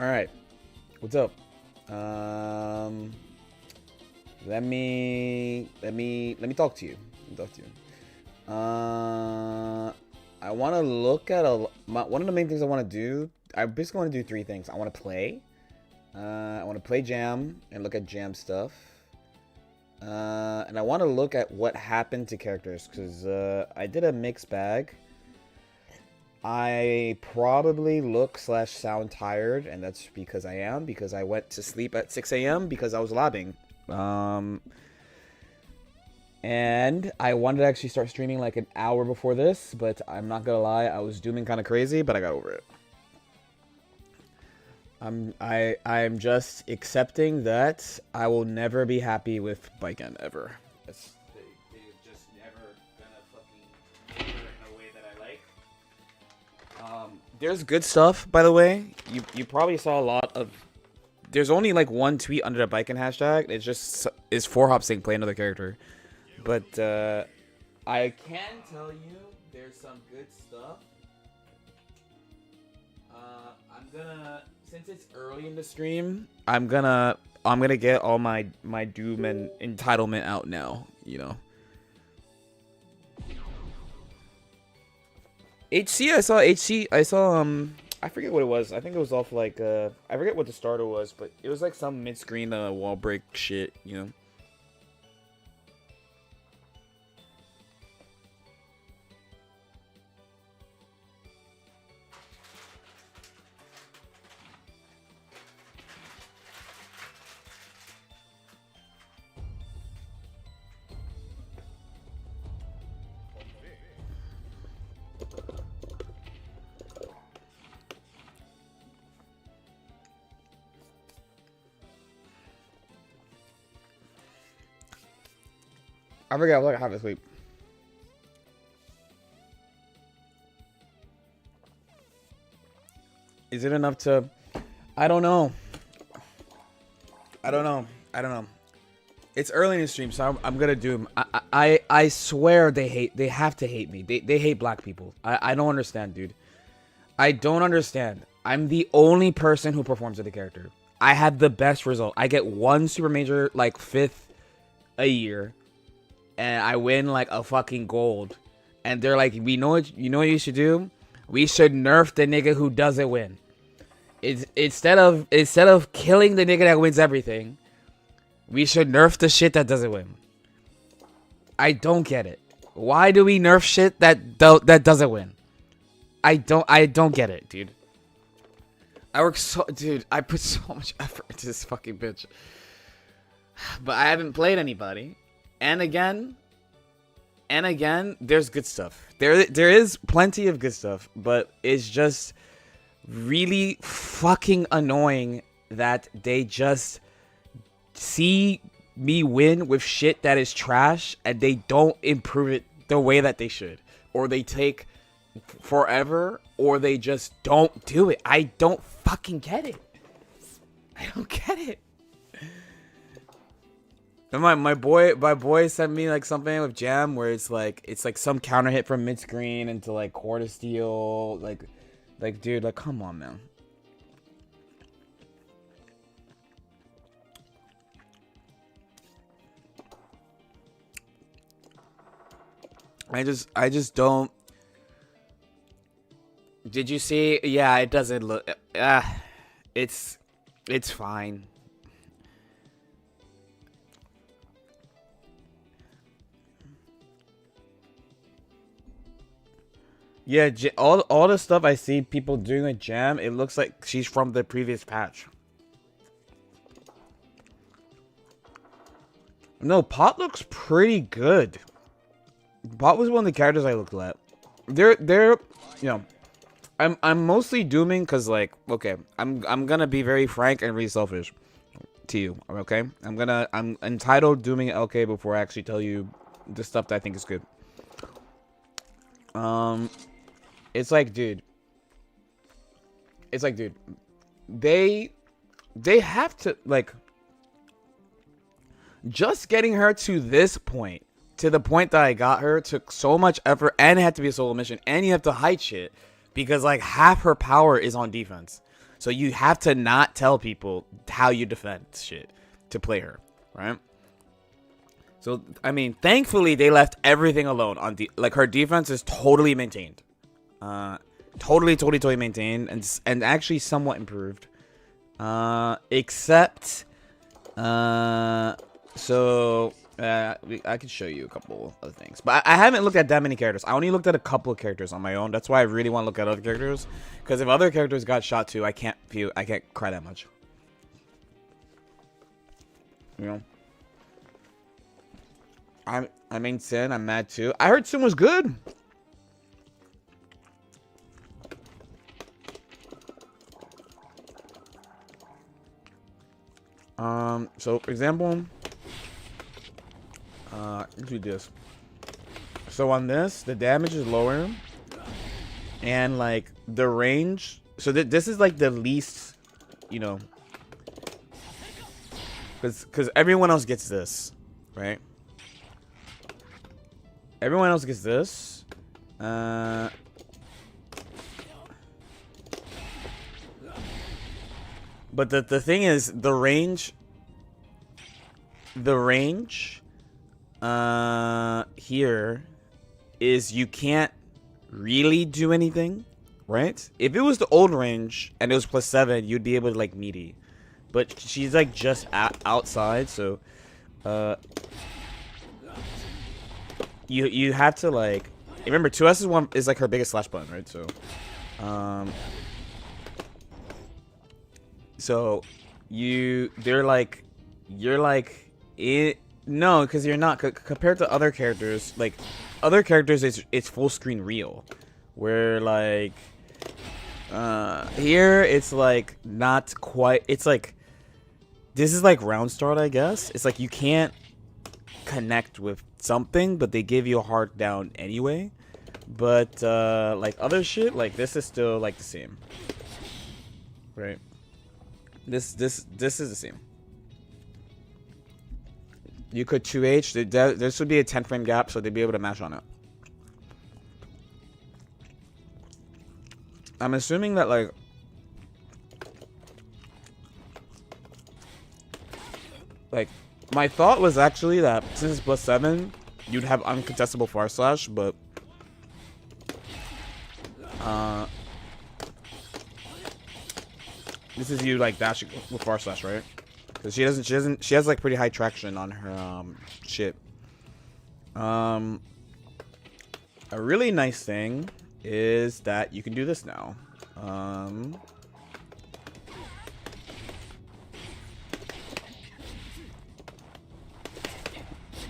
right. What's up? Um, let me talk to you. Let me talk to you. I want to look at one of the main things I want to do. I basically want to do three things. I want to play. I want to play Jam and look at Jam stuff. And I want to look at what happened to characters because I did a mixed bag. I probably look / sound tired, and that's because I am, because I went to sleep at 6 a.m. because I was labbing. And I wanted to actually start streaming like an hour before this, but I'm not gonna lie, I was dooming kind of crazy, but I got over it. I'm just accepting that I will never be happy with Baiken ever. They're just never gonna fucking do it in a way that I like. There's good stuff, by the way. You probably saw a lot of. There's only like one tweet under the Baiken hashtag. It's just is 4Hop saying play another character, but I can tell you there's some good stuff. I'm gonna, since it's early in the stream, I'm gonna get all my doom and entitlement out now. You know. HC, I saw I forget what it was. I think it was off like I forget what the starter was, but it was like some mid-screen wall break shit, you know. I forgot. I was like half asleep. Is it enough to? I don't know. I don't know. It's early in the stream, so I'm gonna doom. I swear they have to hate me. They hate black people. I don't understand, dude. I don't understand. I'm the only person who performs with the character. I had the best result. I get one super major like 5th a year. And I win like a fucking gold, and they're like, "We know what you know. What you should do? We should nerf the nigga who doesn't win. It's instead of killing the nigga that wins everything, we should nerf the shit that doesn't win." I don't get it. Why do we nerf shit that doesn't win? I don't get it, dude. Dude. I put so much effort into this fucking bitch, but I haven't played anybody. And again, there's good stuff. There is plenty of good stuff, but it's just really fucking annoying that they just see me win with shit that is trash and they don't improve it the way that they should. Or they take forever, or they just don't do it. I don't fucking get it. I don't get it. And my boy sent me like something with Jam where it's like some counter hit from mid screen into like quarter steal, like dude, like come on, man. I just don't. Did you see? Yeah, it doesn't look. It's fine. Yeah, all the stuff I see people doing with Jam, it looks like she's from the previous patch. No, Pot looks pretty good. Pot was one of the characters I looked at. They're you know, I'm mostly dooming because like, okay, I'm gonna be very frank and really selfish to you. Okay, I'm entitled dooming LK before I actually tell you the stuff that I think is good. It's like, dude. They have to, like, just getting her to this point, to the point that I got her, took so much effort, and it had to be a solo mission, and you have to hide shit, because, like, half her power is on defense. So you have to not tell people how you defend shit to play her, right? So, I mean, thankfully, they left everything alone. Like, her defense is totally maintained. Totally maintained. And actually somewhat improved. Except... I could show you a couple other things. But I haven't looked at that many characters. I only looked at a couple of characters on my own. That's why I really want to look at other characters. Because if other characters got shot too, I can't cry that much. You know? I mean, Sin, I'm mad too. I heard Sin was good. So for example, let's do this. So on this, the damage is lower, and like the range. So this is like the least, you know, because everyone else gets this, right? Everyone else gets this. But the thing is, the range here is you can't really do anything, right? If it was the old range and it was +7, you'd be able to like meaty. But she's like just outside, so you have to like remember 2S is like her biggest slash button, right? So you're like it. No, because you're not compared to other characters. Like other characters, it's full screen real, where like here it's like not quite. It's like this is like round start, I guess. It's like you can't connect with something, but they give you a hard down anyway. But like other shit, like this is still like the same, right? This is the same. You could 2H. There should be a 10 frame gap, so they'd be able to mash on it. I'm assuming that like my thought was actually that since it's +7, you'd have uncontestable far slash, but this is you like dashing with far slash, right? Because she has like pretty high traction on her shit. A really nice thing is that you can do this now.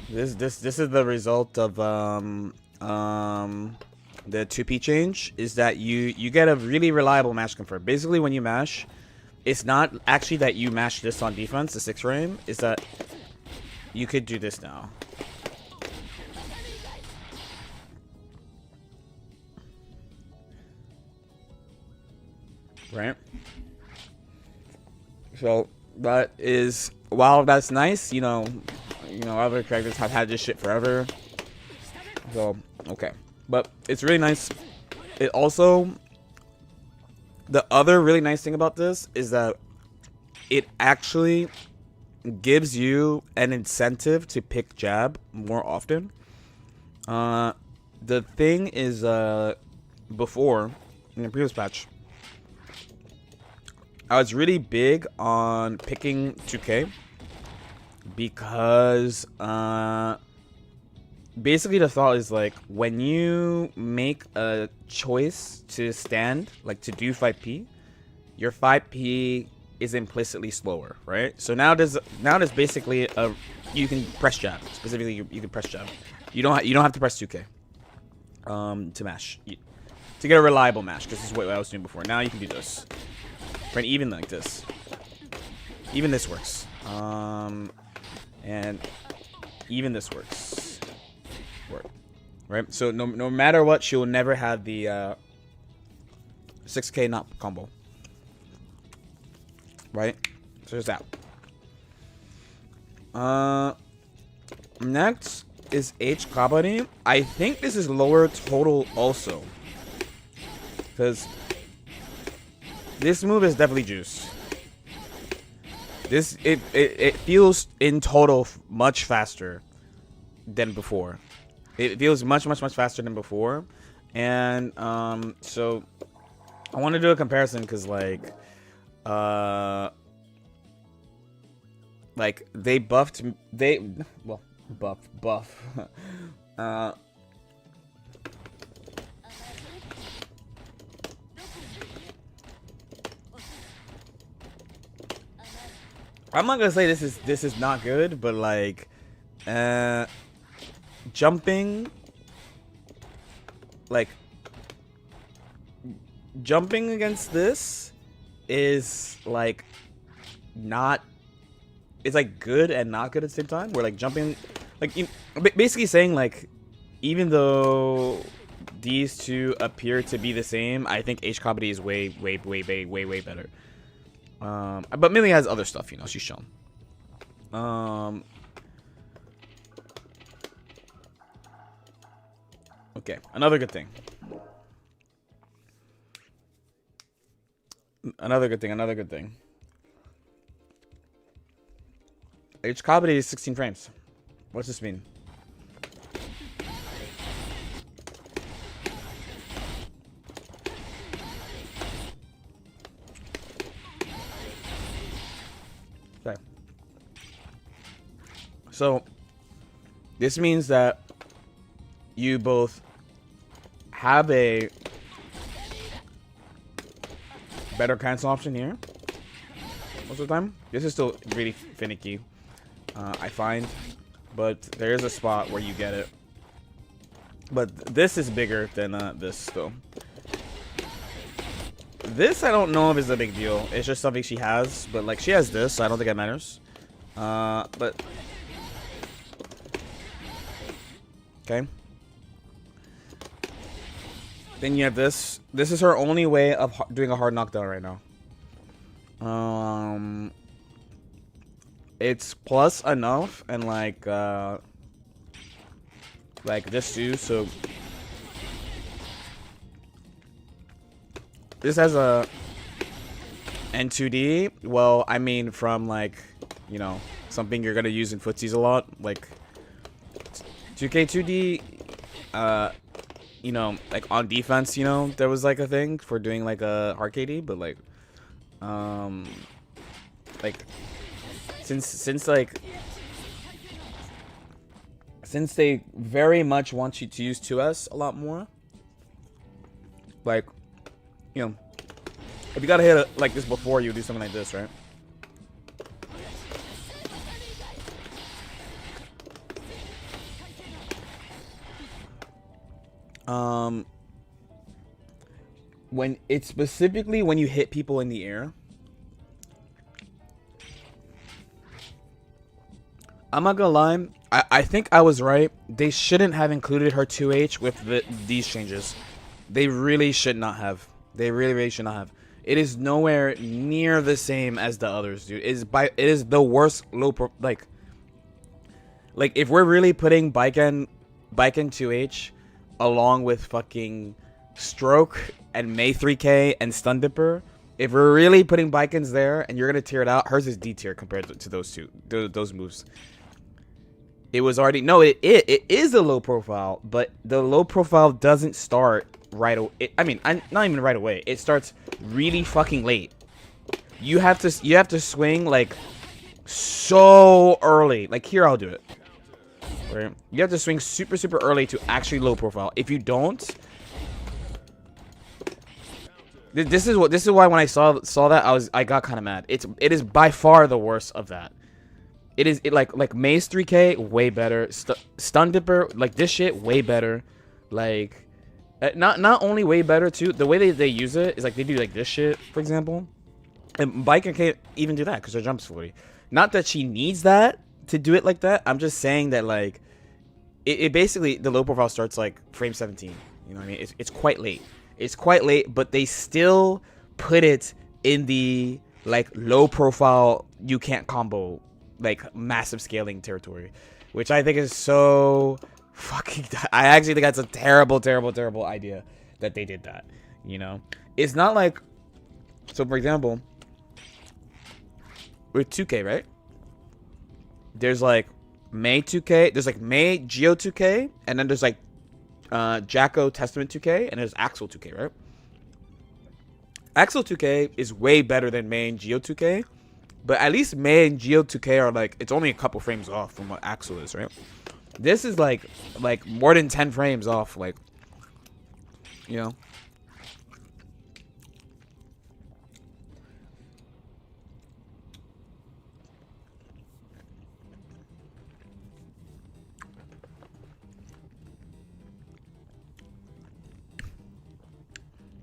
This is the result of the 2P change, is that you get a really reliable mash confirm. Basically, when you mash, it's not actually that you mash this on defense, the 6 frame, is that you could do this now. Right? So that is, while that's nice, you know, other characters have had this shit forever. So, okay. But it's really nice. It also, the other really nice thing about this is that it actually gives you an incentive to pick jab more often. The thing is, before, in the previous patch, I was really big on picking 2K because basically the thought is like when you make a choice to stand, like to do 5P, your 5P is implicitly slower, right? So now there's basically you can press jab. Specifically, you can press jab. You don't have to press 2K to mash to get a reliable mash, because this is what I was doing before. Now you can do this. Right, even like this. Even this works. And even this works. Right? So no matter what, she will never have the 6K not combo. Right? So there's that. Next is H Kabari. I think this is lower total also. Because This move is definitely juiced. This it feels in total much faster than before. It feels much faster than before, and so I want to do a comparison because like they buffed buff I'm not gonna say this is not good, but like jumping against this is like not, it's like good and not good at the same time. Where like jumping, like basically saying like, even though these two appear to be the same, I think H Comedy is way better. But Millie has other stuff, you know, she's shown. Okay, another good thing. Another good thing. H Comedy is 16 frames. What's this mean? Okay. So this means that you both have a better cancel option here most of the time. This is still really finicky, I find, but there is a spot where you get it. But this is bigger than this still. This I don't know if it's a big deal. It's just something she has, but like she has this, so I don't think it matters. But okay. Then you have this. This is her only way of doing a hard knockdown right now. It's plus enough, and like this too. So this has a N2D. Well, I mean, from like, you know, something you're gonna use in footsies a lot, like 2K2D. You know, like on defense, you know, there was like a thing for doing like a hard KD, but like since they very much want you to use 2S a lot more, like, you know, if you gotta hit it like this before, you do something like this, right? When it's specifically when you hit people in the air, I'm not gonna lie, I think I was right. They shouldn't have included her 2H with these changes. They really should not have. They really should not have. It is nowhere near the same as the others, dude. It is the worst low pro, like if we're really putting Baiken 2H along with fucking Stroke and May 3K and Stun Dipper, if we're really putting Baikens there and you're gonna tear it out, hers is D tier compared to those two, those moves. It was already, no, it is a low profile, but the low profile doesn't start right away. I mean, not even right away. It starts really fucking late. You have to swing like so early. Like here, I'll do it. Right? You have to swing super early to actually low profile. If you don't, this is why when I saw that I got kind of mad. It is by far the worst of that. It is like Maze 3K way better. Stun Dipper, like this shit way better. Like not only way better too. The way they use it is like they do like this shit, for example. And Biker can't even do that because her jump's 40. Not that she needs that to do it like that. I'm just saying that like it basically, the low profile starts like frame 17. You know what I mean? It's quite late. It's quite late, but they still put it in the like low profile, you can't combo, like massive scaling territory, which I think is so fucking, I actually think that's a terrible idea that they did that. You know, it's not like So for example, with 2K, right? There's like May 2K, there's like May Geo 2K, and then there's like Jacko Testament 2K, and there's Axel 2K, right? Axel 2K is way better than May and Geo 2K, but at least May and Geo 2K are like, it's only a couple frames off from what Axel is, right? This is like more than 10 frames off, like, you know.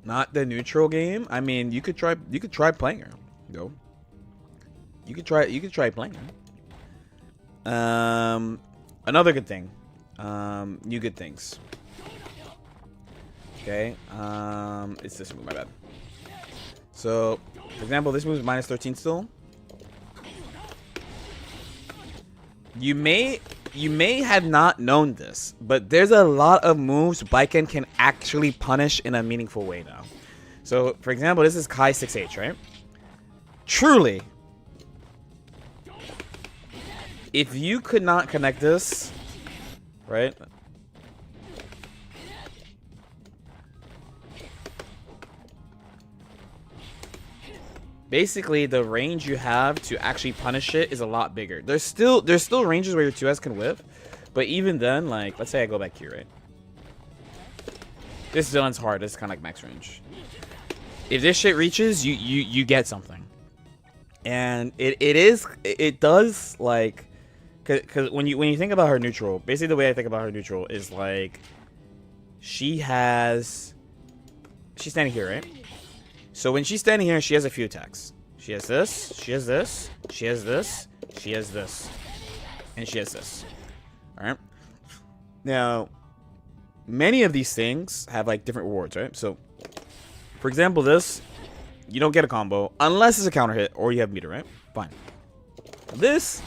Not the neutral game. I mean, you could try playing her, yo. You could try playing her. Another good thing. New good things. Okay. It's this move, my bad. So, for example, this move is minus 13 still. You may have not known this, but there's a lot of moves Baiken can actually punish in a meaningful way now. So, for example, this is Kai 6H, right? Truly, if you could not connect this, right? Basically, the range you have to actually punish it is a lot bigger. There's still ranges where your 2S can whiff, but even then, like, let's say I go back here, right? This villain's hard. This is kind of like max range. If this shit reaches, you get something, and it does like, cause when you think about her neutral, basically the way I think about her neutral is like, she's standing here, right? So when she's standing here, she has a few attacks. She has this, she has this, she has this, she has this, and she has this. Alright? Now, many of these things have like different rewards, right? So, for example, this, you don't get a combo unless it's a counter hit or you have meter, right? Fine. This,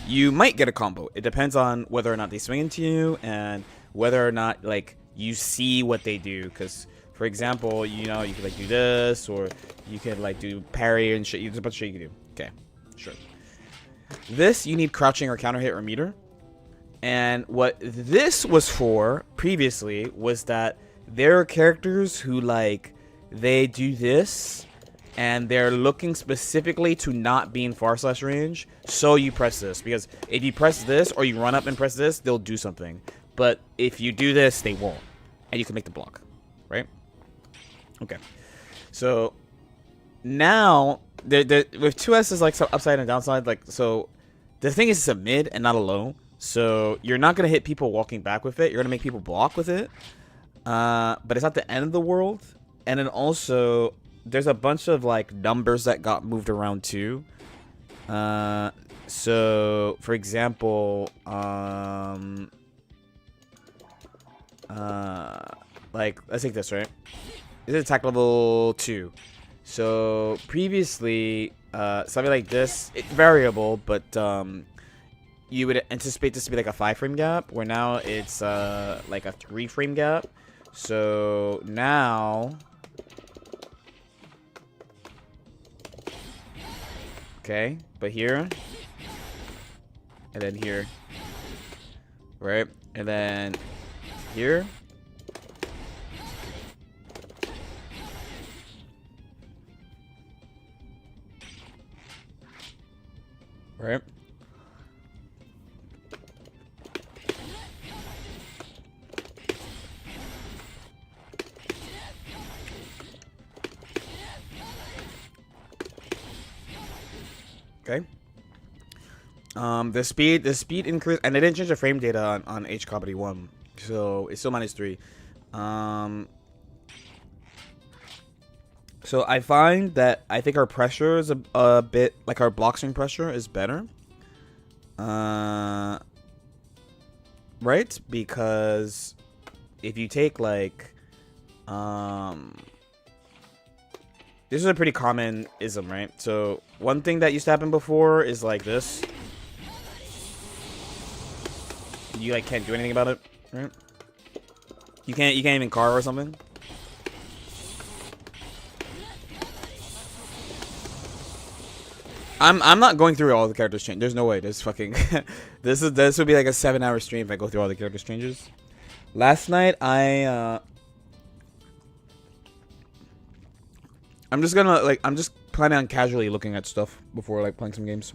you might get a combo. It depends on whether or not they swing into you and whether or not like you see what they do, because for example, you know, you could like do this, or you could like do parry and shit. There's a bunch of shit you can do. Okay, sure. This, you need crouching or counter hit or meter. And what this was for previously was that there are characters who like, they do this and they're looking specifically to not be in far slash range. So you press this, because if you press this or you run up and press this, they'll do something. But if you do this, they won't. And you can make the block, right? Okay, so now with 2S is like some upside and downside. Like, so the thing is, it's a mid and not a low, so you're not gonna hit people walking back with it. You're gonna make people block with it, but it's not the end of the world. And then also there's a bunch of like numbers that got moved around too. So for example, like let's take this, right? This is attack level 2. So previously, something like this, it's variable, but you would anticipate this to be like a 5 frame gap, where now it's like a 3 frame gap. So now, okay, but here, and then here, right, and then here. Right. Okay. The speed increase, and they didn't change the frame data on H Comedy 1, so it's still -3. So I find that I think our pressure is a bit, like our block swing pressure is better. Right? Because if you take like, this is a pretty common ism, right? So one thing that used to happen before is like this. You like can't do anything about it, right? You can't even carve or something. I'm not going through all the characters change. There's no way. This fucking this would be like a 7-hour stream if I go through all the characters changes. Last night I'm just gonna like I'm just planning on casually looking at stuff before like playing some games.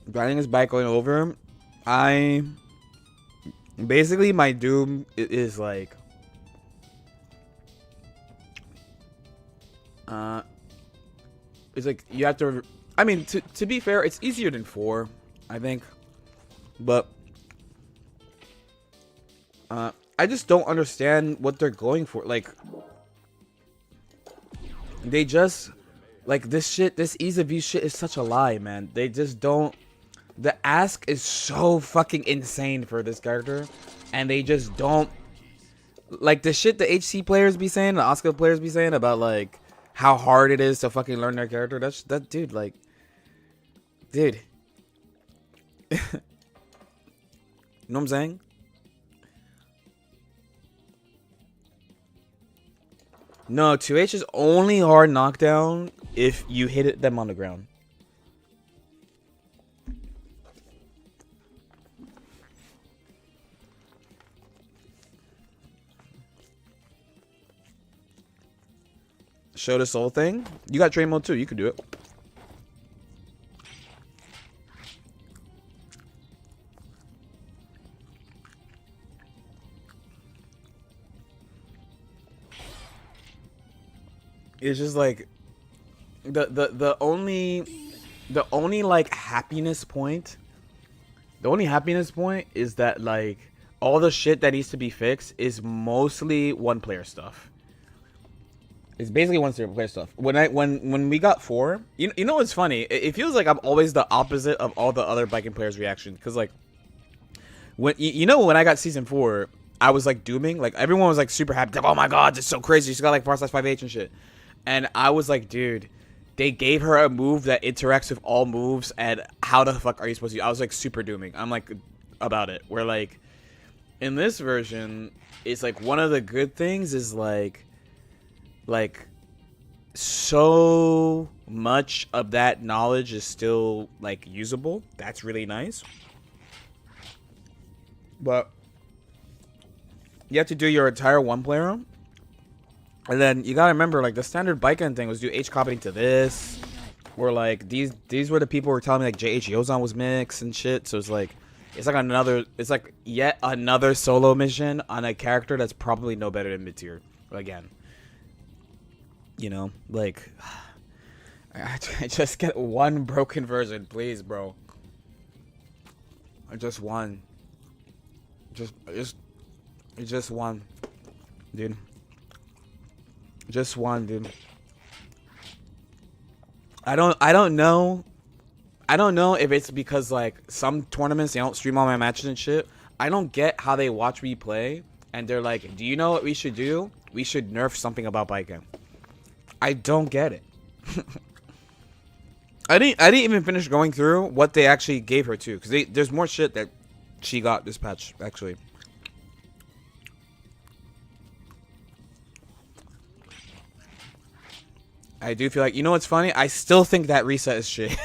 Riding his bike going over. Basically my doom is like it's like you have to. I mean, to be fair, it's easier than 4, I think, but I just don't understand what they're going for. Like, they just like this shit. This ease of use shit is such a lie, man. They just don't. The ask is so fucking insane for this character, and they just don't like the shit the HC players be saying, the Oscar players be saying about like how hard it is to fucking learn their character. That dude, like, dude. You know what I'm saying? No, 2H is only hard knockdown if you hit them on the ground. Show the soul thing. You got train mode too. You could do it. It's just like the only like happiness point. The only happiness point is that like all the shit that needs to be fixed is mostly one player stuff. It's basically one player stuff. When we got 4, you know what's funny? It feels like I'm always the opposite of all the other biking players' reactions. Because like when when I got season 4, I was like dooming. Like everyone was like super happy. Like, oh my god, it's so crazy. She's got like 4/5H and shit. And I was like, dude, they gave her a move that interacts with all moves. And how the fuck are you supposed to? I was like super dooming. I'm like about it. Where like in this version, it's like one of the good things is like so much of that knowledge is still like usable. That's really nice. But you have to do your entire one player, and then you gotta remember like the standard biking thing was do H copying to this, or like these were the people who were telling me like JH Yozan was mixed and shit. So it's like yet another solo mission on a character that's probably no better than mid tier again. You know, like, I just get one broken version, please, bro. I just one. Just one, dude. Just one, dude. I don't know. I don't know if it's because like some tournaments they don't stream all my matches and shit. I don't get how they watch me play and they're like, "Do you know what we should do? We should nerf something about biking." I don't get it. I didn't even finish going through what they actually gave her too, because there's more shit that she got this patch actually. I do feel like, you know what's funny? I still think that reset is shit.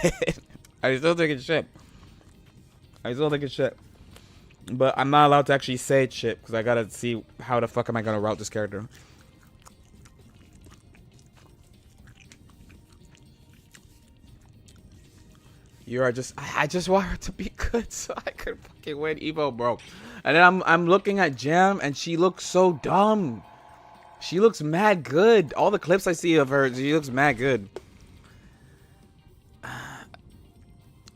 I still think it's shit. But I'm not allowed to actually say it's shit because I gotta see how the fuck am I gonna route this character. I just want her to be good so I could fucking win Evo, bro. And then I'm looking at Jam and she looks so dumb. She looks mad good. All the clips I see of her, she looks mad good.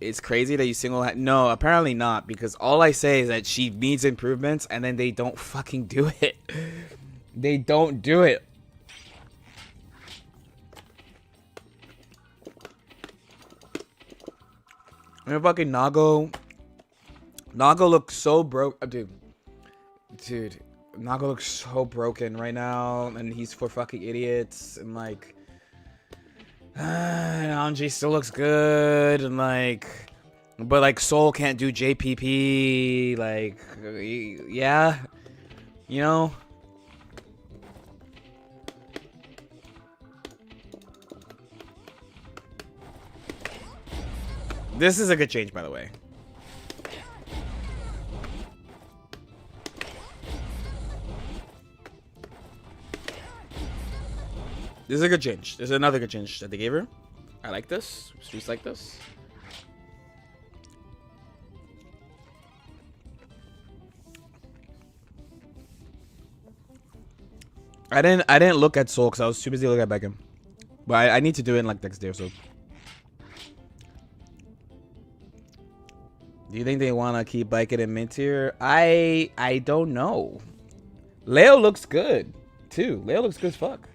It's crazy that you no, apparently not, because all I say is that she needs improvements and then they don't fucking do it. They don't do it. And fucking Nago looks so broke, dude. Nago looks so broken right now, and he's for fucking idiots, and like, Anji still looks good, and like, but like Soul can't do JPP, like, yeah, you know. This is a good change, by the way. This is a good change. This is another good change that they gave her. I like this. Streets like this. I didn't look at Soul because I was too busy looking at Beckham. But I need to do it in like next day or so. Do you think they want to keep Biking in mid tier? I don't know. Leo looks good too. Leo looks good as fuck.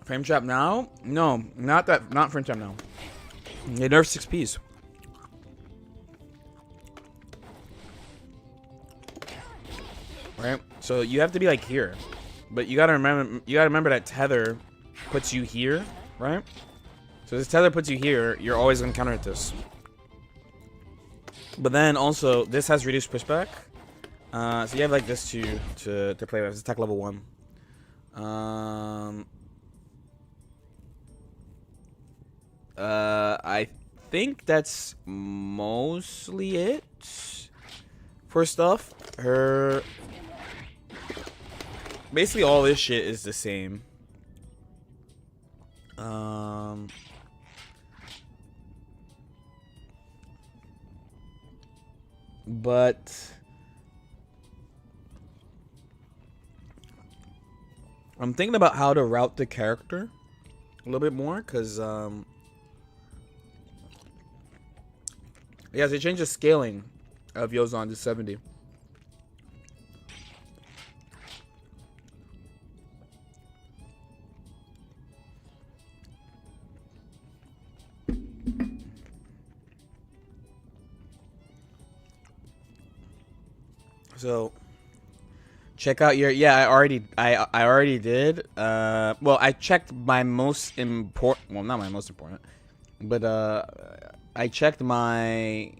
Frame trap now? No, not frame trap now. They nerfed 6 Ps. Right? So you have to be like here. But you gotta remember that tether puts you here, right? So this tether puts you here, you're always gonna counter at this. But then also this has reduced pushback. So you have like this to play with. It's attack level 1. I think that's mostly it for stuff. Basically all this shit is the same. But I'm thinking about how to route the character a little bit more, because yeah, they changed the scaling of Yozon to 70. So check out your I already did. Well, I checked my most important, well, not my most important, but I checked my,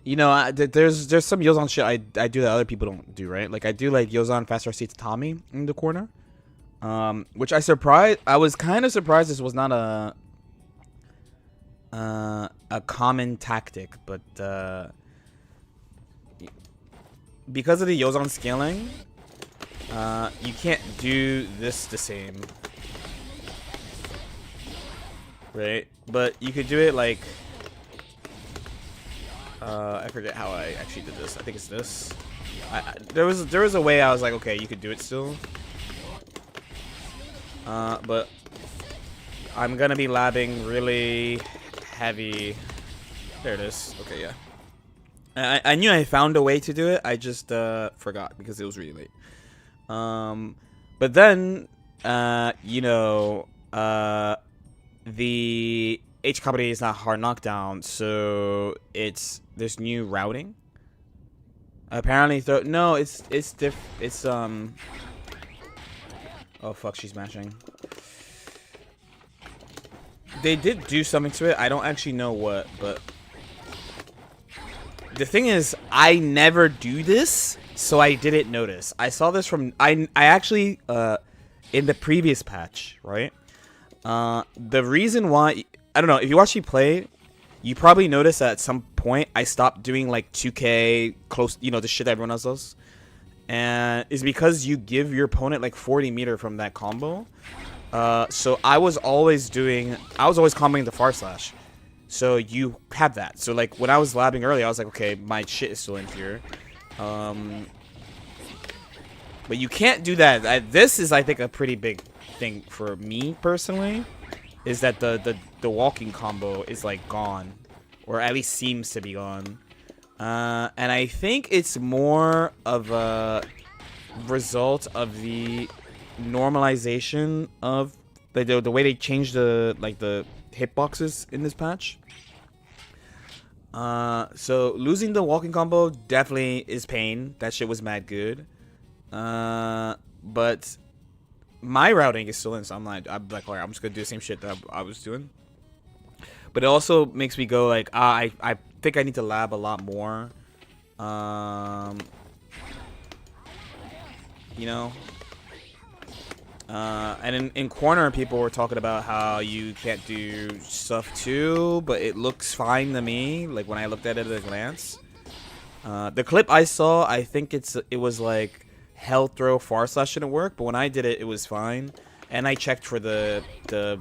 you know, there's some Yozon shit I do that other people don't do, right? Like I do like Yozon fast RC to Tommy in the corner, which I was kind of surprised this was not a common tactic, but because of the Yozon scaling, you can't do this the same, right? But you could do it like, I forget how I actually did this. I think it's this. There was a way I was like, okay, you could do it still. But I'm gonna be labbing really heavy. There it is. Okay, yeah. I knew I found a way to do it. I just forgot because it was really late. But then, you know, the H company is not hard knockdown, so it's this new routing. Apparently, no, it's oh fuck, she's mashing. They did do something to it. I don't actually know what, but the thing is, I never do this, so I didn't notice. I saw this from I actually in the previous patch, right? The reason why, I don't know, if you watch me play, you probably noticed that at some point I stopped doing like 2K close, you know, the shit that everyone else does, and it's because you give your opponent like 40 meter from that combo. So I was always comboing the far slash. So you have that. So like when I was labbing earlier, I was like, okay, my shit is still in here. But you can't do that. This is, I think, a pretty big thing for me personally, is that the walking combo is like gone, or at least seems to be gone. And I think it's more of a result of the normalization of the way they changed the hitboxes in this patch. So losing the walking combo definitely is pain. That shit was mad good. But my routing is still in, so I'm like, I'm just gonna do the same shit that I was doing. But it also makes me go like, I think I need to lab a lot more. You know, And in corner, people were talking about how you can't do stuff too, but it looks fine to me. Like when I looked at it at a glance, the clip I saw, I think it was like held throw far slash didn't work, but when I did it, it was fine. And I checked for the. Do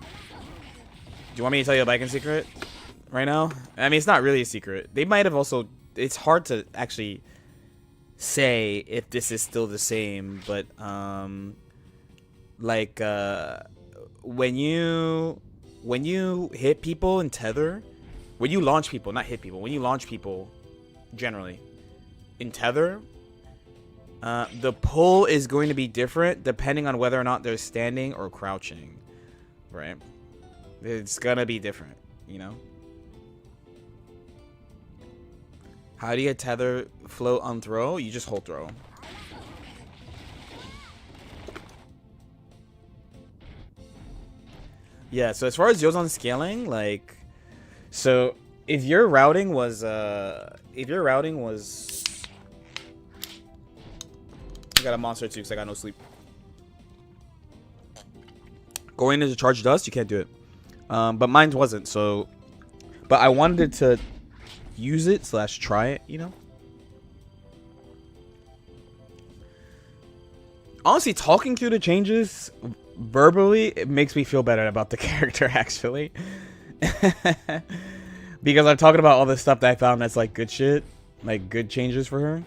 you want me to tell you a Viking secret right now? I mean, it's not really a secret. They might have also. It's hard to actually say if this is still the same, but like when you hit people in Tether, when you launch people, not hit people, when you launch people generally in Tether, the pull is going to be different depending on whether or not they're standing or crouching, right? It's gonna be different, you know. How do you get Tether float on throw? You just hold throw. Yeah, so as far as Yozon scaling, like, so if your routing was, I got a monster too because I got no sleep. Going into charge dust, you can't do it. But mine wasn't, so, but I wanted to use it / try it, you know. Honestly, talking through the changes verbally, it makes me feel better about the character, actually. Because I'm talking about all the stuff that I found that's like good shit, like good changes for her.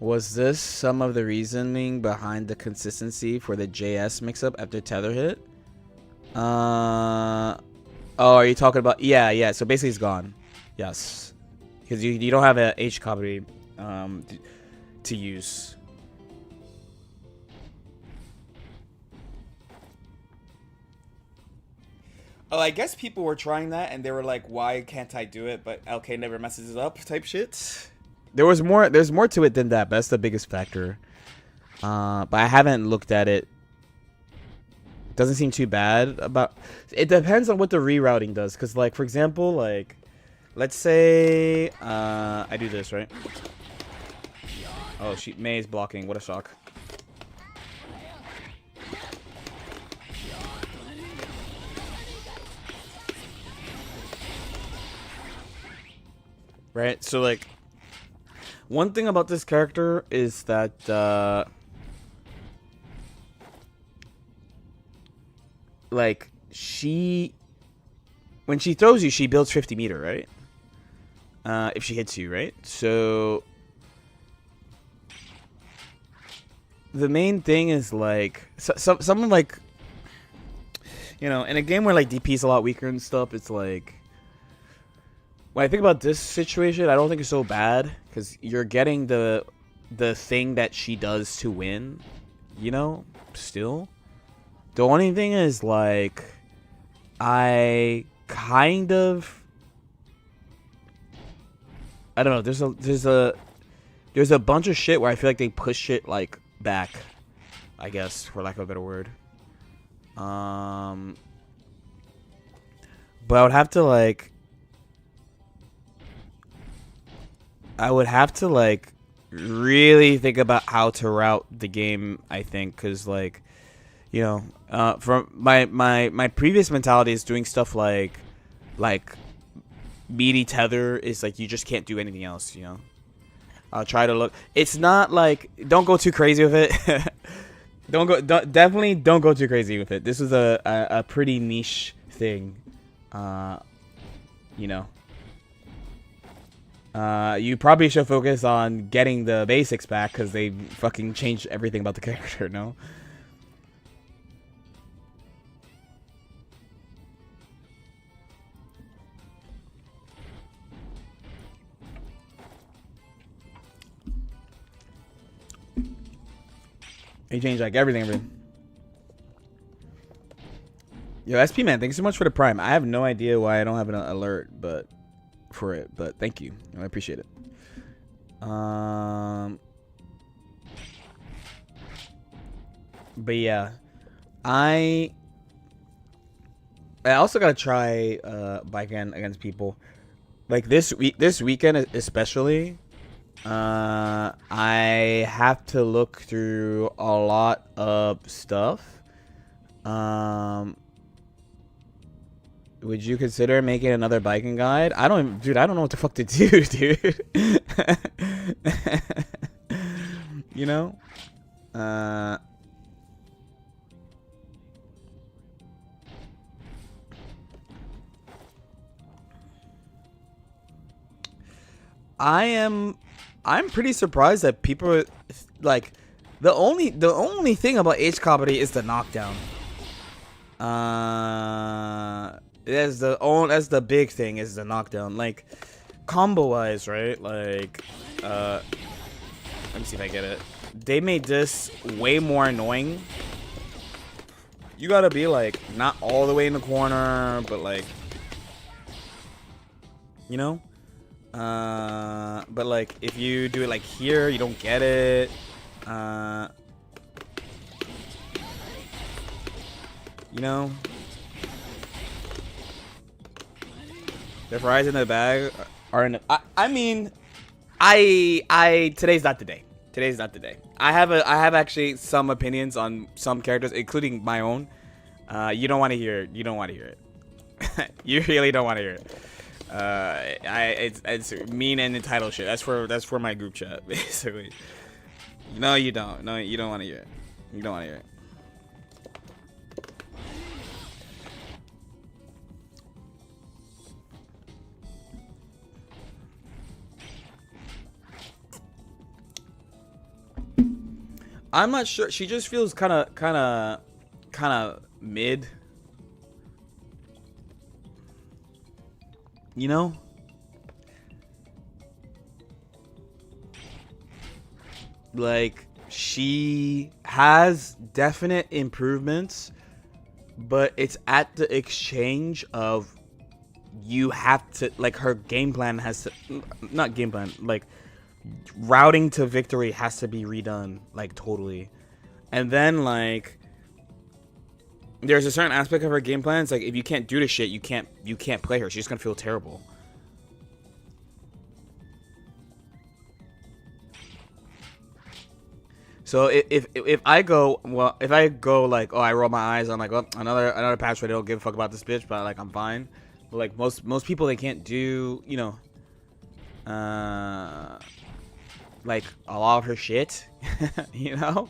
Was this some of the reasoning behind the consistency for the JS mix-up after Tether hit? Oh, are you talking about? Yeah. So basically, it's gone. Yes, because you don't have a H copy to use. Oh, I guess people were trying that and they were like, "Why can't I do it?" But LK never messes it up, type shit. There's more to it than that, but that's the biggest factor. But I haven't looked at it. Doesn't seem too bad about. It depends on what the rerouting does, because like for example, like let's say I do this, right? Oh, Mei is blocking. What a shock. Right? So like one thing about this character is that like when she throws you, she builds 50 meter, right? If she hits you, right? So the main thing is like someone like, you know, in a game where like DP is a lot weaker and stuff, it's like when I think about this situation, I don't think it's so bad because you're getting the thing that she does to win, you know. Still, the only thing is like I kind of, I don't know. There's a bunch of shit where I feel like they push it like back, I guess, for lack of a better word. But I would have to like really think about how to route the game, I think, because like, you know, from my previous mentality is doing stuff like meaty tether is like you just can't do anything else, you know. I'll try to look. It's not like, don't go too crazy with it. Definitely don't go too crazy with it. This is a pretty niche thing, you know. You probably should focus on getting the basics back because they fucking changed everything about the character, no? They changed like everything. Yo, SP man, thanks so much for the prime. I have no idea why I don't have an alert, but for it, but thank you. I appreciate it. But yeah, I I also gotta try biking against people. Like this weekend especially. I have to look through a lot of stuff. Would you consider making another biking guide? I don't know what the fuck to do, dude. You know? I'm pretty surprised that people like the only thing about H comedy is the knockdown. That's the big thing is the knockdown. Like combo wise, right? Like let me see if I get it. They made this way more annoying. You gotta be like not all the way in the corner, but like, you know. But like if you do it like here, you don't get it. You know. The fries in the bag are in. I mean, today's not the day. Today's not the day. I have actually some opinions on some characters, including my own. You don't want to hear it. You don't want to hear it. You really don't want to hear it. It's mean and entitled shit. That's for my group chat, basically. No, you don't. No, you don't want to hear it. You don't want to hear it. I'm not sure. She just feels kind of mid. You know? Like, she has definite improvements, but it's at the exchange of you have to, like, her game plan has to, not game plan, like, routing to victory has to be redone, like, totally. And then, like, there's a certain aspect of her game plan. It's like, if you can't do this shit, you can't play her. She's gonna feel terrible. So if I go like, oh, I roll my eyes, I'm like, oh, another patch where they don't give a fuck about this bitch, but like I'm fine. But like most people, they can't do, you know, like a lot of her shit, you know.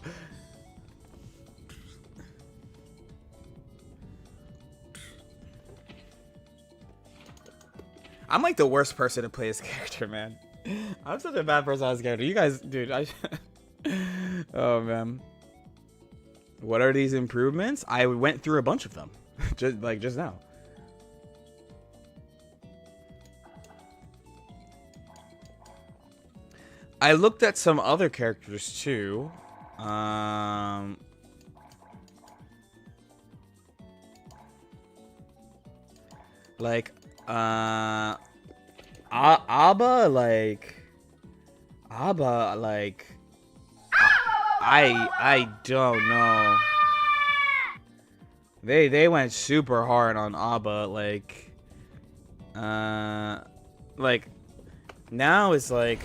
I'm like the worst person to play this character, man. I'm such a bad person on this character. You guys, dude, oh man. What are these improvements? I went through a bunch of them. just now. I looked at some other characters too. Like Abba, like I don't know. They went super hard on Abba, like now it's like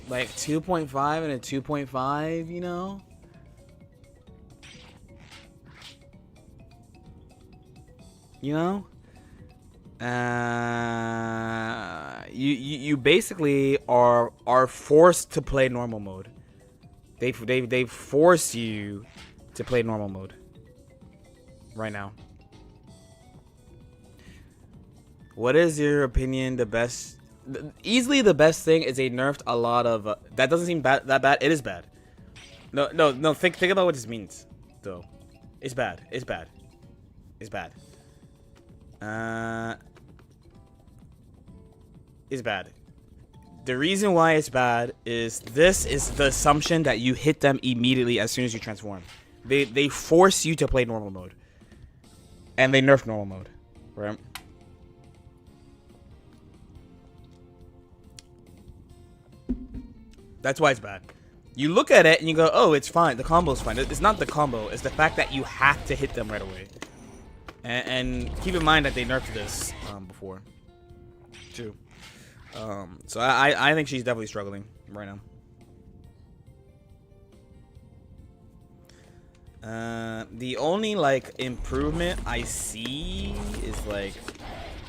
like 2.5 and a 2.5, you know? You know? You basically are forced to play normal mode. They force you to play normal mode right now. What is your opinion? Easily the best thing is they nerfed a lot of that doesn't seem that bad. It is bad. No. Think about what this means, though. It's bad. It's bad. It's bad. It's bad. The reason why it's bad is this is the assumption that you hit them immediately as soon as you transform. They force you to play normal mode, and they nerf normal mode, right? That's why it's bad. You look at it and you go, oh, it's fine. The combo's fine. It's not the combo. It's the fact that you have to hit them right away. And keep in mind that they nerfed this before, too. So I think she's definitely struggling right now. The only, like, improvement I see is, like,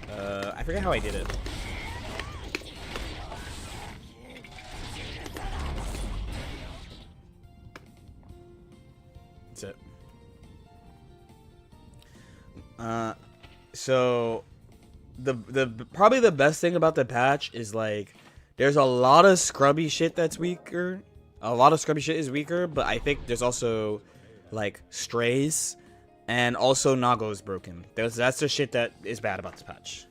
I forget how I did it. That's it. So probably the best thing about the patch is, like, there's a lot of scrubby shit that's weaker. A lot of scrubby shit is weaker, but I think there's also, like, strays, and also Nago is broken. That's the shit that is bad about this patch.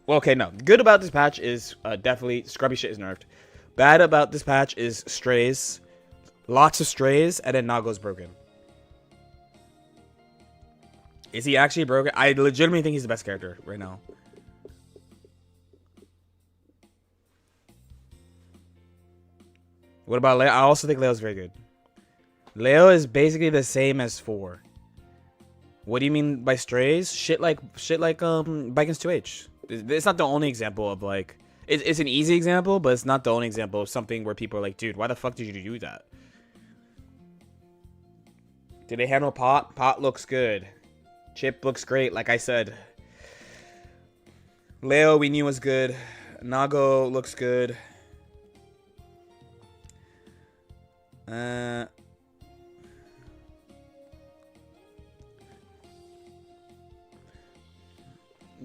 Well, okay, no. Good about this patch is definitely scrubby shit is nerfed. Bad about this patch is strays. Lots of strays, and then Nago's broken. Is he actually broken? I legitimately think he's the best character right now. What about Leo? I also think Leo's very good. Leo is basically the same as 4. What do you mean by strays? Shit like Vikings 2H. It's not the only example of, like, it's an easy example, but it's not the only example of something where people are like, dude, why the fuck did you do that? Did they handle Pot? Pot looks good. Chip looks great, like I said. Leo we knew was good. Nago looks good.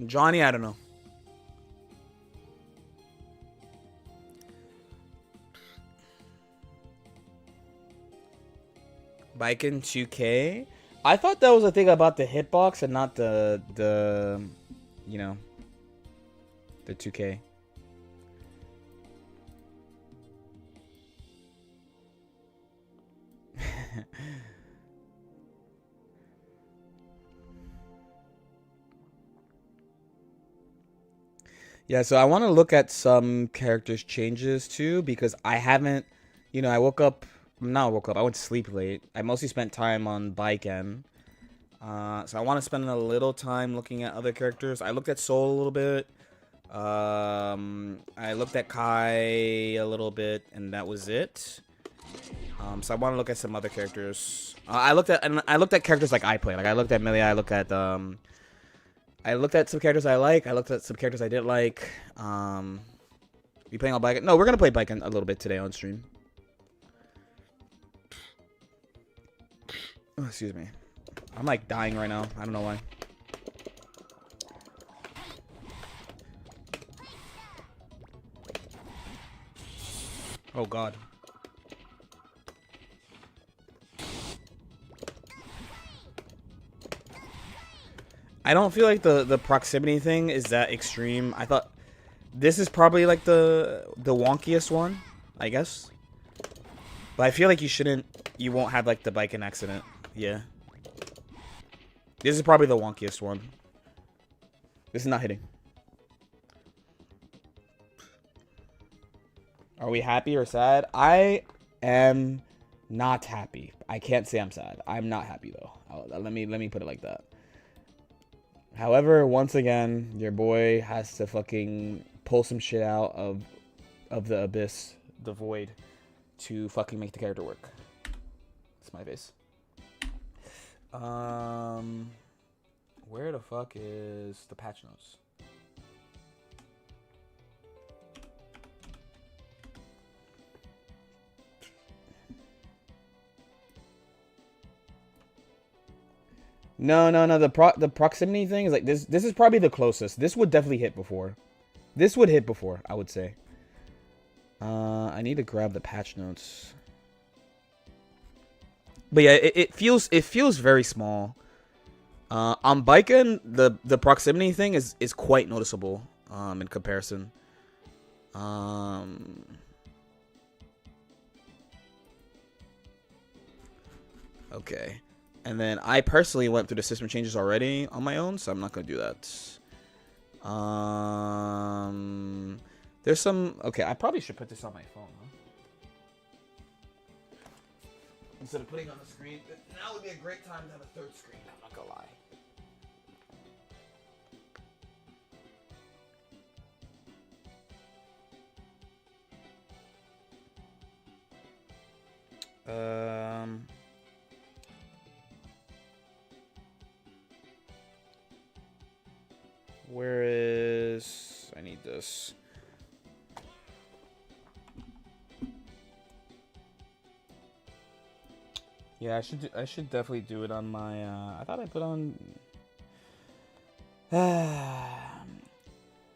Johnny, I don't know. Biken 2K? I thought that was a thing about the hitbox and not the you know, the 2K. Yeah, so I want to look at some characters changes too, because I haven't, you know, I went to sleep late. I mostly spent time on Biken. So I want to spend a little time looking at other characters. I looked at Soul a little bit. I looked at Kai a little bit, and that was it. So I want to look at some other characters. I looked at characters like I play. Like I looked at Millie. I looked at some characters I like. I looked at some characters I didn't like. You playing all Biken? No, we're gonna play Biken a little bit today on stream. Oh, excuse me. I'm like dying right now. I don't know why. Oh god. I don't feel like the proximity thing is that extreme. I thought this is probably like the wonkiest one, I guess. But I feel like you won't have like the Biken accident. Yeah. This is probably the wonkiest one. This is not hitting. Are we happy or sad? I am not happy. I can't say I'm sad. I'm not happy though. Let me put it like that. However, once again, your boy has to fucking pull some shit out of the abyss, the void, to fucking make the character work. That's my face. Where the fuck is the patch notes? No. The proximity thing is like this. This is probably the closest. This would definitely hit before. This would hit before, I would say. I need to grab the patch notes. But yeah, it feels very small. On Biken, the proximity thing is quite noticeable. In comparison. Okay. And then I personally went through the system changes already on my own, so I'm not going to do that. There's some... Okay, I probably should put this on my phone, huh? instead of putting it on the screen. Now would be a great time to have a third screen. I'm not gonna lie. Where is... I need this. Yeah, I should definitely do it on my, I thought I put on...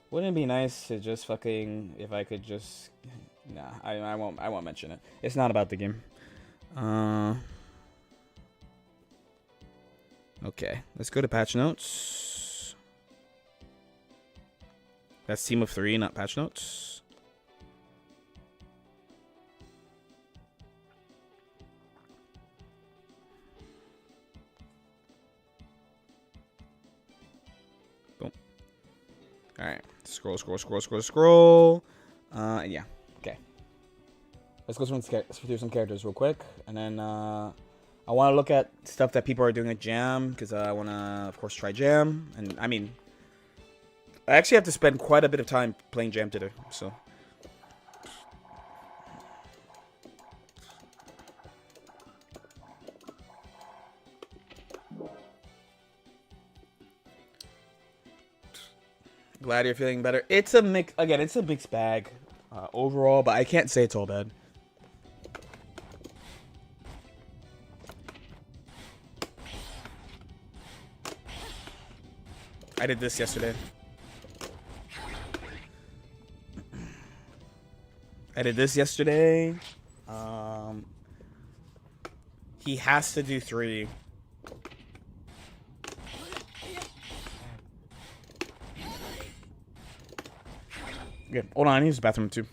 Wouldn't it be nice to just fucking... If I could just... Nah, I won't mention it. It's not about the game. Okay, let's go to patch notes. That's team of 3, not patch notes. Boom. Alright, scroll. Yeah, okay. Let's go through some characters real quick, and then I want to look at stuff that people are doing at Jam, because I want to, of course, try Jam. And, I mean, I actually have to spend quite a bit of time playing Jam today, so... Glad you're feeling better. It's a mix. Again, it's a mixed bag overall, but I can't say it's all bad. I did this yesterday. He has to do 3. Yeah, hold on, I need to use the bathroom too.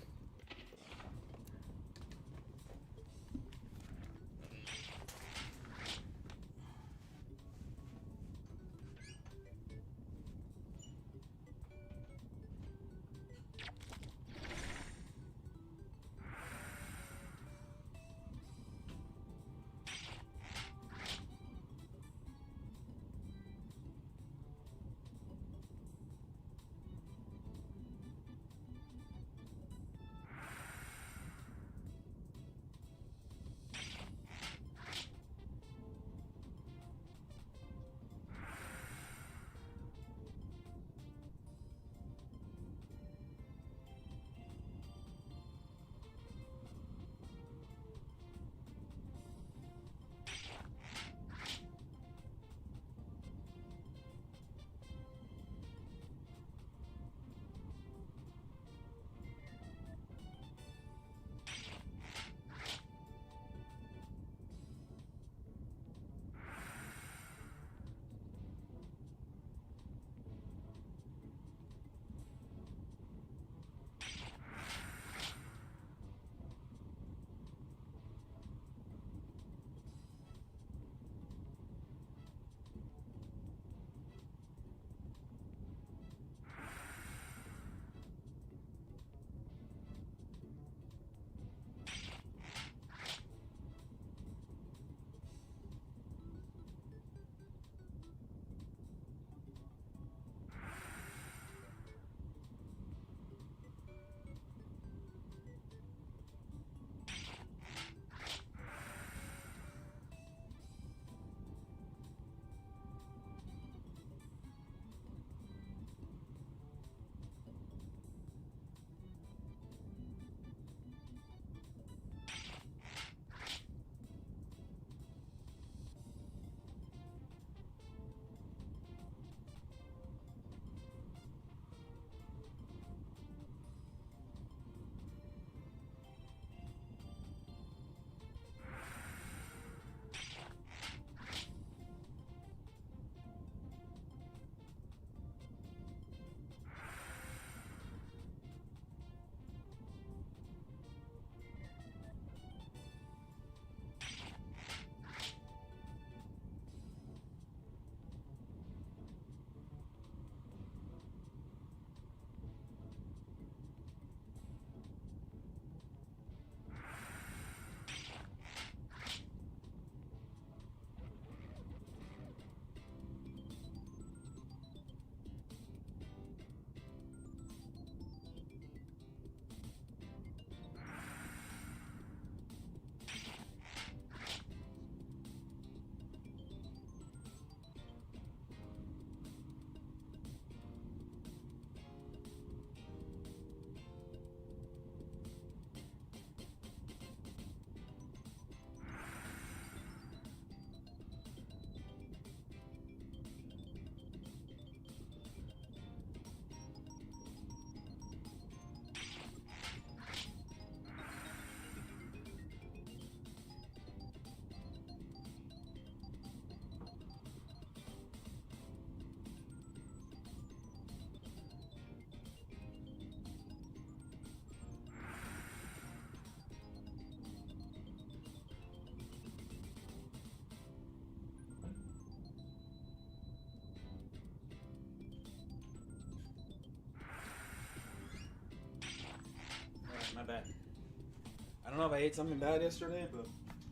I don't know if I ate something bad yesterday, but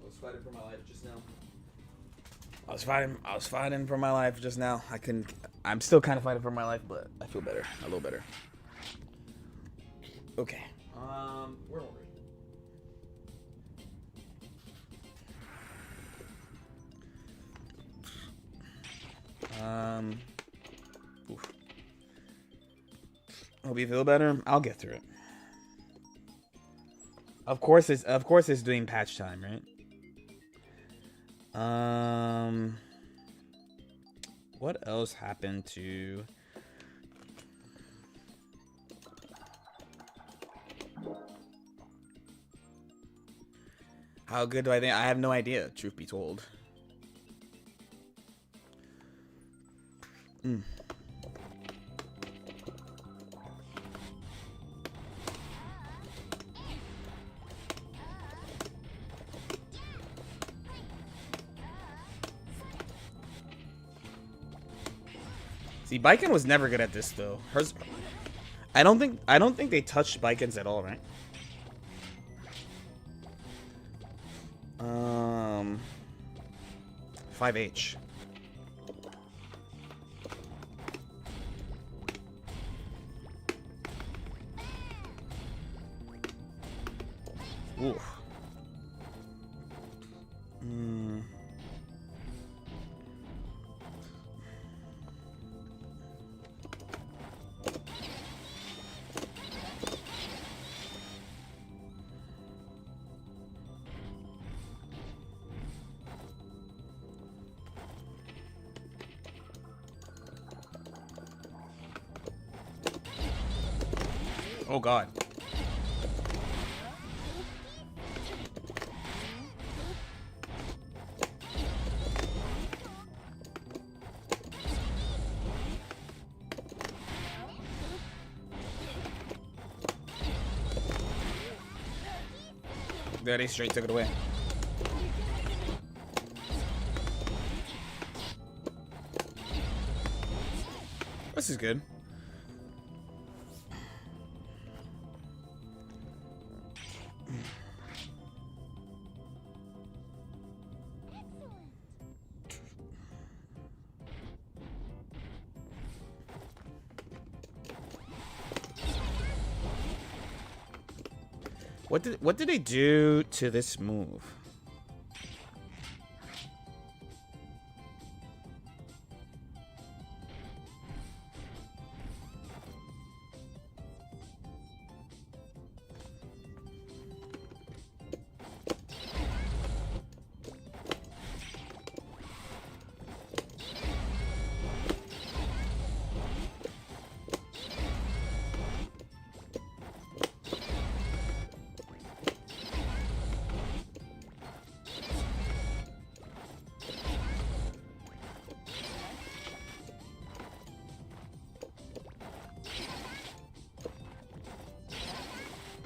I was fighting for my life just now. I was fighting for my life just now. I'm still kind of fighting for my life, but I feel better. A little better. Okay. Where were we? Oof. Hope you feel better. I'll get through it. Of course it's doing patch time, right? What else happened to? How good do I think? I have no idea, truth be told. See, Baiken was never good at this though. Hers, I don't think they touched Baikens at all, right? 5H. Oof. Oh God. There, they straight took it away. This is good. What did they do to this move?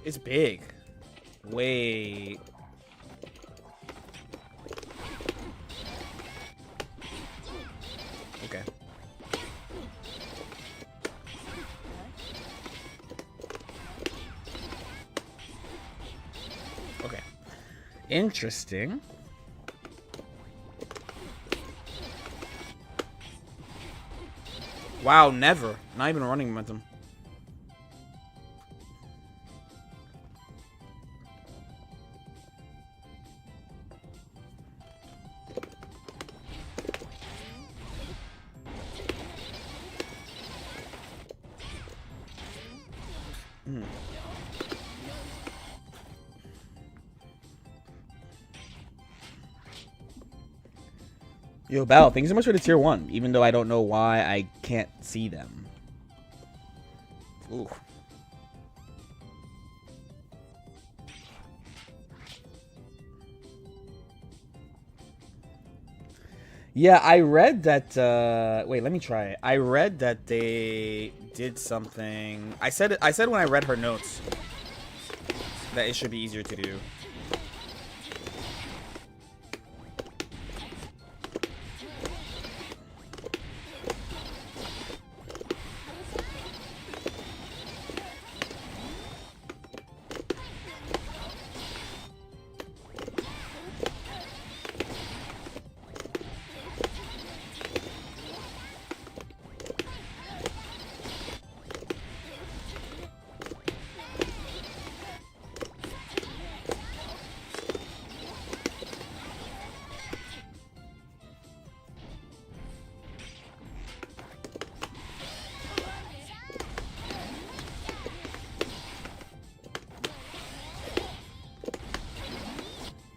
It's big. Wait. Okay. Okay. Interesting. Wow, never. Not even running momentum. Yo, Bal, thanks so much for the tier 1, even though I don't know why I can't see them. Ooh. Yeah, I read that, wait, let me try it. I read that they did something. I said when I read her notes that it should be easier to do.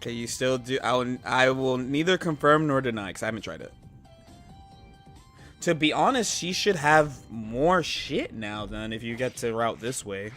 Okay, you still do. I will neither confirm nor deny because I haven't tried it. To be honest, she should have more shit now then if you get to route this way.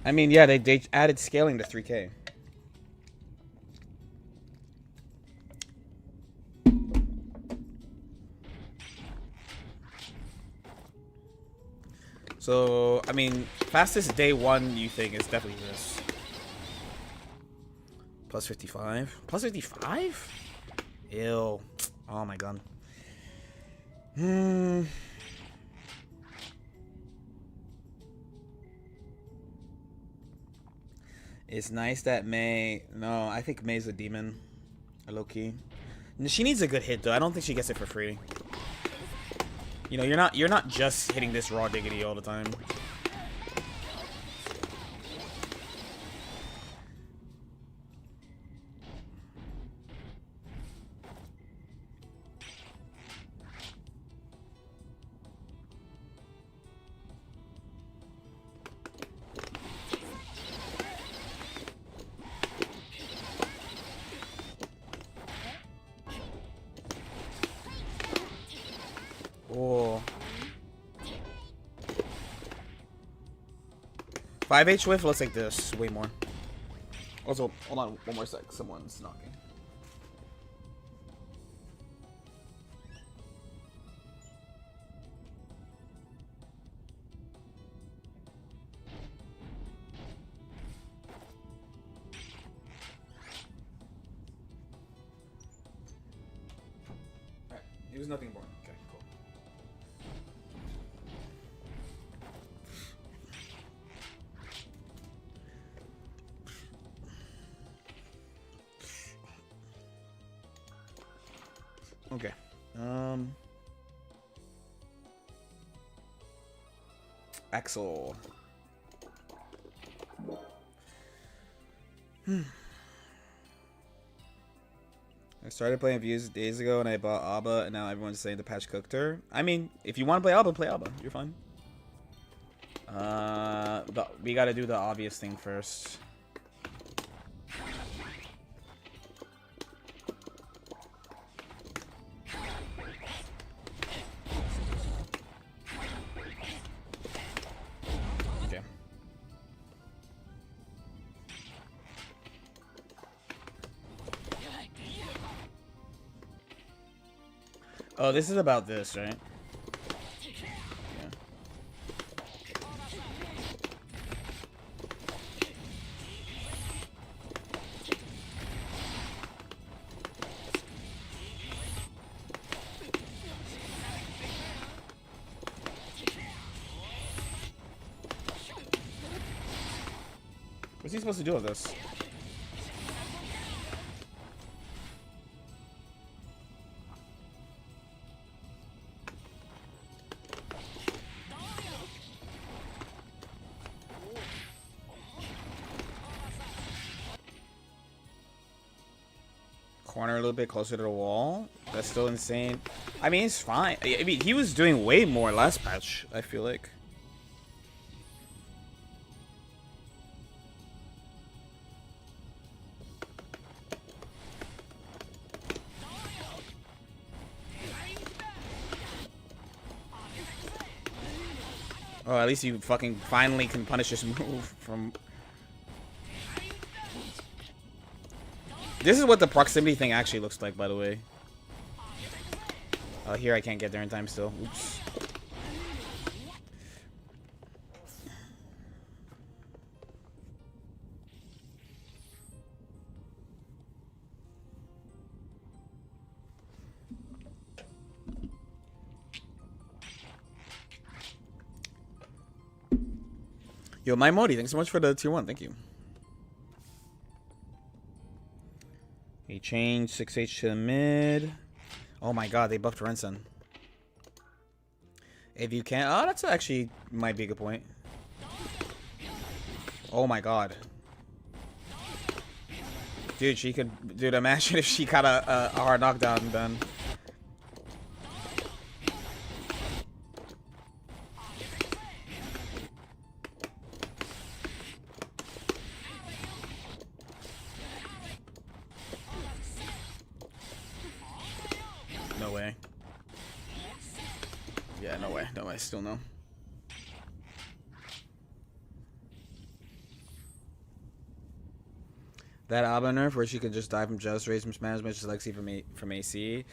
I mean, yeah, they added scaling to 3K. So, I mean, fastest day one you think is definitely this. Plus 55? Plus 55? Ew. Oh my god. It's nice that Mei... No, I think Mei's a demon. Low-key. She needs a good hit, though. I don't think she gets it for free. You know, you're not just hitting this raw diggity all the time. Oh. 5H whiff looks like this. Way more. Also, hold on one more sec. Someone's knocking. Alright. It was nothing important. Okay, cool. Okay. Axel. I started playing Views days ago and I bought Abba and now everyone's saying the patch cooked her. I mean, if you want to play Abba, play Abba. You're fine. But we gotta do the obvious thing first. Okay. Oh, this is about this, right? What's he supposed to do with this? Corner a little bit closer to the wall. That's still insane. I mean, it's fine. I mean, he was doing way more last patch, I feel like. Oh, at least you fucking finally can punish this move from... This is what the proximity thing actually looks like, by the way. Oh, here I can't get there in time still. Oops. Yo, my Modi, thanks so much for the tier 1. Thank you. He changed 6H to the mid. Oh my god, they buffed Renson. If you can't... Oh, that's actually might be a good point. Oh my god. Dude, she could... Dude, imagine if she got a hard knockdown then. No way. Yeah, no way. No way. Still no. That Alba nerf where she could just die from just raise from smash match just like see from AC.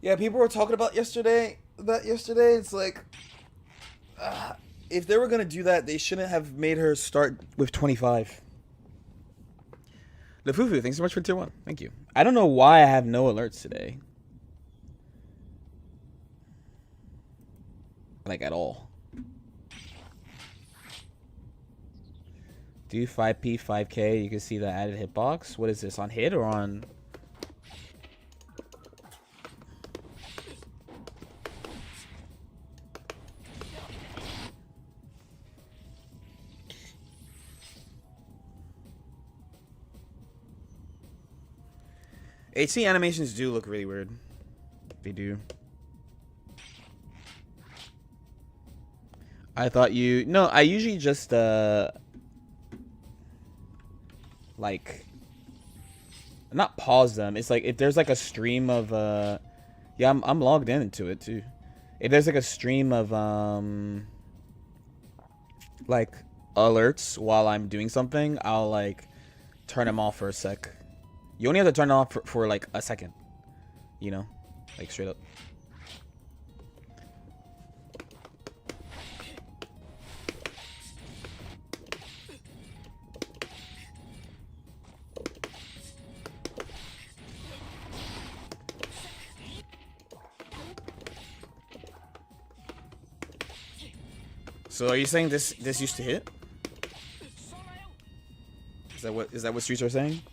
Yeah, people were talking about yesterday. It's like, if they were gonna do that, they shouldn't have made her start with 25. LeFufu, thanks so much for tier 1. Thank you. I don't know why I have no alerts today. Like, at all. Do 5P, 5K, you can see the added hitbox. What is this, on hit or on... HC animations do look really weird. They do. I thought you... No, I usually just, like... Not pause them. It's like, if there's like a stream of, Yeah, I'm logged into it, too. If there's like a stream of, like, alerts while I'm doing something, I'll, like, turn them off for a sec. You only have to turn them off for like, a second. You know? Like, straight up. So are you saying this used to hit? Is that what streets are saying?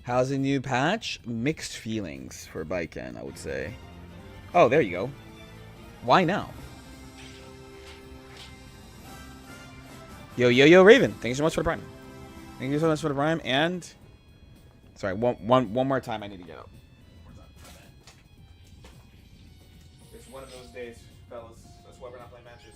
How's the new patch? Mixed feelings for Baiken, I would say. Oh, there you go. Why now? Yo, Raven. Thank you so much for the prime. Thank you so much for the prime. And sorry, one more time. I need to get up. It's one of those days, fellas. That's why we're not playing matches.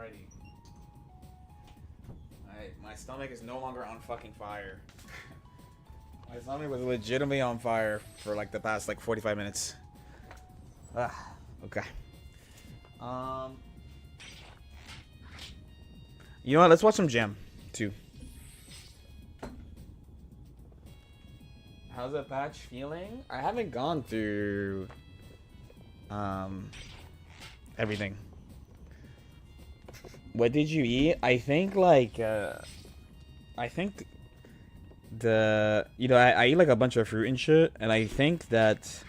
Alrighty. My stomach is no longer on fucking fire. My stomach was legitimately on fire for like the past like 45 minutes. Okay. You know what? Let's watch some Gem too. How's the patch feeling? I haven't gone through everything. What did you eat? I think like I think I eat like a bunch of fruit and shit, and I think that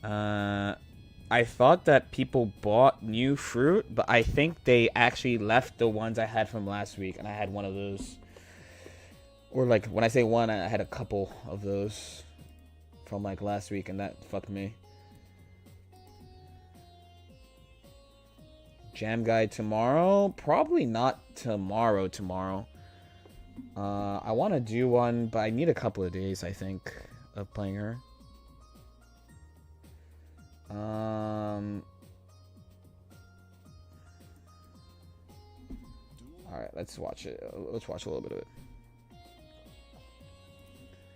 I thought that people bought new fruit, but I think they actually left the ones I had from last week, and I had one of those. Or like when I say one, I had a couple of those from like last week, and that fucked me. Jam guide tomorrow? Probably not tomorrow. I want to do one, but I need a couple of days, I think, of playing her. Alright, let's watch it. Let's watch a little bit of it.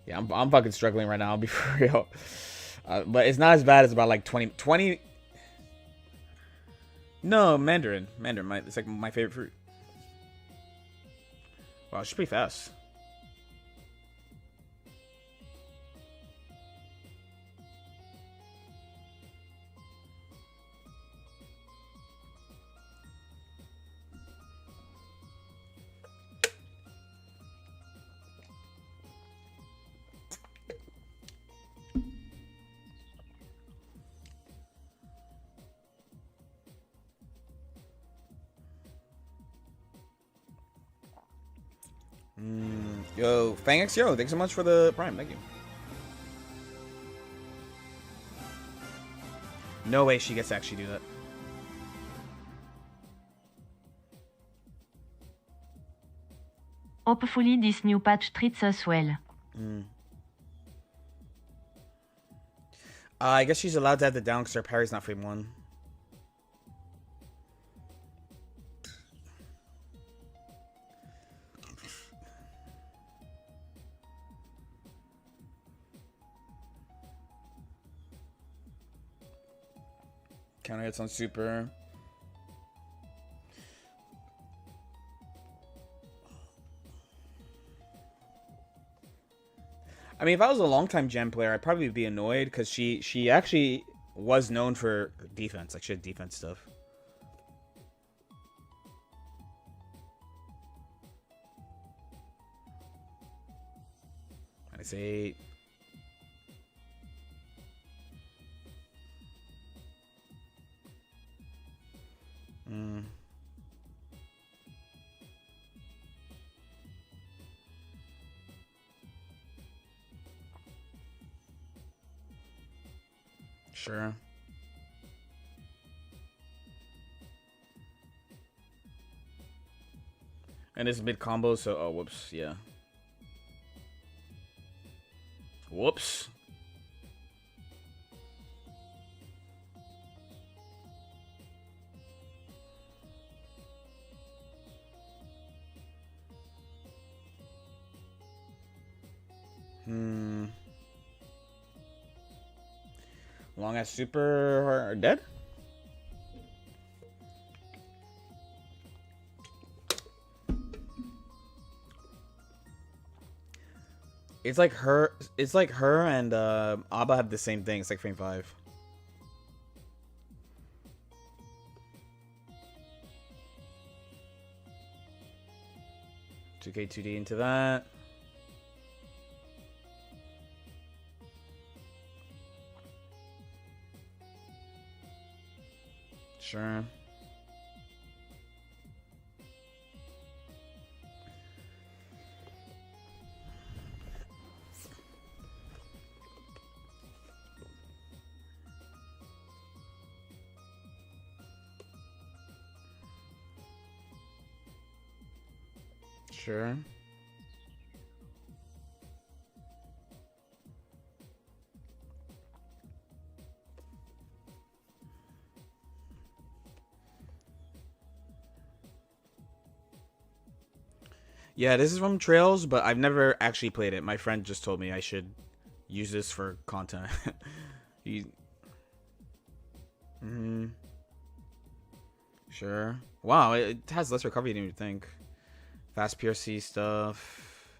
Yeah, I'm fucking struggling right now, I'll be for real. But it's not as bad as about like 20... No, Mandarin. It's like my favorite fruit. Wow, she's pretty fast. Yo, Fangx, yo, thanks so much for the Prime. Thank you. No way she gets to actually do that. Hopefully this new patch treats us well. I guess she's allowed to have the down because her parry's not frame 1. Counter hits on super. I mean, if I was a longtime Gem player, I'd probably be annoyed because she actually was known for defense. Like, she had defense stuff. -8. Sure. And it's mid combo, so oh whoops, yeah. Whoops. Long ass super are dead? It's like her and Abba have the same thing. It's like frame 5. $2K 2D into that. Sure. Sure. Yeah, this is from Trails, but I've never actually played it. My friend just told me I should use this for content. he, Sure. Wow, it has less recovery than you would think. Fast PRC stuff.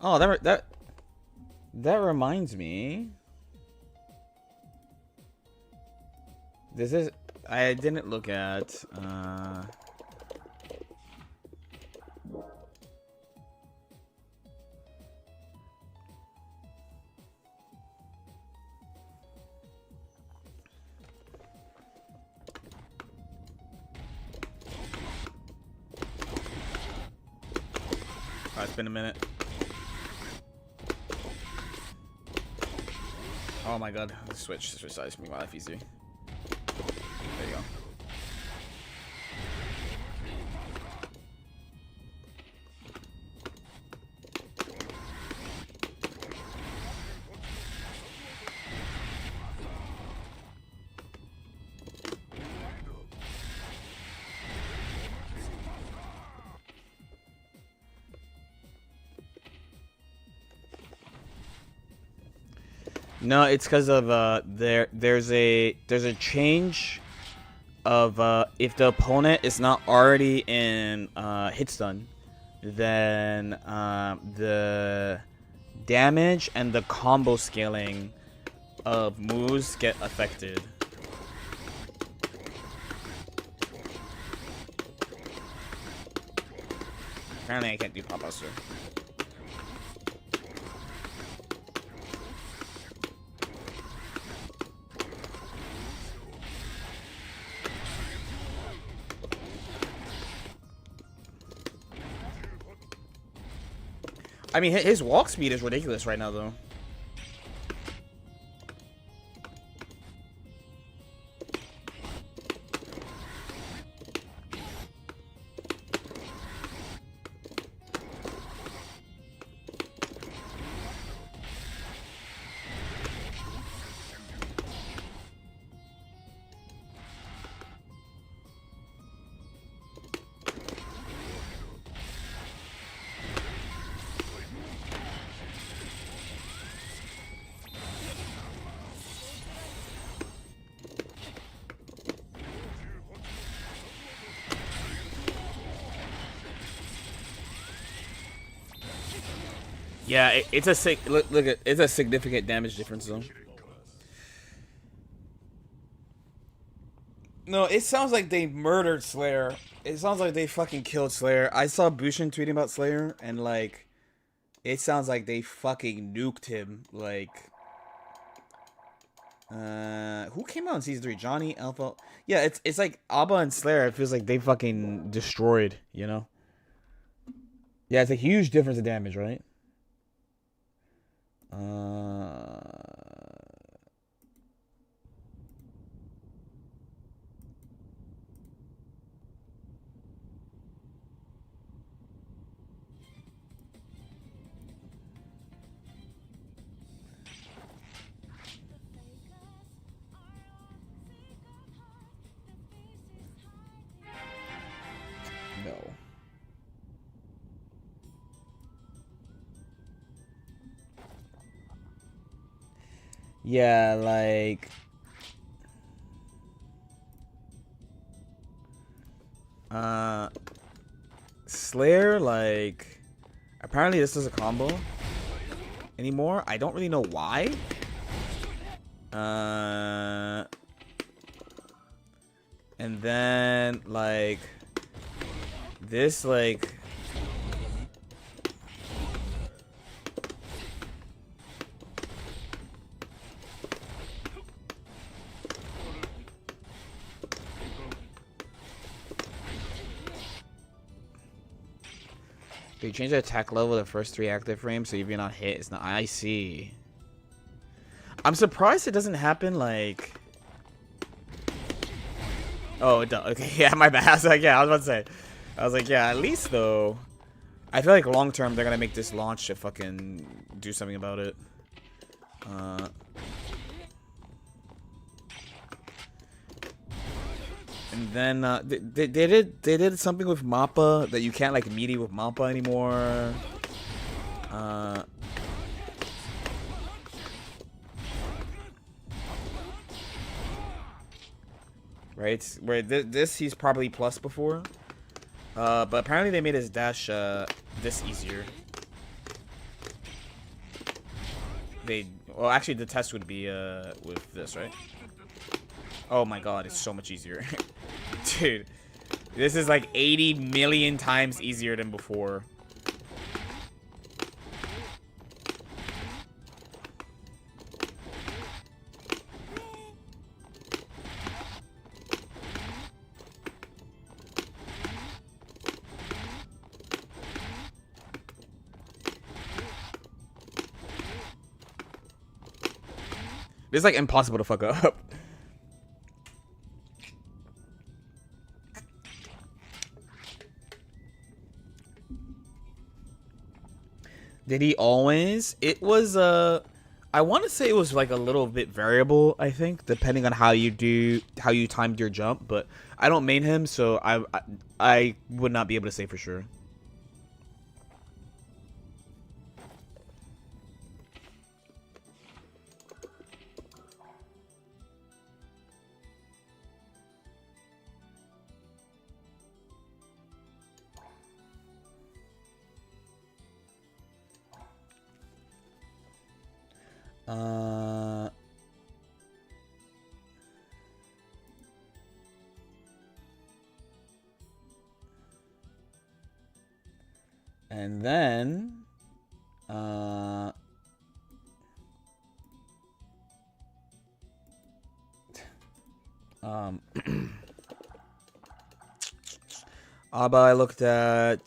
Oh, that reminds me. This is I didn't look at. Oh, it's been a minute. Oh my god, switch size, make my life easier. There you go. No, it's because of there's a change of if the opponent is not already in hit stun, then the damage and the combo scaling of moves get affected. Apparently I can't do Pop Buster. I mean, his walk speed is ridiculous right now, though. Yeah, it's a it's a significant damage difference though. No, it sounds like they murdered Slayer. It sounds like they fucking killed Slayer. I saw Bushin tweeting about Slayer, and like, it sounds like they fucking nuked him. Like, who came out in season 3? Johnny, Alpha. Yeah, it's like Abba and Slayer. It feels like they fucking destroyed. You know. Yeah, it's a huge difference in damage, right? No. Yeah, like, Slayer, like, apparently this is a combo anymore. I don't really know why. And then, like, this, like, they change the attack level the first 3 active frames, so if you're not hit, it's not. I see. I'm surprised it doesn't happen like. Oh, it does. Okay, yeah, my bad. I was like, yeah, I was about to say. I was like, yeah, at least though. I feel like long term they're gonna make this launch to fucking do something about it. And then they did something with Mappa that you can't like melee with Mappa anymore. Right, where this he's probably plus before. But apparently they made his dash this easier. Well, actually the test would be with this, right? Oh my god, it's so much easier. Dude, this is like 80 million times easier than before. It's like impossible to fuck up. Did he always? It was I want to say it was like a little bit variable, I think, depending on how you timed your jump, but I don't main him, so I would not be able to say for sure. And then, Abba, I looked at.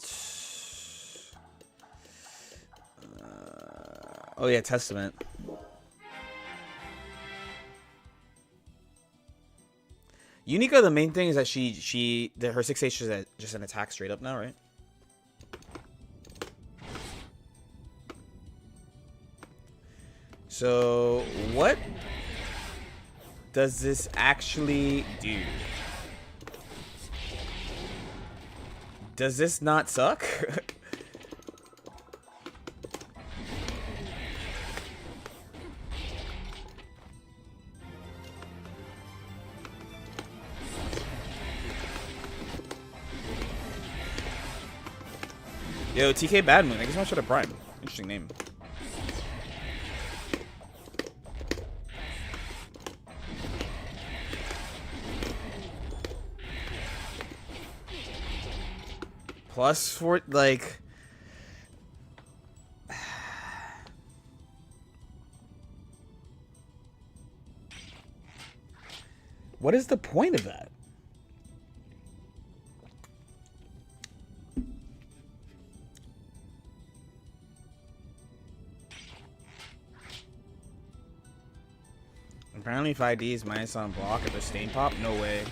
Oh yeah, Testament. Unica, the main thing is that her 6H is just an attack straight up now, right? So, what does this actually do? Does this not suck? Yo, TK Badmoon. I guess I'll try to Prime. Interesting name. Plus for like. What is the point of that? Apparently 5D is minus on block at the stain pop? No way.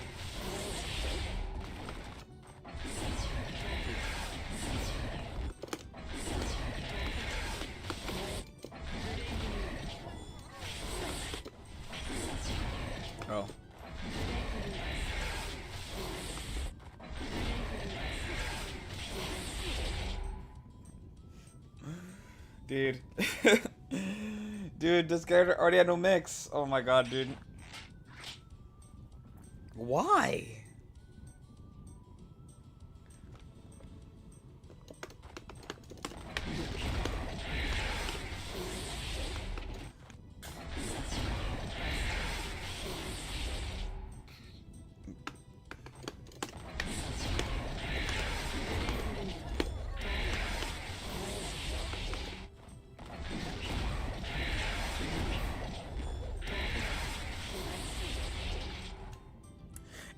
Oh. Dude. Dude, this character already had no mix. Oh my god, dude. Why?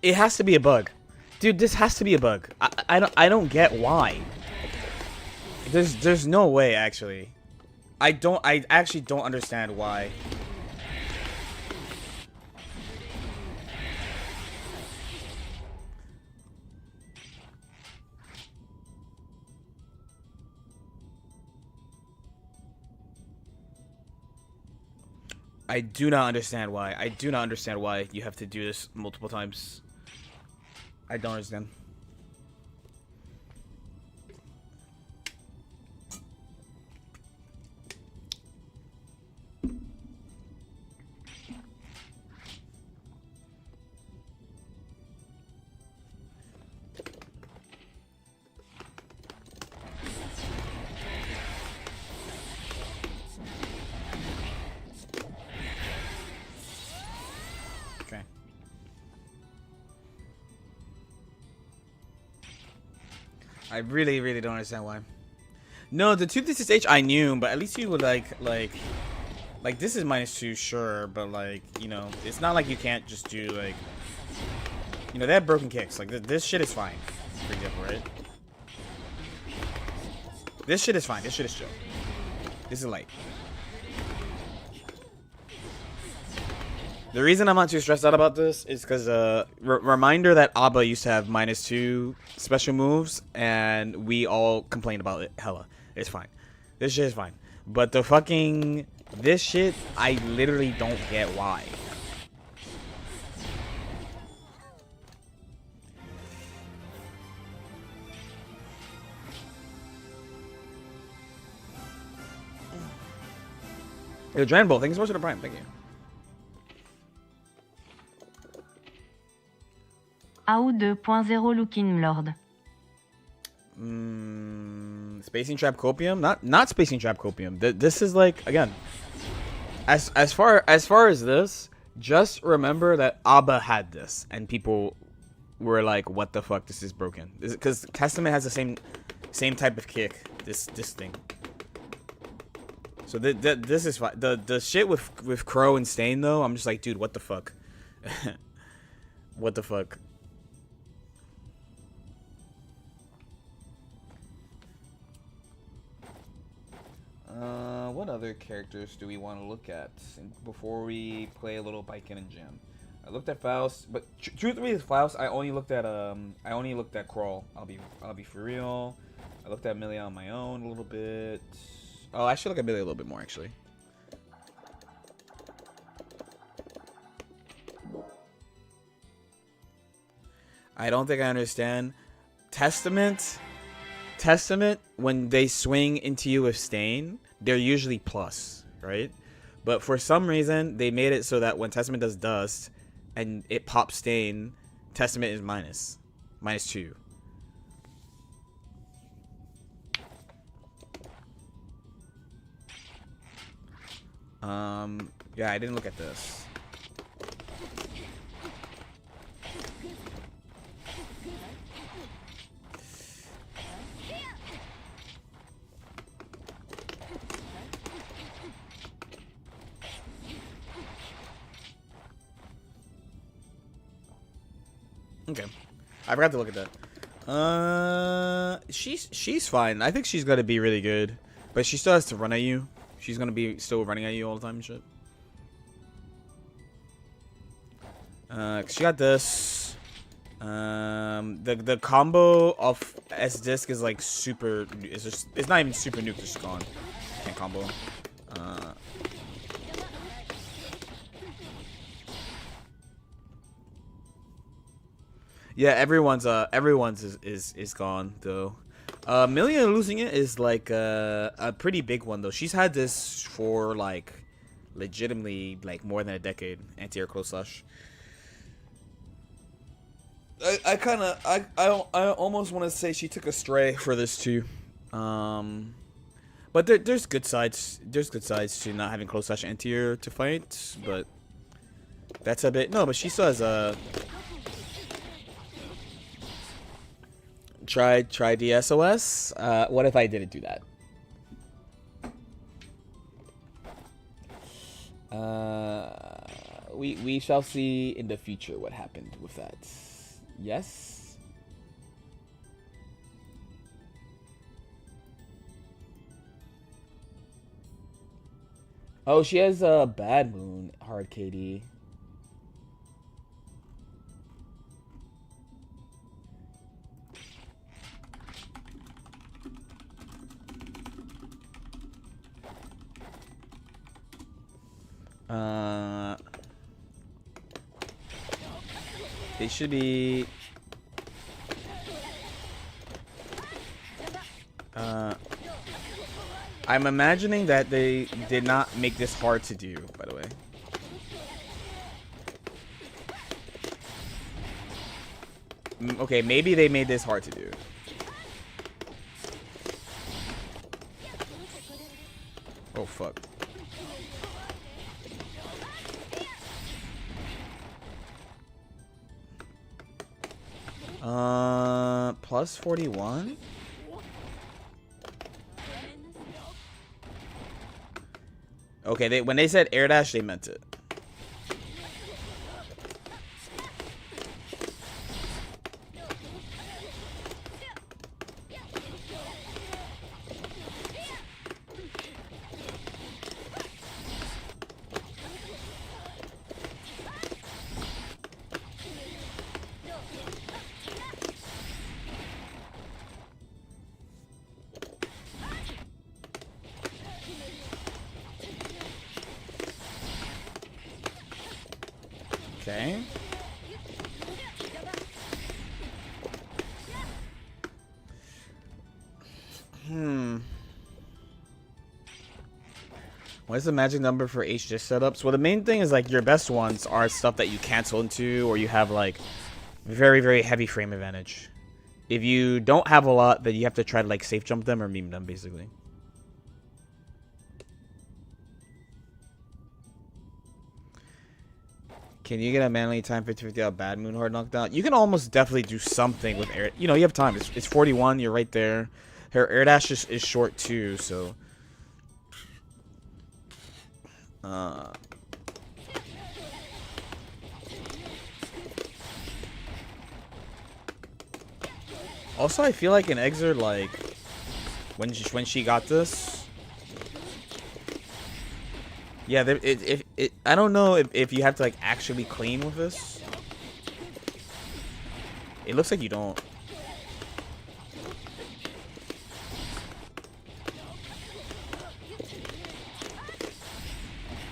It has to be a bug. Dude, this has to be a bug. I don't get why. There's no way, actually. I actually don't understand why. I do not understand why. I do not understand why you have to do this multiple times. I don't understand. Okay. I really, really don't understand why. No, the 2d6h I knew, but at least you would like this is -2, sure, but like, you know, it's not like you can't just do like, you know, they have broken kicks. Like this shit is fine, for example, right? This shit is fine. This shit is chill. This is light. The reason I'm not too stressed out about this is because reminder that Abba used to have -2 special moves, and we all complained about it hella. It's fine. This shit is fine. But the fucking this shit, I literally don't get why. Yo, Dragon Ball, thanks so much for the Prime. Thank you. AU 2.0 Looking Lord. Spacing Trap Copium? Not Spacing Trap Copium. This is like, again, as far as this, just remember that Abba had this, and people were like, "What the fuck? This is broken." Because Testament has the same type of kick. This thing. So this is fine. The shit with Crow and Stain though, I'm just like, dude, what the fuck? What the fuck? What other characters do we want to look at before we play a little Baiken and Jam? I looked at Faust, but truthfully, with Faust, I only looked at Crawl. I'll be for real. I looked at Millie on my own a little bit. Oh, I should look at Millie a little bit more actually. I don't think I understand. Testament, when they swing into you with Stain, they're usually plus, right? But for some reason, they made it so that when Testament does Dust and it pops Stain, Testament is -2. Yeah, I didn't look at this. Okay, I forgot to look at that. She's fine. I think she's gonna be really good, but she still has to run at you. She's gonna be still running at you all the time and shit. She got this. The combo of S disc is like super. It's not even super nuke. It's just gone. Can't combo. Yeah, everyone's is gone though. Millia losing it is like a pretty big one though. She's had this for like legitimately like more than a decade. Anti-air close slash. I almost want to say she took a stray for this too. But there's good sides. There's good sides to not having close slash anti-air to fight, but that's a bit no. But she still has a. Try DSOS. What if I didn't do that? We shall see in the future what happened with that. Yes. Oh, she has a bad moon. Hard KD. They should be I'm imagining that they did not make this hard to do, by the way. Okay, maybe they made this hard to do. Oh, fuck. Plus 41? Okay, when they said air dash, they meant it. Okay. What is the magic number for HGIS setups? Well, the main thing is like your best ones are stuff that you cancel into or you have like very, very heavy frame advantage. If you don't have a lot, then you have to try to like safe jump them or meme them, basically. Can you get a manually time 50-50 out bad moon hard knockdown? You can almost definitely do something with air. You know, you have time. It's 41. You're right there. Her air dash is short too, so. Also, I feel like in Exer, like when she got this. Yeah, I don't know if you have to like actually clean with this. It looks like you don't.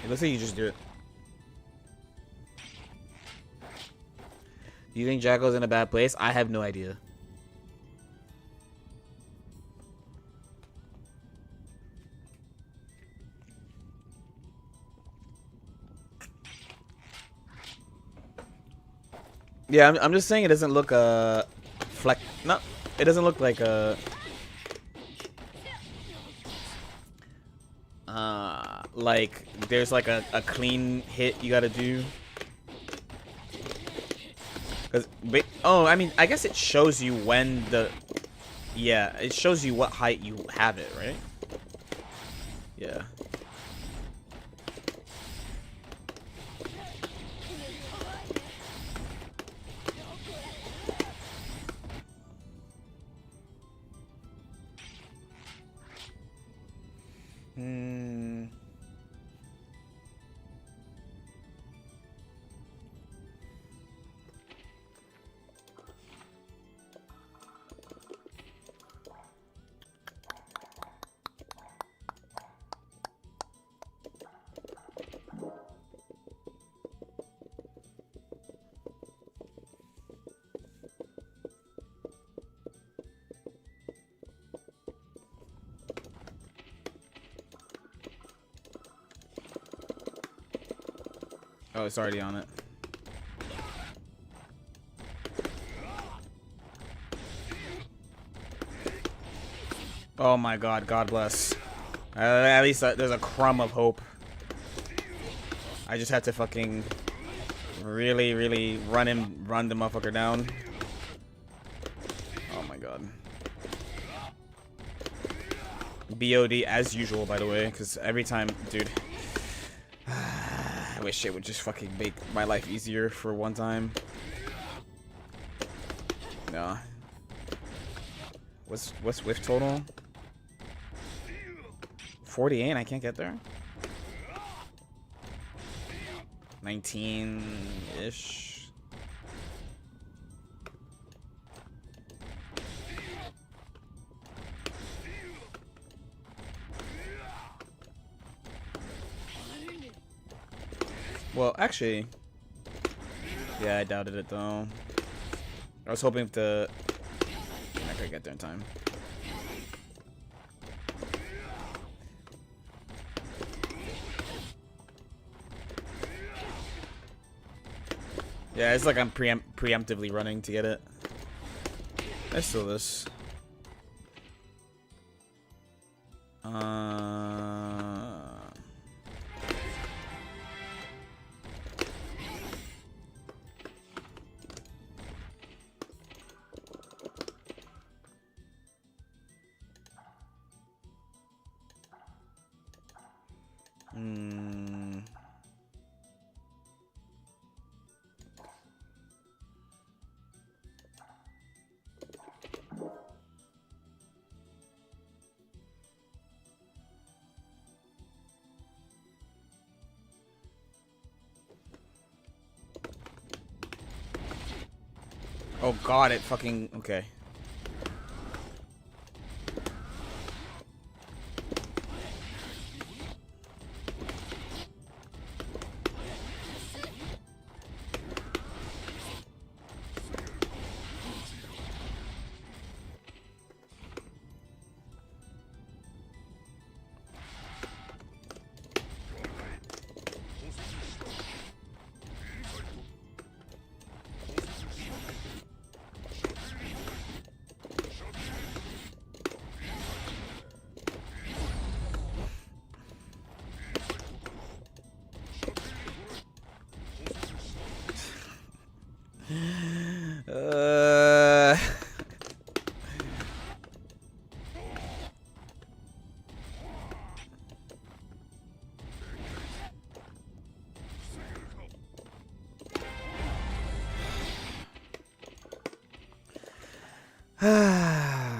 It looks like you just do it. Do you think Jackal's in a bad place? I have no idea. Yeah, I'm just saying it doesn't look no, it doesn't look like like there's like a clean hit you gotta do. Cause oh, I mean, I guess it shows you when yeah, it shows you what height you have it, right? Yeah. Oh, it's already on it. Oh my god, God bless. At least there's a crumb of hope. I just had to fucking really, really run the motherfucker down. Oh my god. BOD as usual, by the way, because every time, dude. I wish it would just fucking make my life easier for one time. No. What's whiff total? 48, I can't get there. 19-ish. Well, actually, yeah, I doubted it though. I was hoping I could get there in time. Yeah, it's like I'm preemptively running to get it. Let's steal this. Oh god, it fucking... Okay.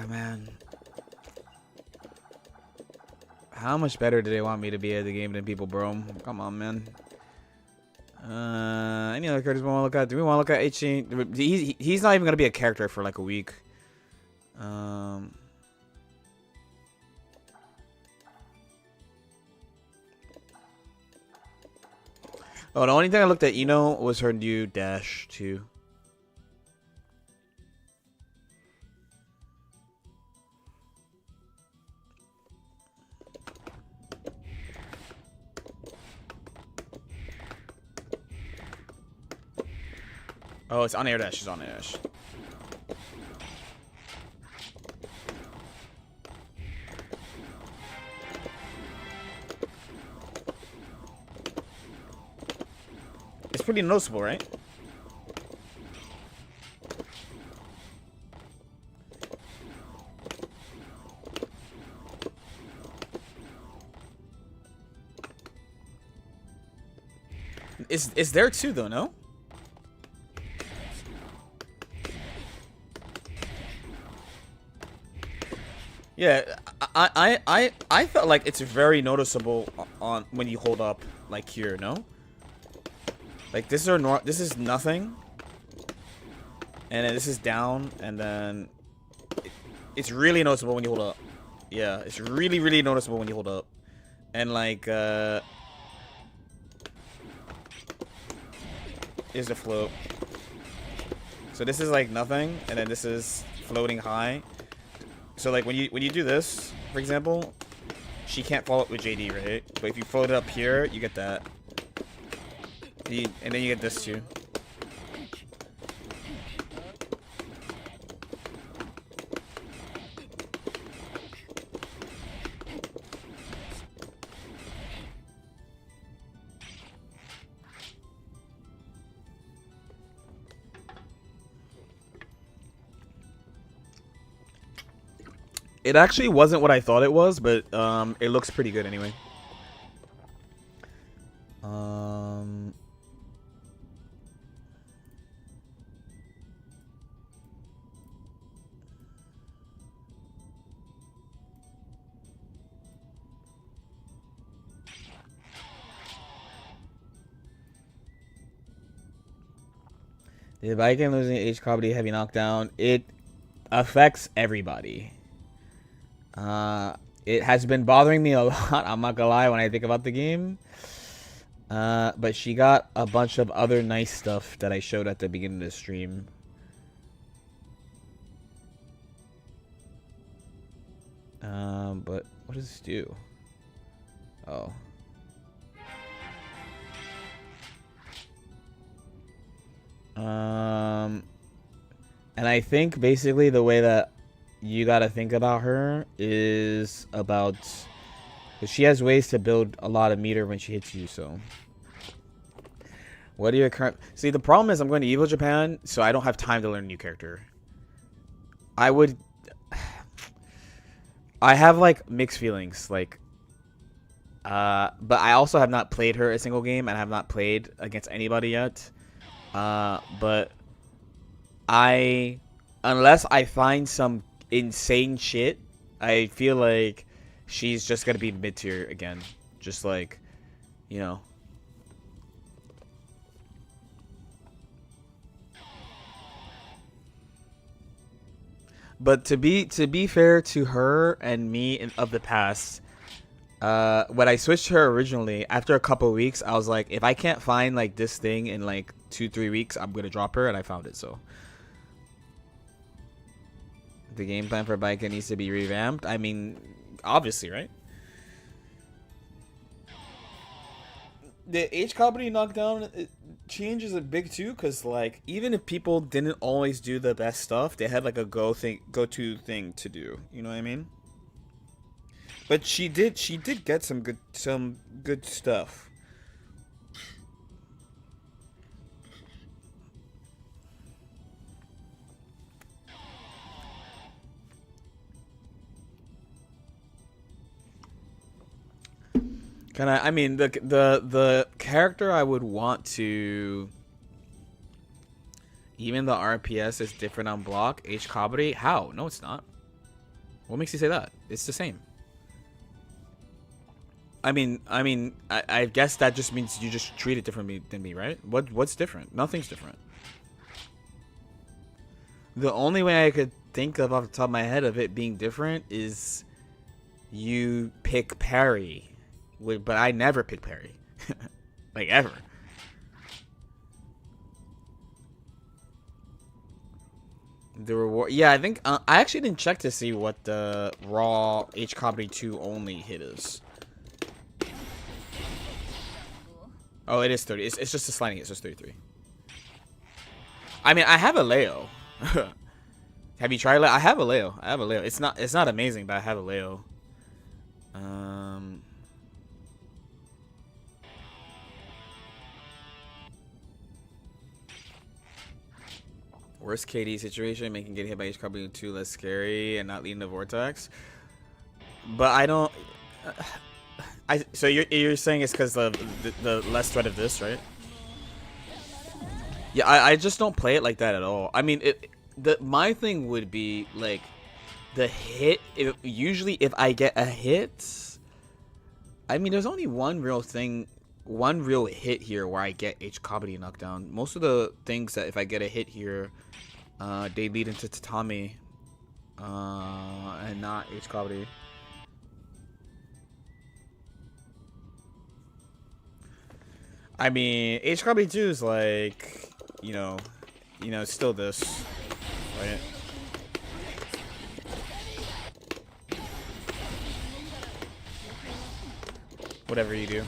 Man. How much better do they want me to be at the game than people, bro? Come on, man. Any other characters we want to look at? Do we want to look at H.C.? He's not even going to be a character for like a week. Oh, the only thing I looked at Ino was her new dash too. Oh, it's on air dash. She's on air dash. It's pretty noticeable, right? It's there too, though, no? Yeah, I felt like it's very noticeable on when you hold up like here, no? Like this is nothing, and then this is down, and then it's really noticeable when you hold up. Yeah, it's really noticeable when you hold up, and like is the float. So this is like nothing, and then this is floating high. So like when you do this, for example, she can't follow up with JD, right? But if you float it up here, you get that. And then you get this too. It actually wasn't what I thought it was, but it looks pretty good anyway. The Viking losing H comedy heavy knockdown, it affects everybody. It has been bothering me a lot, I'm not gonna lie, when I think about the game. But she got a bunch of other nice stuff that I showed at the beginning of the stream. But what does this do? Oh. And I think basically the way that you gotta think about her is about, because she has ways to build a lot of meter when she hits you. So, what are your current? See, the problem is I'm going to Evo Japan, so I don't have time to learn a new character. I would. I have like mixed feelings, like. But I also have not played her a single game, and I have not played against anybody yet. But unless I find some insane shit, I feel like she's just gonna be mid tier again. Just like, you know. But to be fair to her and me of the past, when I switched her originally, after a couple of weeks, I was like, if I can't find like this thing in like 2-3 weeks, I'm gonna drop her, and I found it. So the game plan for Baika needs to be revamped. I mean, obviously, right? The H Company knockdown change is a big too, because like even if people didn't always do the best stuff, they had like a go to thing to do. You know what I mean? But she did get some good stuff. I mean, the character I would want to, even the RPS is different on block. H Kabari? How? No, it's not. What makes you say that? It's the same. I mean, I guess that just means you just treat it differently than me, right? What's different? Nothing's different. The only way I could think of off the top of my head of it being different is you pick parry. But I never pick parry. Like, ever. The reward... Yeah, I think... I actually didn't check to see what the raw H Comedy 2 only hit is. Oh, it is 30. It's just a sliding. It's just 33. I mean, I have a Leo. Have you tried Leo? I have a Leo. It's not amazing, but I have a Leo. Worst KD situation, making getting hit by H Company 2 less scary and not leading to Vortex. But I don't... so you're saying it's because the less threat of this, right? Yeah, I just don't play it like that at all. I mean, my thing would be like the hit. Usually, if I get a hit, I mean, there's only one real hit here where I get H Comedy knockdown. Most of the things that if I get a hit here, they lead into Tatami, and not H Comedy. I mean, H Comedy 2 is like, you know, still this, right? Whatever you do.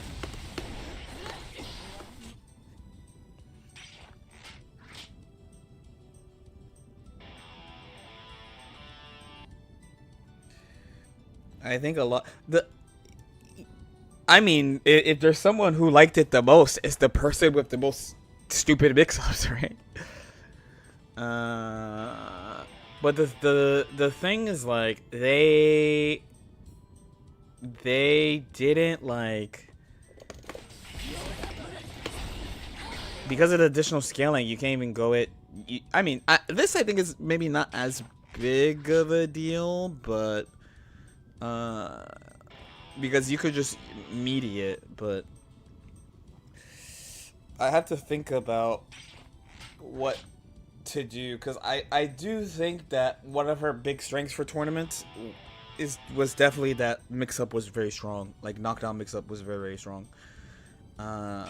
I think a lot... I mean, if there's someone who liked it the most, it's the person with the most stupid mix-ups, right? But the thing is, like, they didn't, like, because of the additional scaling, you can't even go it. I mean, this I think is maybe not as big of a deal, but because you could just mediate, but I have to think about what to do, because I do think that one of her big strengths for tournaments was definitely that mix-up was very strong. Like, knockdown mix-up was very, very strong. And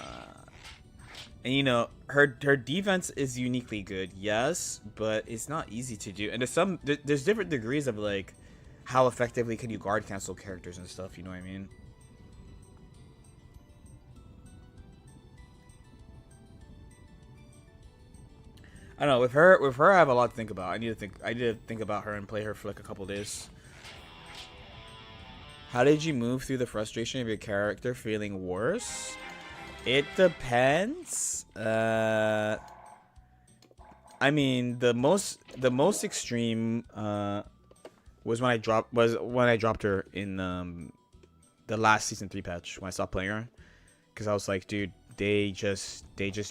you know, her defense is uniquely good, yes, but it's not easy to do. And there's different degrees of like how effectively can you guard cancel characters and stuff, you know what I mean? I don't know. With her, I have a lot to think about. I need to think about her and play her for like a couple days. How did you move through the frustration of your character feeling worse? It depends. I mean, the most extreme was when I dropped her in the last season 3 patch when I stopped playing her, because I was like, dude, they just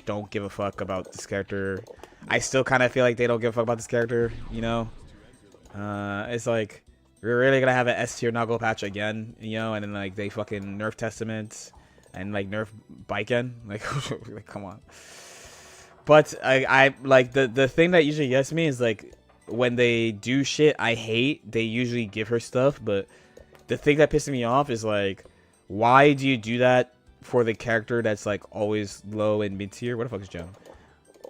don't give a fuck about this character. I still kind of feel like they don't give a fuck about this character, you know. It's like, we're really gonna have an S tier Noggle patch again, you know, and then like they fucking nerf Testament and like nerf Baiken, like, like come on. But I like the thing that usually gets me is like when they do shit I hate, they usually give her stuff. But the thing that pisses me off is like, why do you do that for the character that's like always low and mid tier? What the fuck is Gem?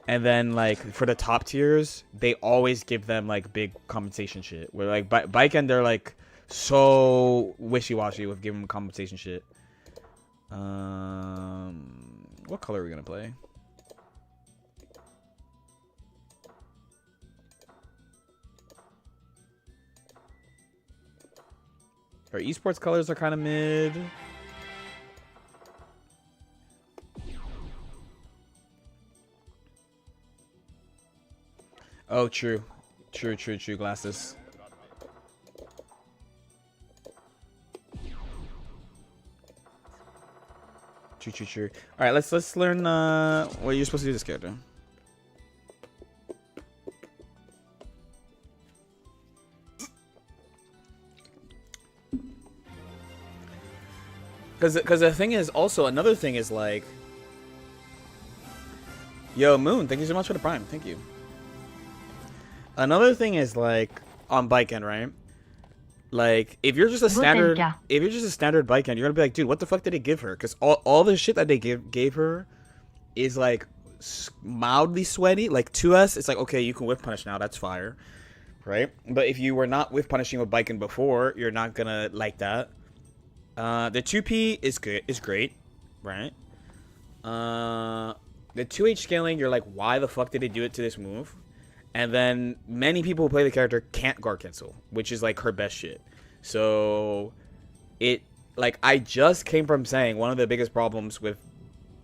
And then like for the top tiers, they always give them like big compensation shit. Where like Baiken, they're like so wishy-washy with giving them compensation shit. What color are we gonna play? Our esports colors are kind of mid. Oh, true. True, glasses. True. All right, let's learn what you're supposed to do this character. Because the thing is, also another thing is like, yo Moon, thank you so much for the prime. Thank you. Another thing is like on Baiken, right? Like if you're just a standard Baiken, you're gonna be like, dude, what the fuck did they give her? Because all the shit that they gave her is like mildly sweaty. Like to us, it's like, okay, you can whip punish now, that's fire, right? But if you were not whip punishing with Baiken before, you're not gonna like that. The 2P is great, right? The 2H scaling, you're like, why the fuck did they do it to this move? And then many people who play the character can't guard cancel, which is like her best shit. So it, like, I just came from saying one of the biggest problems with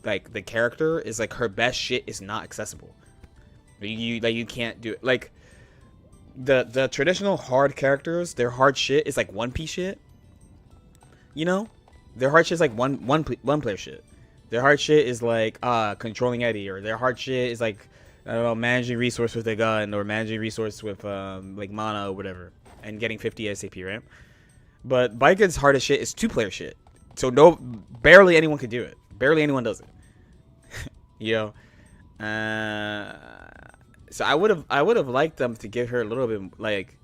like the character is like her best shit is not accessible. You can't do it. Like the traditional hard characters, their hard shit is like 1P shit. You know, their hard shit is like one player shit. Their hard shit is like controlling Eddie, or their hard shit is like, I don't know, managing resource with a gun, or managing resource with like mana or whatever, and getting 50 SAP, right? But Baiken's hardest shit is 2-player shit. So barely anyone could do it. Barely anyone does it. You know, so I would have liked them to give her a little bit, like,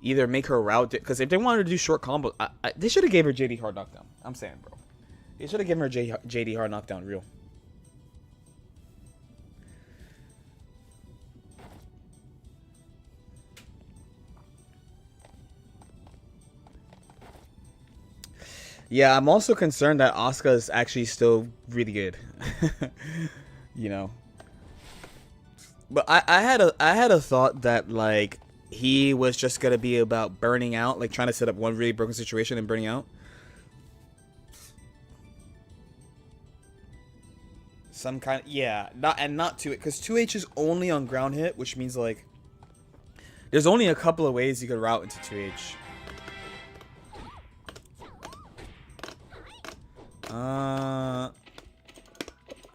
either make her route, because if they wanted to do short combos, they should have gave her JD hard knockdown. I'm saying, bro, they should have given her JD hard knockdown real. Yeah, I'm also concerned that Asuka is actually still really good. You know, but I had a thought that like he was just gonna be about burning out, like trying to set up one really broken situation and burning out. Some kind of, yeah, not to it, because 2H is only on ground hit, which means like there's only a couple of ways you could route into 2H.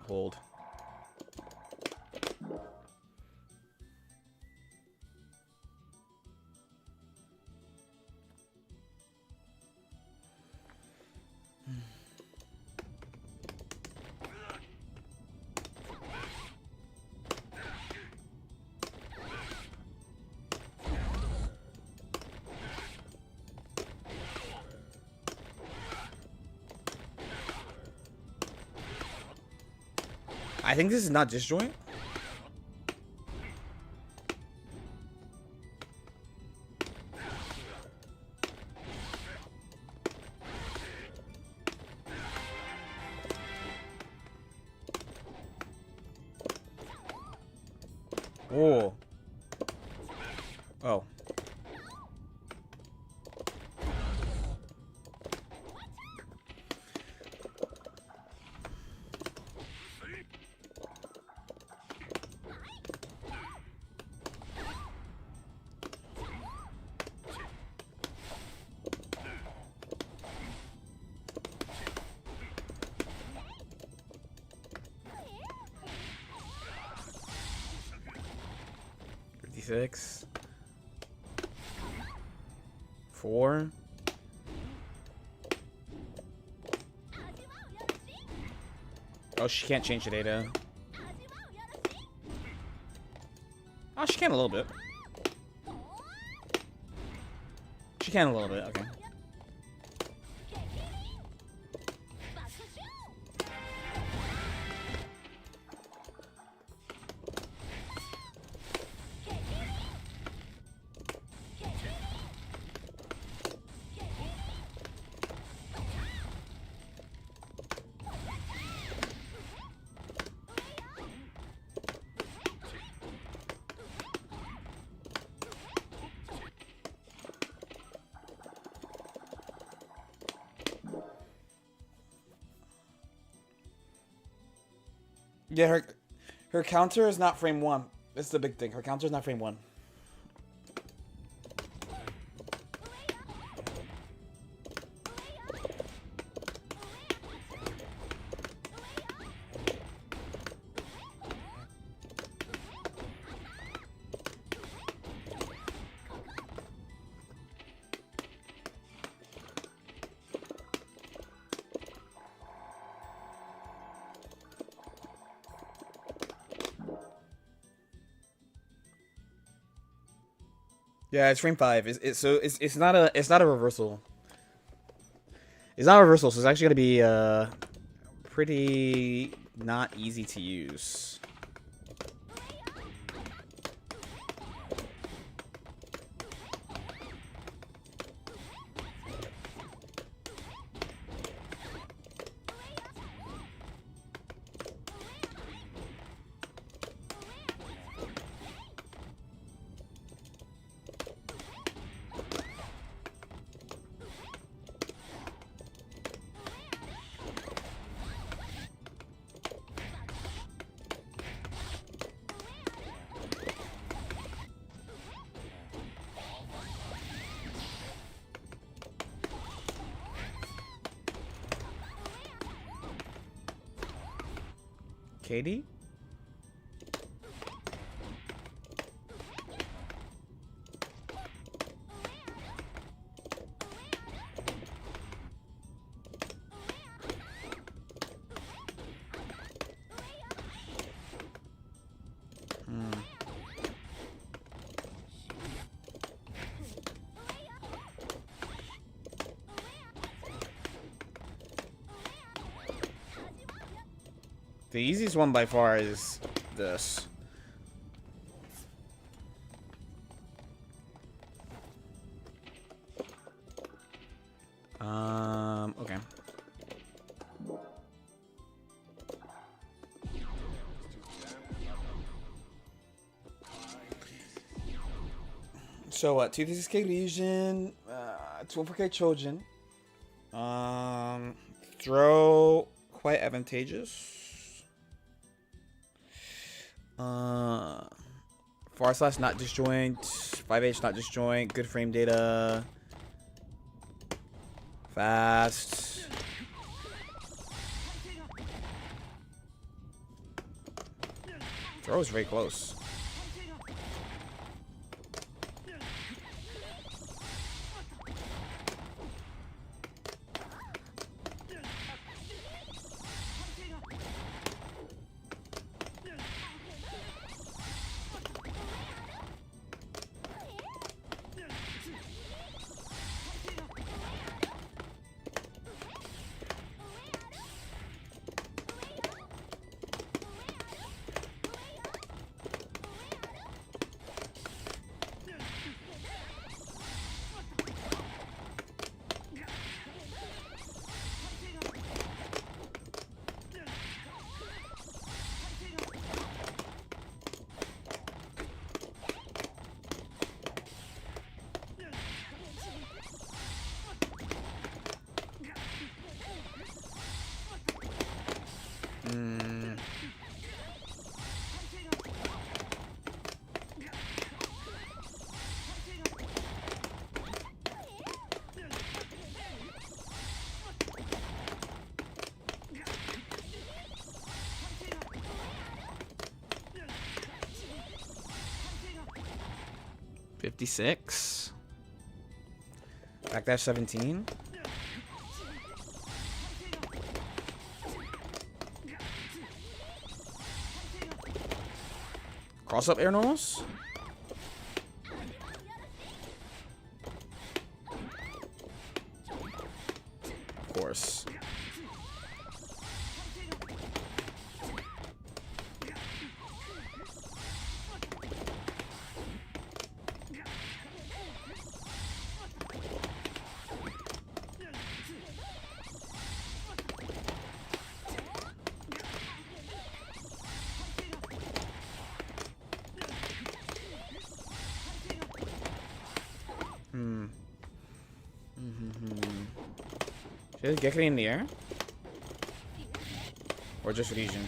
Hold. I think this is not disjoint. Oh. Oh. Six. 4. Oh, she can't change the data. Oh, she can a little bit. She can a little bit, okay. Yeah, her counter is not frame 1. This is the big thing. Her counter is not frame 1. Yeah, it's frame 5. It's not a reversal. It's not a reversal, so it's actually gonna be pretty not easy to use. Katie? The easiest one by far is this. Okay. So what? 236k Legion, 24k Trojan. Throw quite advantageous. Far slash not disjoint. 5H not disjoint. Good frame data. Fast. Throw is very close. Mm. $56. Backdash 17. Cross up air normals. Of course. Should Gekiri in the air? Or just region?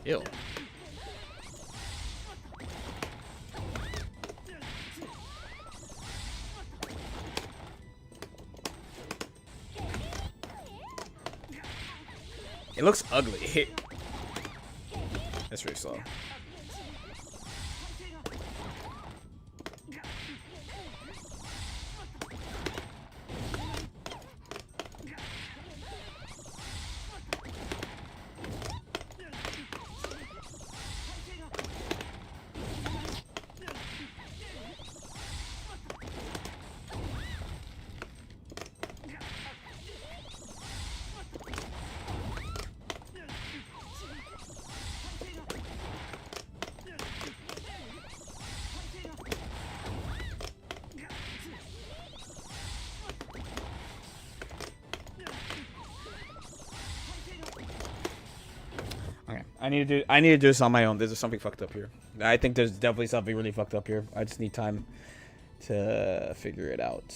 Ew. It looks ugly. That's really slow. I need to do this on my own. There's something fucked up here. I think there's definitely something really fucked up here. I just need time to figure it out.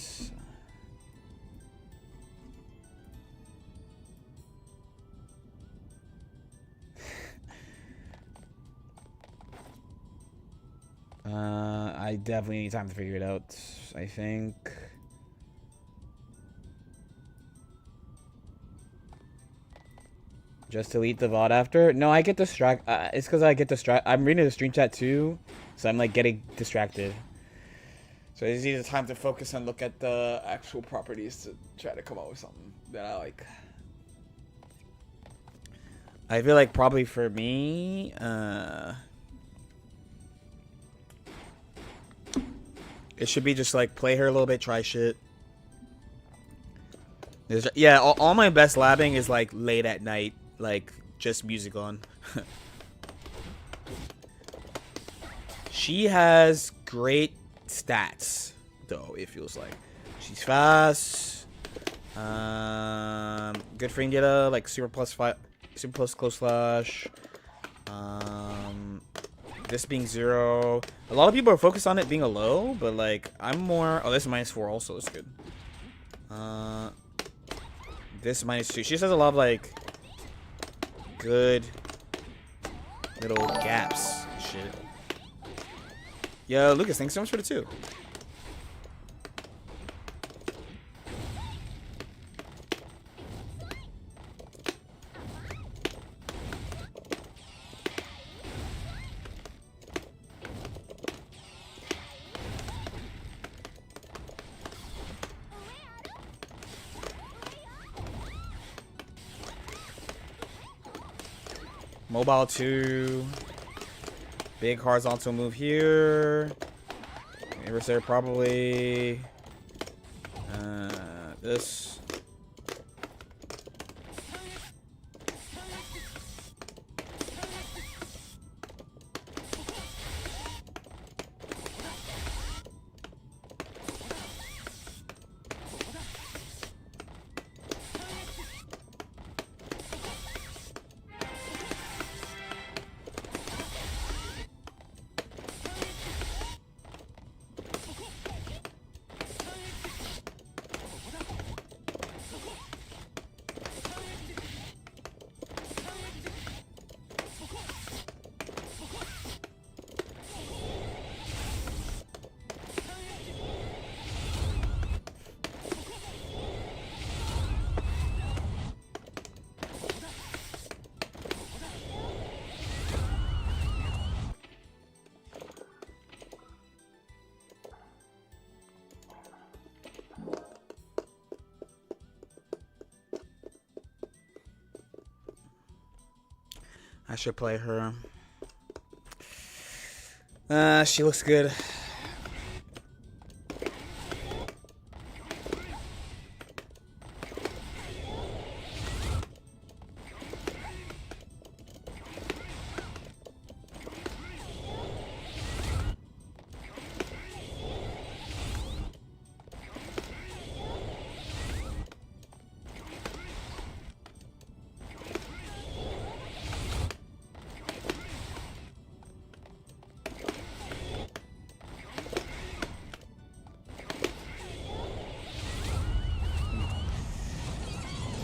I definitely need time to figure it out, I think. Just delete the VOD after? No, I get distracted. It's because I get distracted. I'm reading the stream chat too, so I'm like getting distracted. So I just need the time to focus and look at the actual properties to try to come up with something that I like. I feel like probably for me, it should be just like play her a little bit, try shit. Yeah, all my best labbing is like late at night, like just music on. She has great stats, though, it feels like. She's fast. Good frame data, like super plus close slash. This being 0. A lot of people are focused on it being a low, but like I'm more. Oh, this is -4 also. That's good. This -2. She just has a lot of like good little gaps. Shit. Yo, Lucas, thanks so much for the 2. Mobile 2. Big horizontal move here. Adversary probably. This. I should play her. She looks good.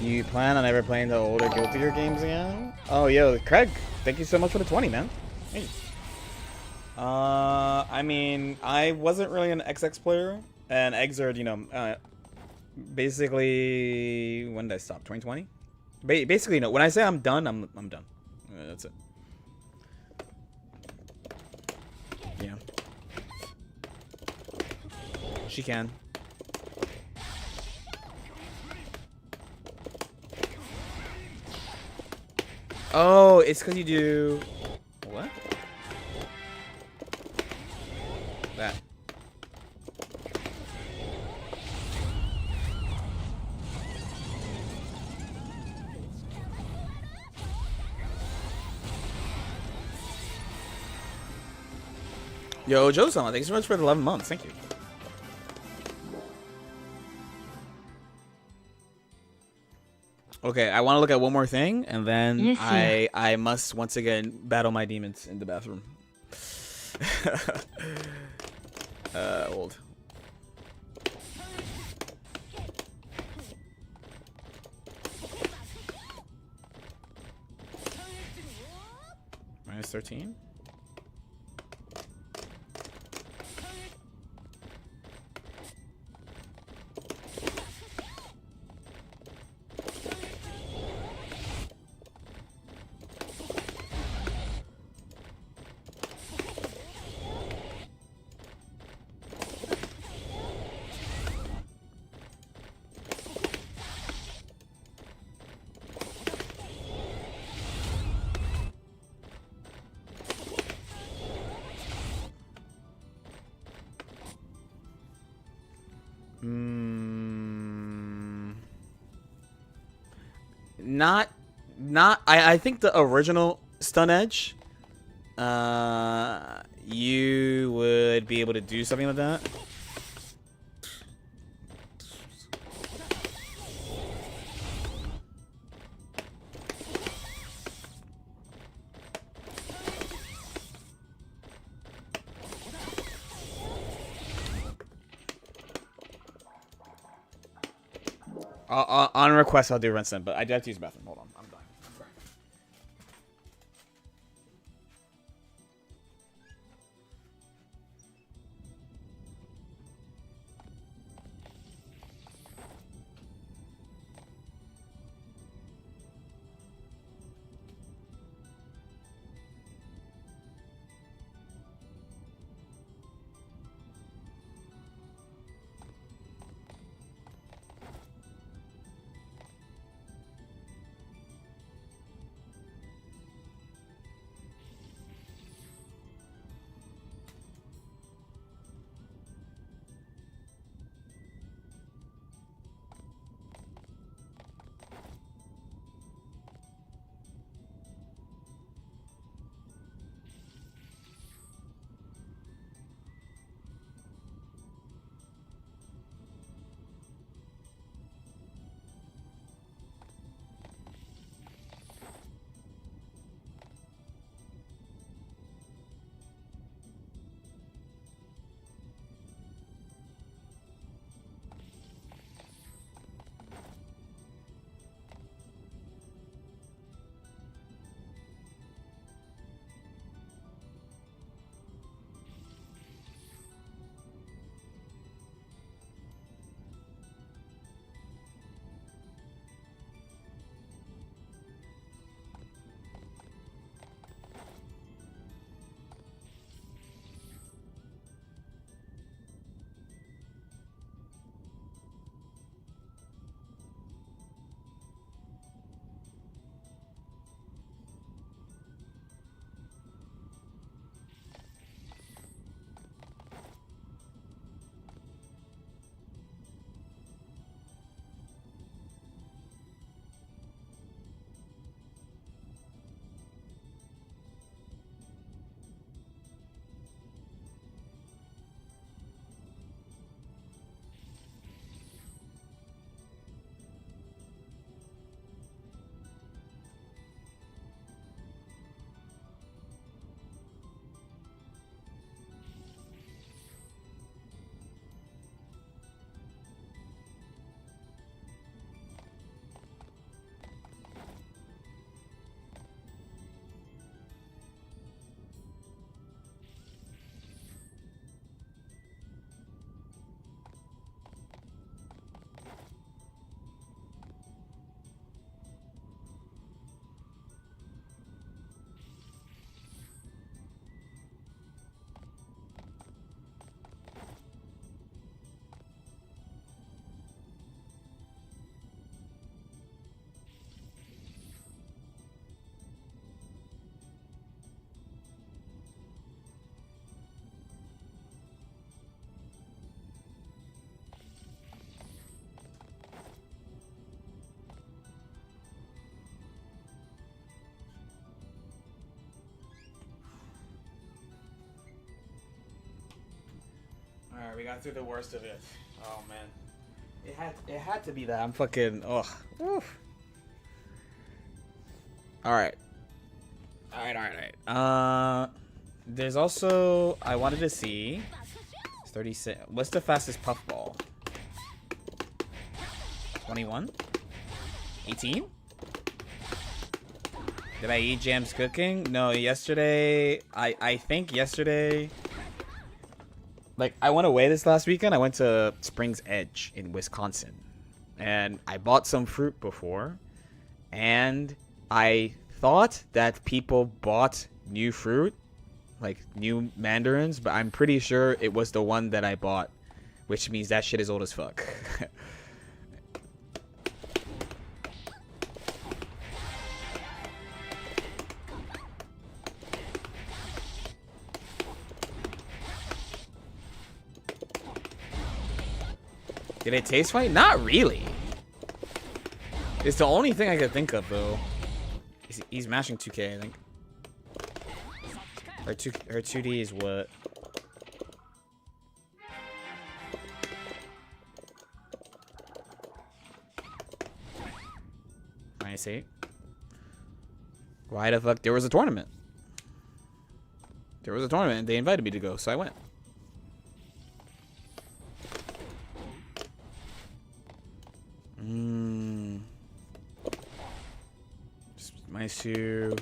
Do you plan on ever playing the older Guilty Gear games again? Oh, yo, Craig, thank you so much for the 20, man. Hey. I mean, I wasn't really an XX player, and Exerd, you know, basically, when did I stop? 2020? Basically, no. When I say I'm done, I'm done. That's it. Yeah. She can. Oh, it's because you do... What? That. Yo, Joe-sama, thanks so much for the 11 months. Thank you. Okay, I want to look at one more thing, and then Yes, I must once again battle my demons in the bathroom. Old. Minus 13? I think the original Stun Edge, you would be able to do something like that. On request, I'll do Rinsen, but I do have to use the bathroom. Hold on, I'm done. Alright, we got through the worst of it. Oh man. It had to be that. I'm fucking Alright. Alright. There's also I wanted to see 36. What's the fastest puffball? 21? 18? Did I eat Jam's cooking? No, yesterday I think yesterday, like, I went away this last weekend. I went to Springs Edge in Wisconsin. And I bought some fruit before. And I thought that people bought new fruit, like new mandarins, but I'm pretty sure it was the one that I bought, which means that shit is old as fuck. Did it taste right? Not really. It's the only thing I could think of, though. He's mashing 2K, I think. Her 2D is what? -8. Why the fuck? There was a tournament. There was a tournament, and they invited me to go, so I went. -2.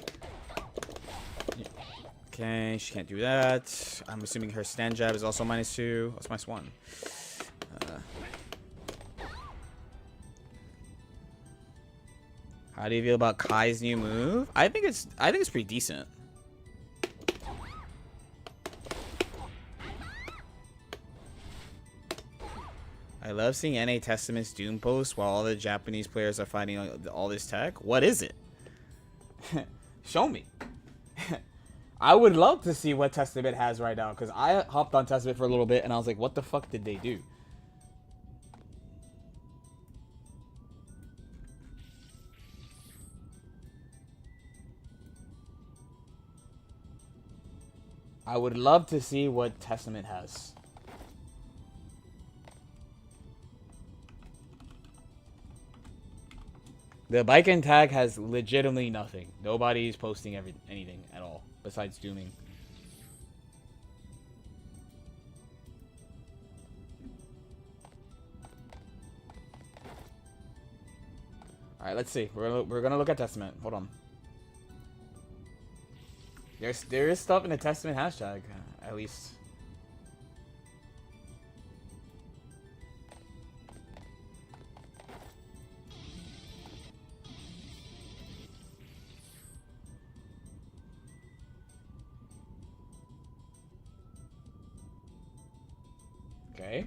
Okay, she can't do that. I'm assuming her stand jab is also -2. That's -1. How do you feel about Kai's new move? I think it's pretty decent. I love seeing NA Testament's Doom post while all the Japanese players are fighting all this tech. What is it? Show me. I would love to see what Testament has right now, because I hopped on Testament for a little bit and I was like, what the fuck did they do? I would love to see what Testament has. The bike and tag has legitimately nothing. Nobody's posting anything at all besides dooming. All right, let's see. We're gonna look at Testament. Hold on. There is stuff in the Testament hashtag, at least. Okay.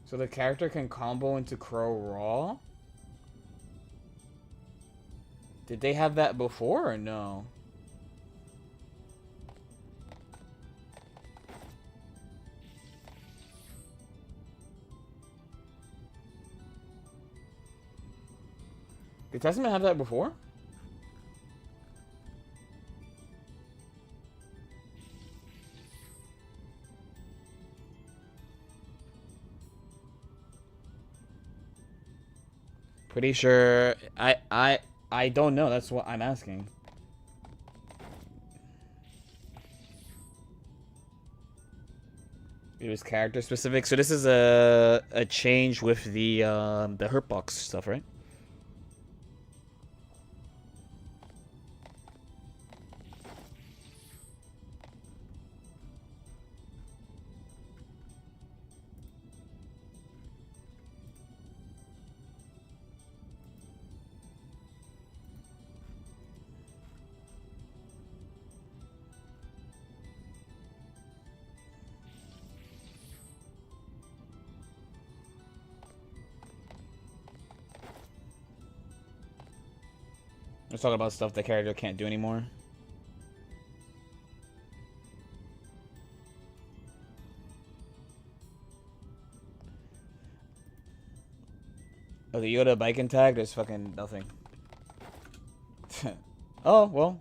So the character can combo into Crow Raw? Did they have that before or no? Did Testament have that before? Pretty sure. I don't know. That's what I'm asking. It was character specific. So this is a change with the Hurtbox stuff, right? Let's talk about stuff the character can't do anymore. Oh, the Yoda bike and tag. There's fucking nothing. Oh well.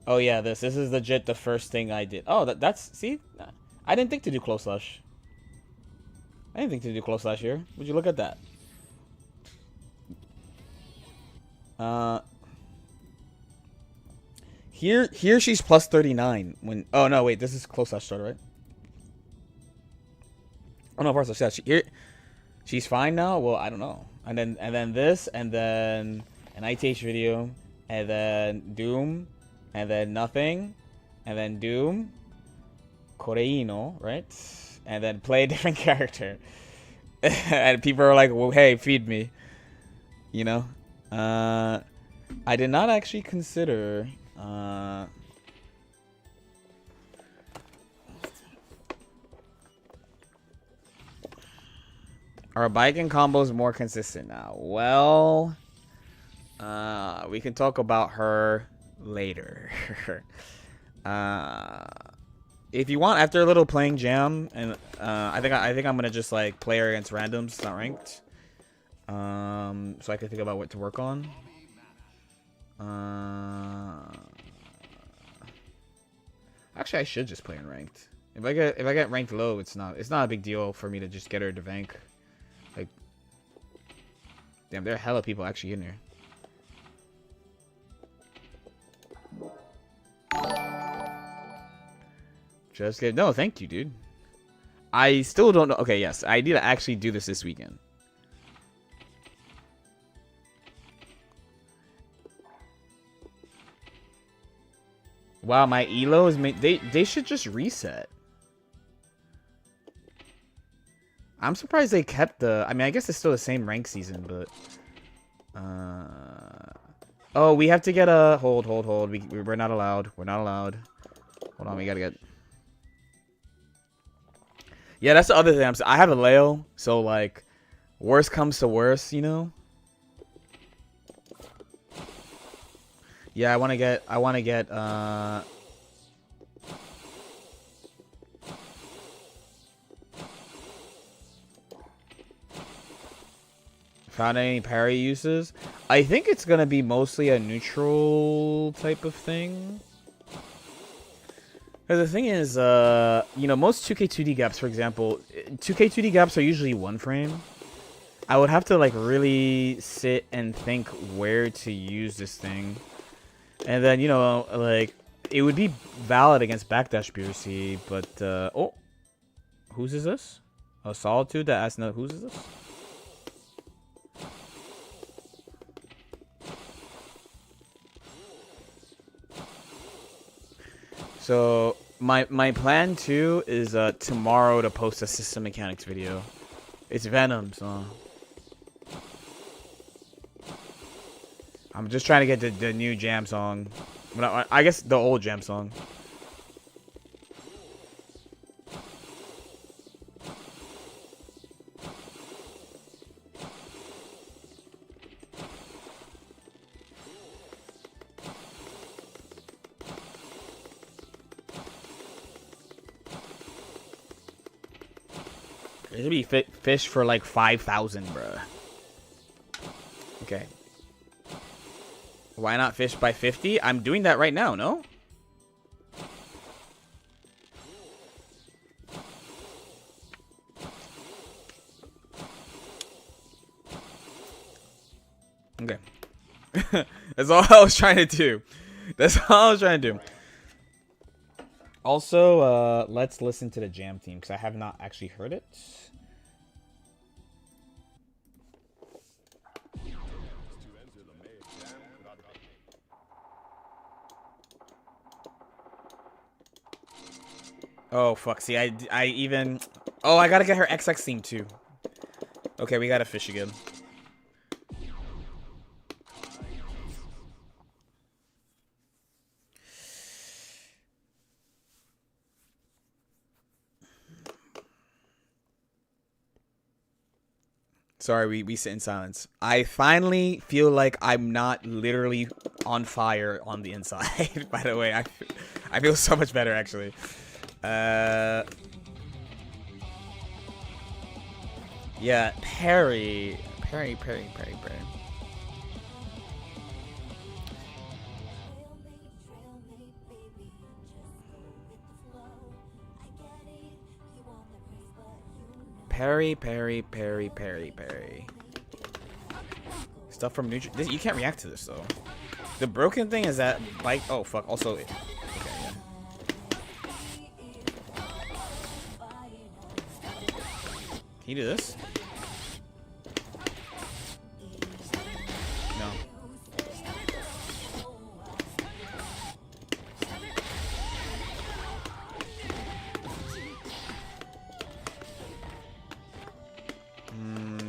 Oh yeah, this is legit the first thing I did. Oh, that's see. I didn't think to do close slash. I didn't think to do close slash here. Would you look at that? Here she's plus 39 when. Oh no, wait, this is close slash starter, right? Oh no, first slash. Here, she's fine now. Well, I don't know. And then this, and then an ITH video, and then Doom, and then nothing, and then Doom, Koreino, right? And then play a different character. And people are like, well, hey, feed me. You know? I did not actually consider... Are bike and combos more consistent now? Well... we can talk about her later. If you want, after a little playing jam, and I think I'm gonna just like play her against randoms, not ranked. So I can think about what to work on. Actually, I should just play in ranked. If I get ranked low, it's not a big deal for me to just get her to vank. Like, damn, there are hella people actually in here. Just get no, thank you, dude. I still don't know. Okay, yes, I need to actually do this weekend. Wow, my elo is made. They should just reset. I'm surprised they kept the. I mean, I guess it's still the same rank season, but. Oh, we have to get a hold. We're not allowed. We're not allowed. Hold on, we gotta get. Yeah, that's the other thing. I have a Leo, so like, worst comes to worst, you know. Yeah, I want to get. Found any parry uses? I think it's gonna be mostly a neutral type of thing. The thing is, you know, most 2K2D gaps, for example, 2K2D gaps are usually one frame. I would have to, like, really sit and think where to use this thing. And then, you know, like, it would be valid against backdash BRC, but, oh. Whose is this? Oh, Solitude that asked, no, whose is this? So my plan too is tomorrow to post a system mechanics video. It's Venom, so I'm just trying to get the new jam song. I guess the old jam song. It should be fish for like 5,000, bruh. Okay. Why not fish by 50? I'm doing that right now, no? Okay. That's all I was trying to do. That's all I was trying to do. Also, let's listen to the jam theme because I have not actually heard it. Oh fuck! See, I even. Oh, I gotta get her XX theme too. Okay, we gotta fish again. Sorry, we sit in silence. I finally feel like I'm not literally on fire on the inside. By the way, I feel so much better actually. Yeah, parry Parry, parry, parry, parry. Parry, parry, parry, parry, parry. Stuff from neutral. You can't react to this though. The broken thing is that like, oh fuck. Also, okay, yeah. Can you do this? No.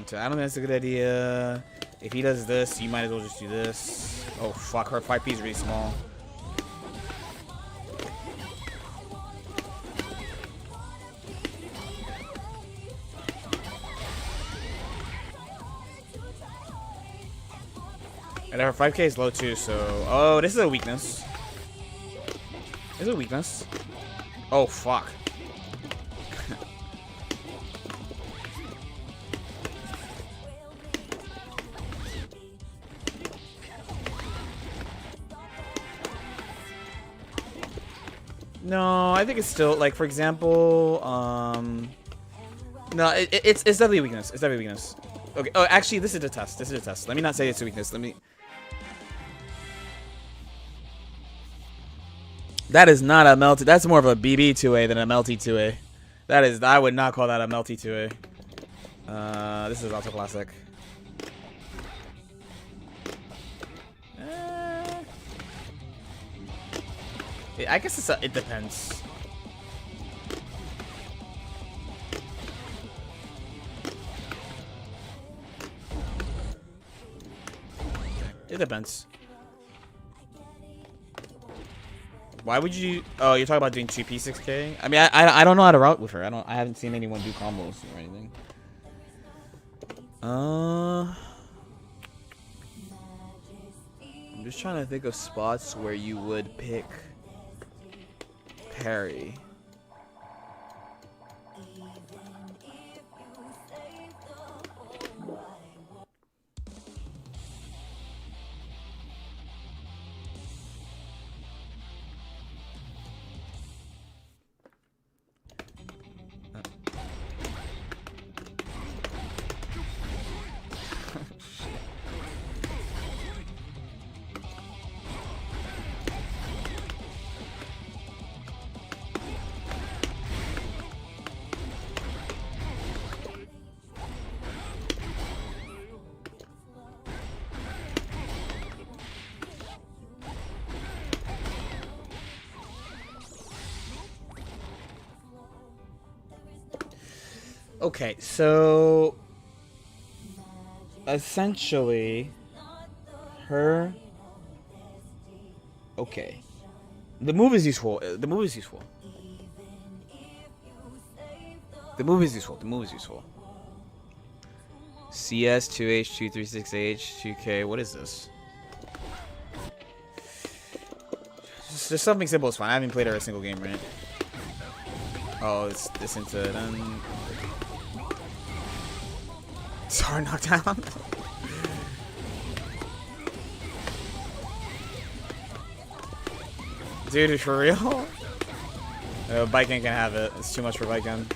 So I don't think that's a good idea. If he does this, you might as well just do this. Oh fuck, her 5P is really small. And her 5K is low too, so... Oh, this is a weakness. This is a weakness. Oh fuck. No, I think it's still like, for example, no, it's definitely a weakness. It's definitely a weakness. Okay. Oh, actually, this is a test. This is a test. Let me not say it's a weakness. Let me. That is not a melty. That's more of a BB2A than a melty 2A. That is. I would not call that a melty 2A. This is also classic. I guess it depends. It depends. Why would you? Oh, you're talking about doing 2P 6K? I mean, I don't know how to route with her. I haven't seen anyone do combos or anything. I'm just trying to think of spots where you would pick parry. Okay, so essentially her okay. The move is useful. The move is useful. The move is useful. The move is useful. CS 2H 236H 2K. What is this? Just something simple is fine. I haven't played her a single game, right? Oh, it's this into Sorry, knockdown. Dude, for real? Baiken can have it. It's too much for Baiken.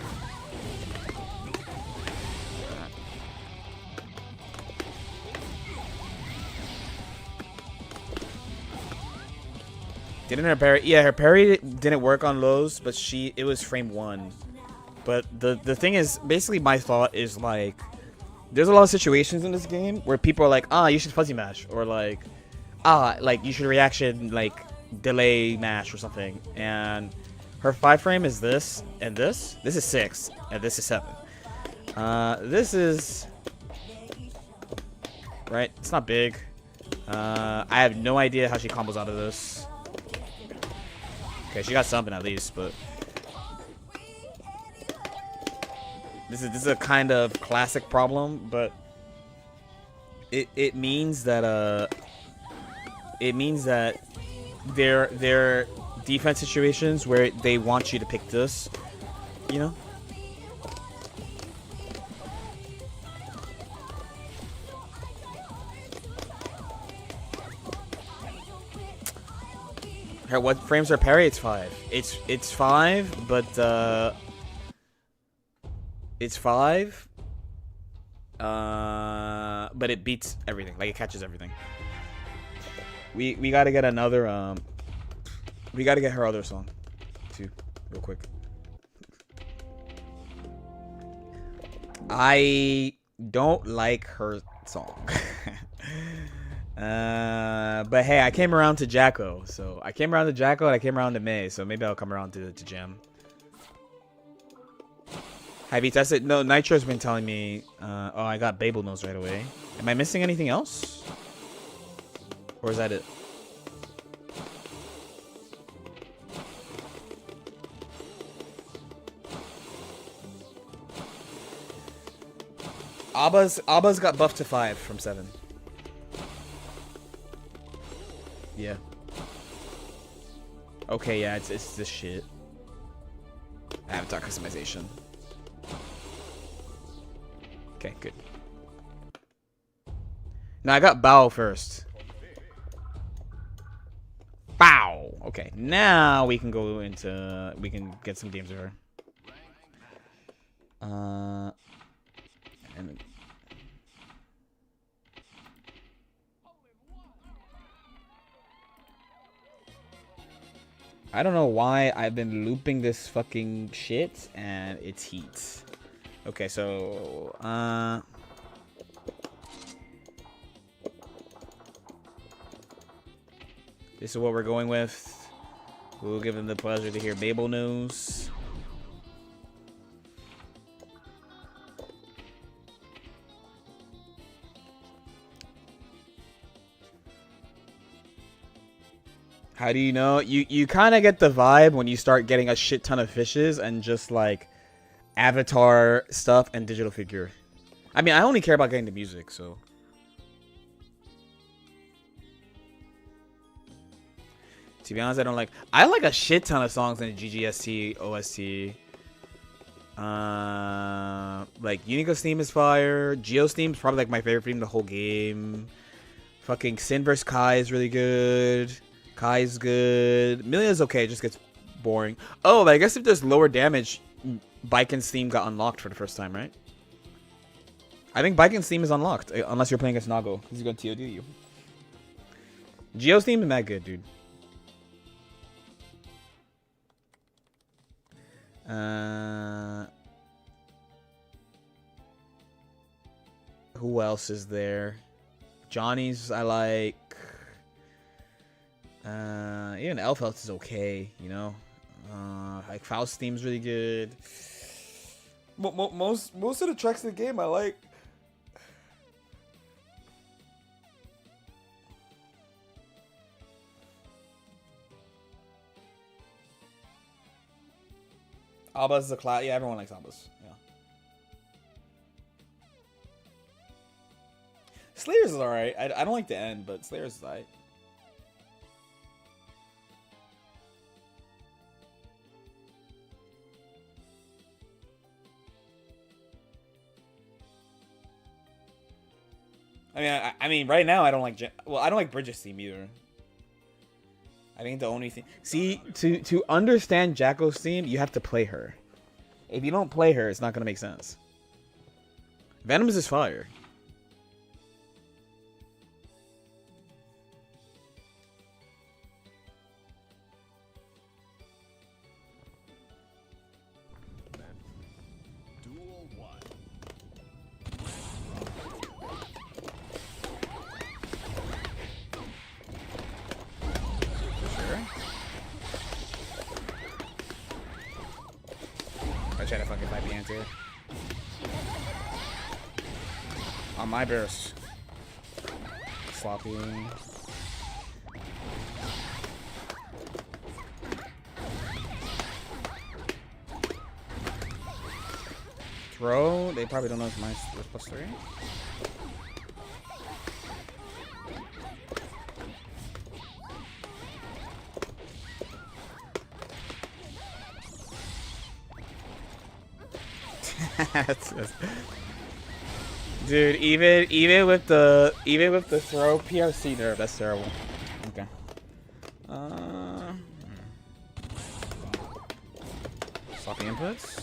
Didn't her parry? Yeah, her parry didn't work on lows, but it was frame 1. But the thing is, basically my thought is like, there's a lot of situations in this game where people are like, you should fuzzy mash, or like, like you should reaction like delay mash or something. And her 5 frame is this and this. This is 6 and this is 7. This is right. It's not big. I have no idea how she combos out of this. Okay, she got something at least, but this is a kind of classic problem, but it means that there are defense situations where they want you to pick this, you know. What frames her parry? It's 5. It's 5, but it's 5. But it beats everything. Like it catches everything. We gotta get another we gotta get her other song too, real quick. I don't like her song. But hey, I came around to Jacko, so I came around to Jacko and I came around to May, so maybe I'll come around to Jam. Have you tested? No, Nitro's been telling me. Oh, I got Babel Nose right away. Am I missing anything else? Or is that it? Abba's got buffed to 5 from 7. Yeah. Okay, yeah, it's this shit. Avatar customization. Okay, good. Now I got Bao first. Bao! Okay, now we can go into... We can get some games with her. And... I don't know why I've been looping this fucking shit and it's heat. Okay, so this is what we're going with. We'll give them the pleasure to hear Babel news. How do you know? You kind of get the vibe when you start getting a shit ton of fishes and just like avatar stuff and digital figure. I mean, I only care about getting the music, so. To be honest, I like a shit ton of songs in the GGST, OST. Like Unico's theme is fire. Geo's theme is probably like my favorite theme the whole game. Fucking Sin vs Kai is really good. Kai's good. Millia's okay, it just gets boring. Oh, but I guess if there's lower damage, Baiken's theme got unlocked for the first time, right? I think Baiken's theme is unlocked, unless you're playing against Nago. He's going to TOD you. Geo's theme is mad good, dude. Who else is there? Johnny's I like. Even Elfhealth is okay, you know. Like Faust theme's really good. Most of the tracks in the game I like. Abba's the class. Yeah, everyone likes Abba's. Yeah. Slayer's is alright. I don't like the end, but Slayer's is alright. I mean, right now I don't like. Well, I don't like Bridget's theme either. I think the only thing. See, to understand Jacko's theme, you have to play her. If you don't play her, it's not gonna make sense. Venom's is fire. I try to fucking fight the answer. On my burst. Sloppy. Throw. They probably don't know if mine's +3. Dude, even with the throw PRC nerf, that's terrible. Okay. Sloppy inputs.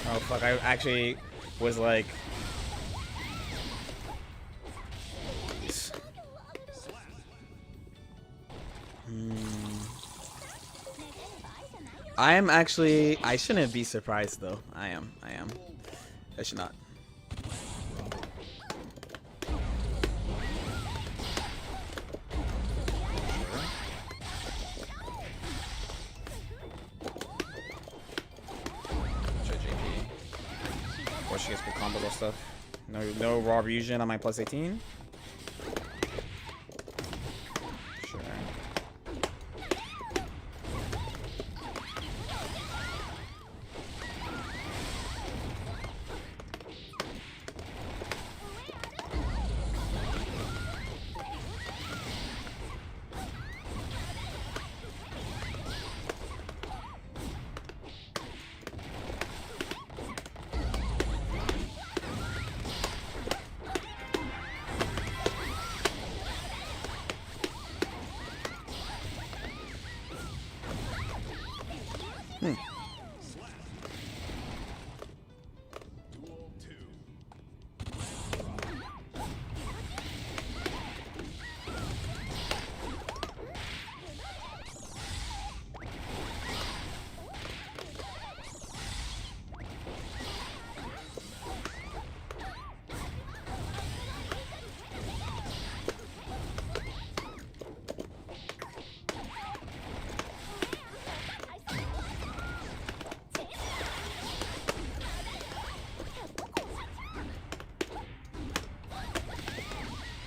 Oh fuck, I actually was like... I am actually... I shouldn't be surprised though. I am. I should not. She gets good combo stuff. No raw fusion on my plus 18. Sure.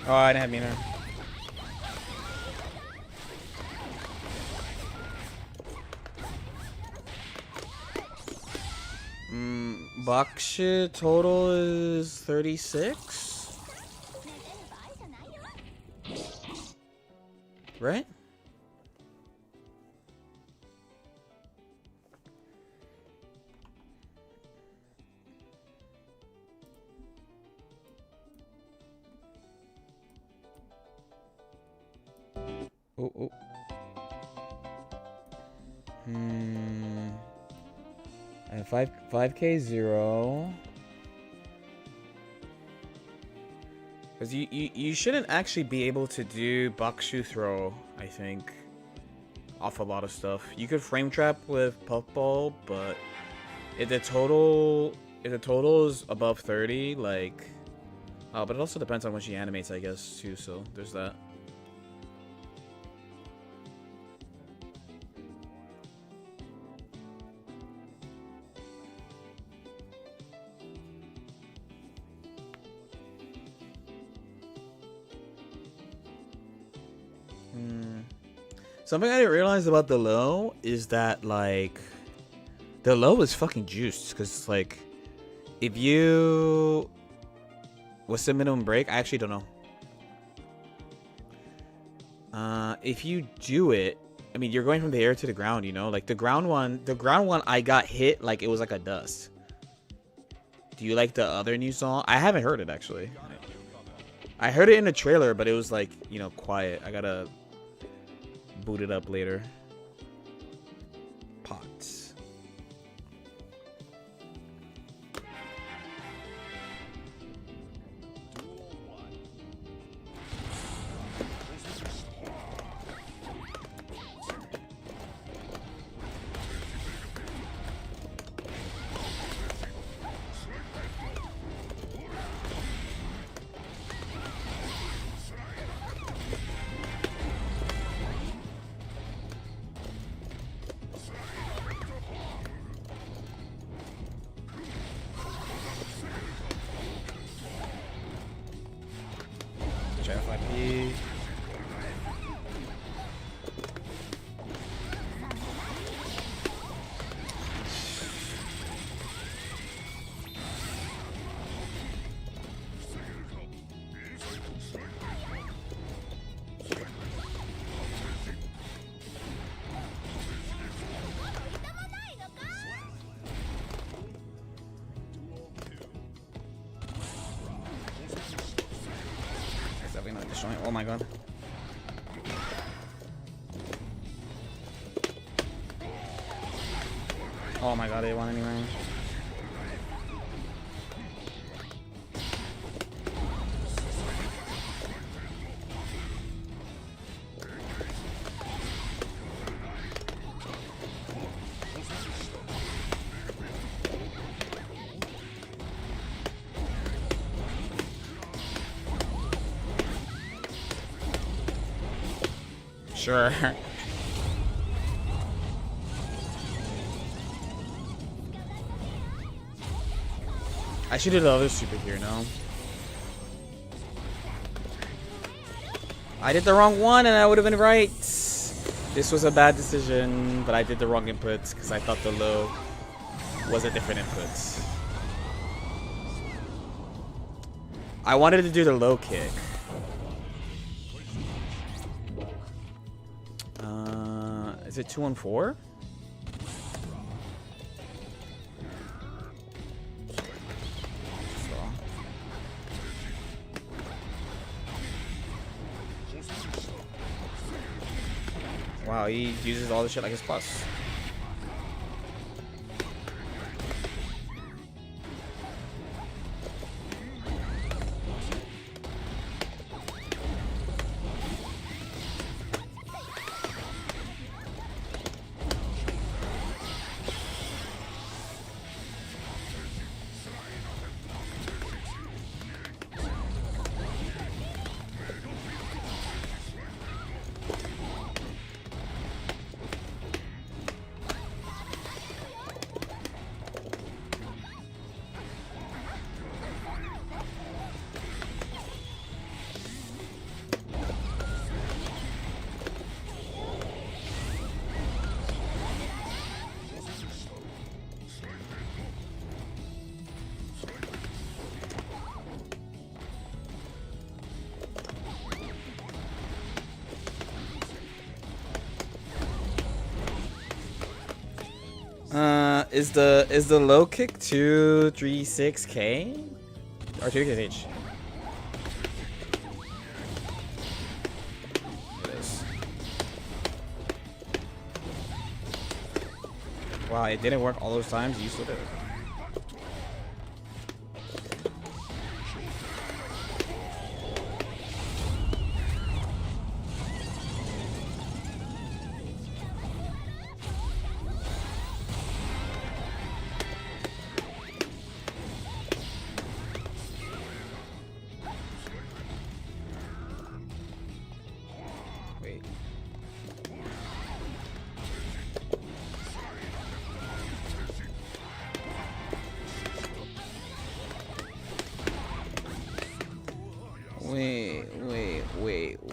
Oh, I didn't have Mina. Bakshi total is 36? Right? Oh. And 5k 0. Because you shouldn't actually be able to do Bakshu throw, I think, off a lot of stuff. You could frame trap with puffball, but if the total is above 30, like, but it also depends on when she animates, I guess, too. So there's that. Something I didn't realize about the low is that, like, the low is fucking juiced. Because, like, if you... What's the minimum break? I actually don't know. If you do it, I mean, you're going from the air to the ground, you know? Like, the ground one, I got hit like it was like a dust. Do you like the other new song? I haven't heard it, actually. I heard it in the trailer, but it was, like, you know, quiet. I gotta... boot it up later. Pots. destroying. Oh my god. Oh my god, they won anyway. Sure. I should do the other super here, no? I did the wrong one and I would have been right. This was a bad decision, but I did the wrong inputs because I thought the low was a different input. I wanted to do the low kick. Is it 2-on-4? Wow, he uses all the shit like his plus. Is the low kick 236k or 2kh? It is. Wow, it didn't work all those times. You still did it. Wait.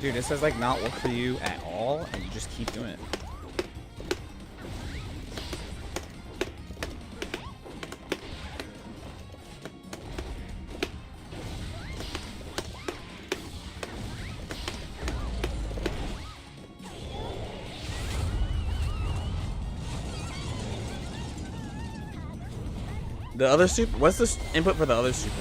Dude, this has like not worked for you at all, and you just keep doing it. The other super? What's the input for the other super?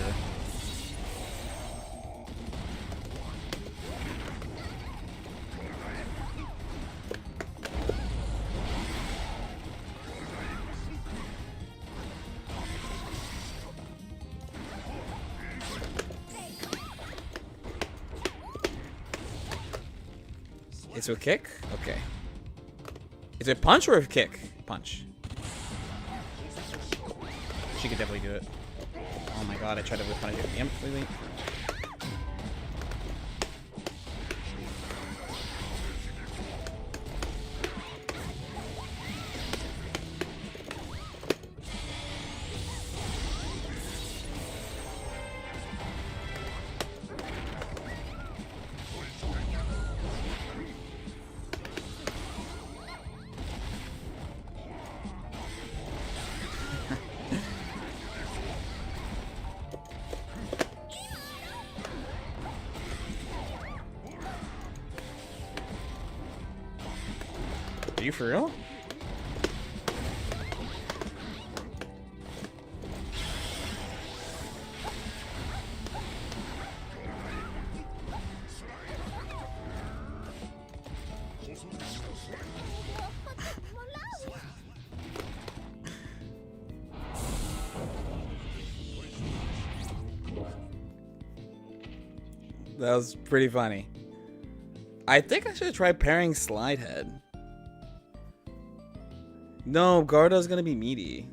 It's a kick? Okay. Is it punch or a kick? Punch. She could definitely do it. Oh my god, I tried to whip punish it. Yep, wait. Are you for real? That was pretty funny. I think I should try pairing Slidehead. No, Garda's gonna be meaty.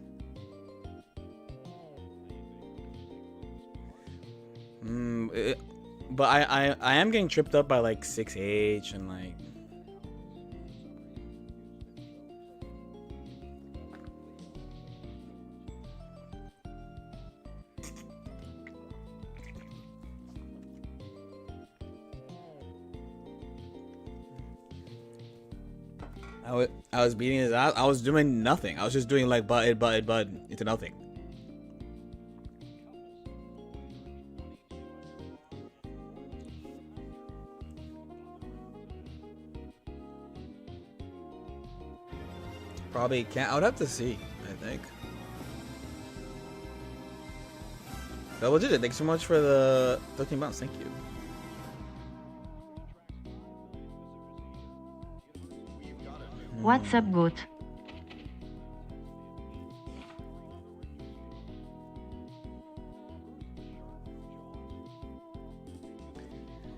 But I am getting tripped up by like 6H and like. I was beating his ass. I was doing nothing. I was just doing like button into nothing. Probably can't. I would have to see, I think. Double digit. Thanks so much for the 13 months. Thank you. What's up, goat?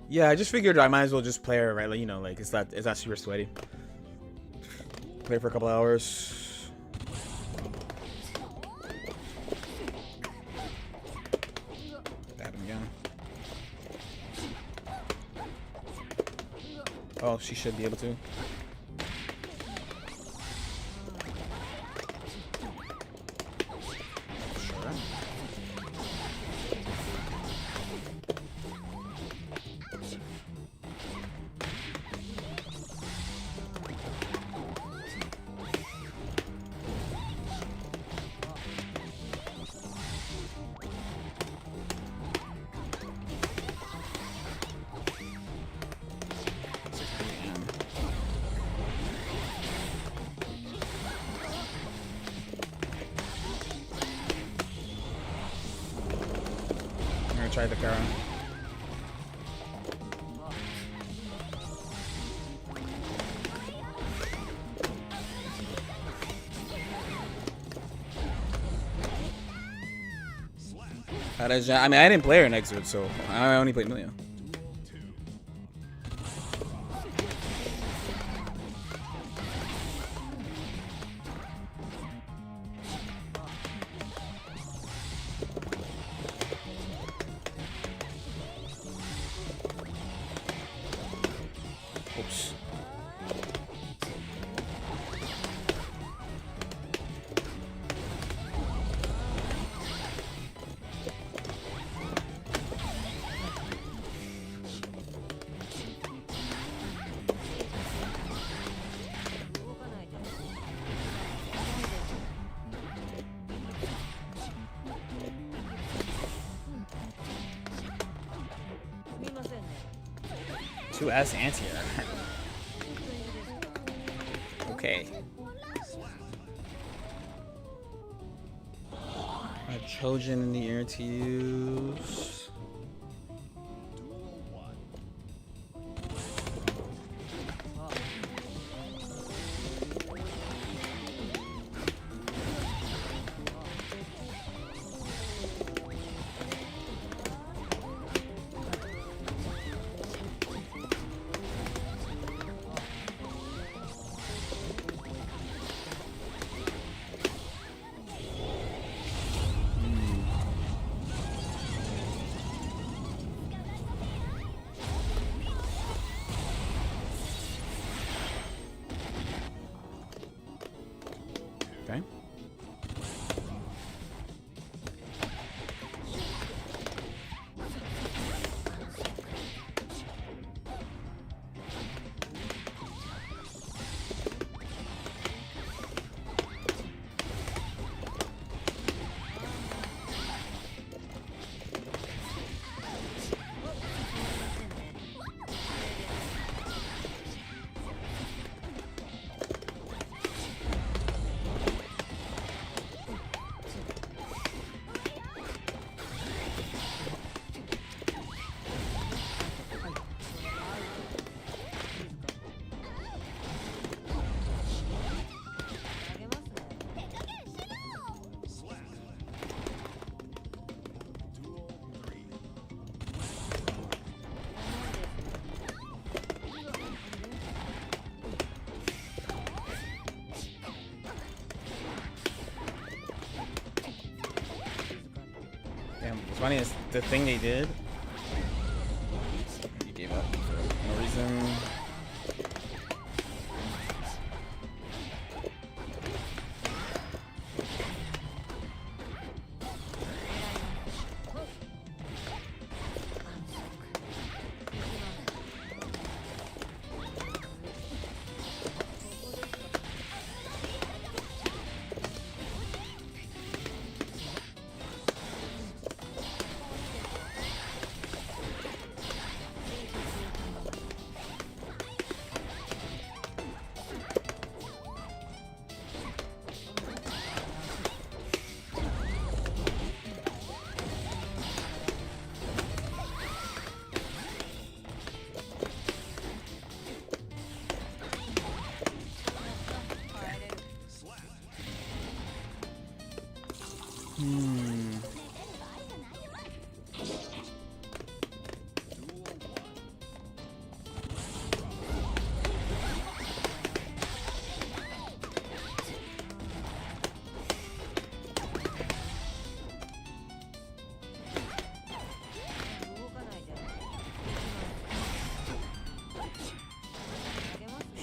Yeah, I just figured I might as well just play her, right? Like, you know, like it's not super sweaty. Play for a couple hours. Stab him again. Oh, she should be able to. Try the Kara. I mean, I didn't play her next to it, so I only played Milia. Oops. Two S anti-air. Okay. A Trojan in the air to use. funny is the thing they did. He gave up for no reason.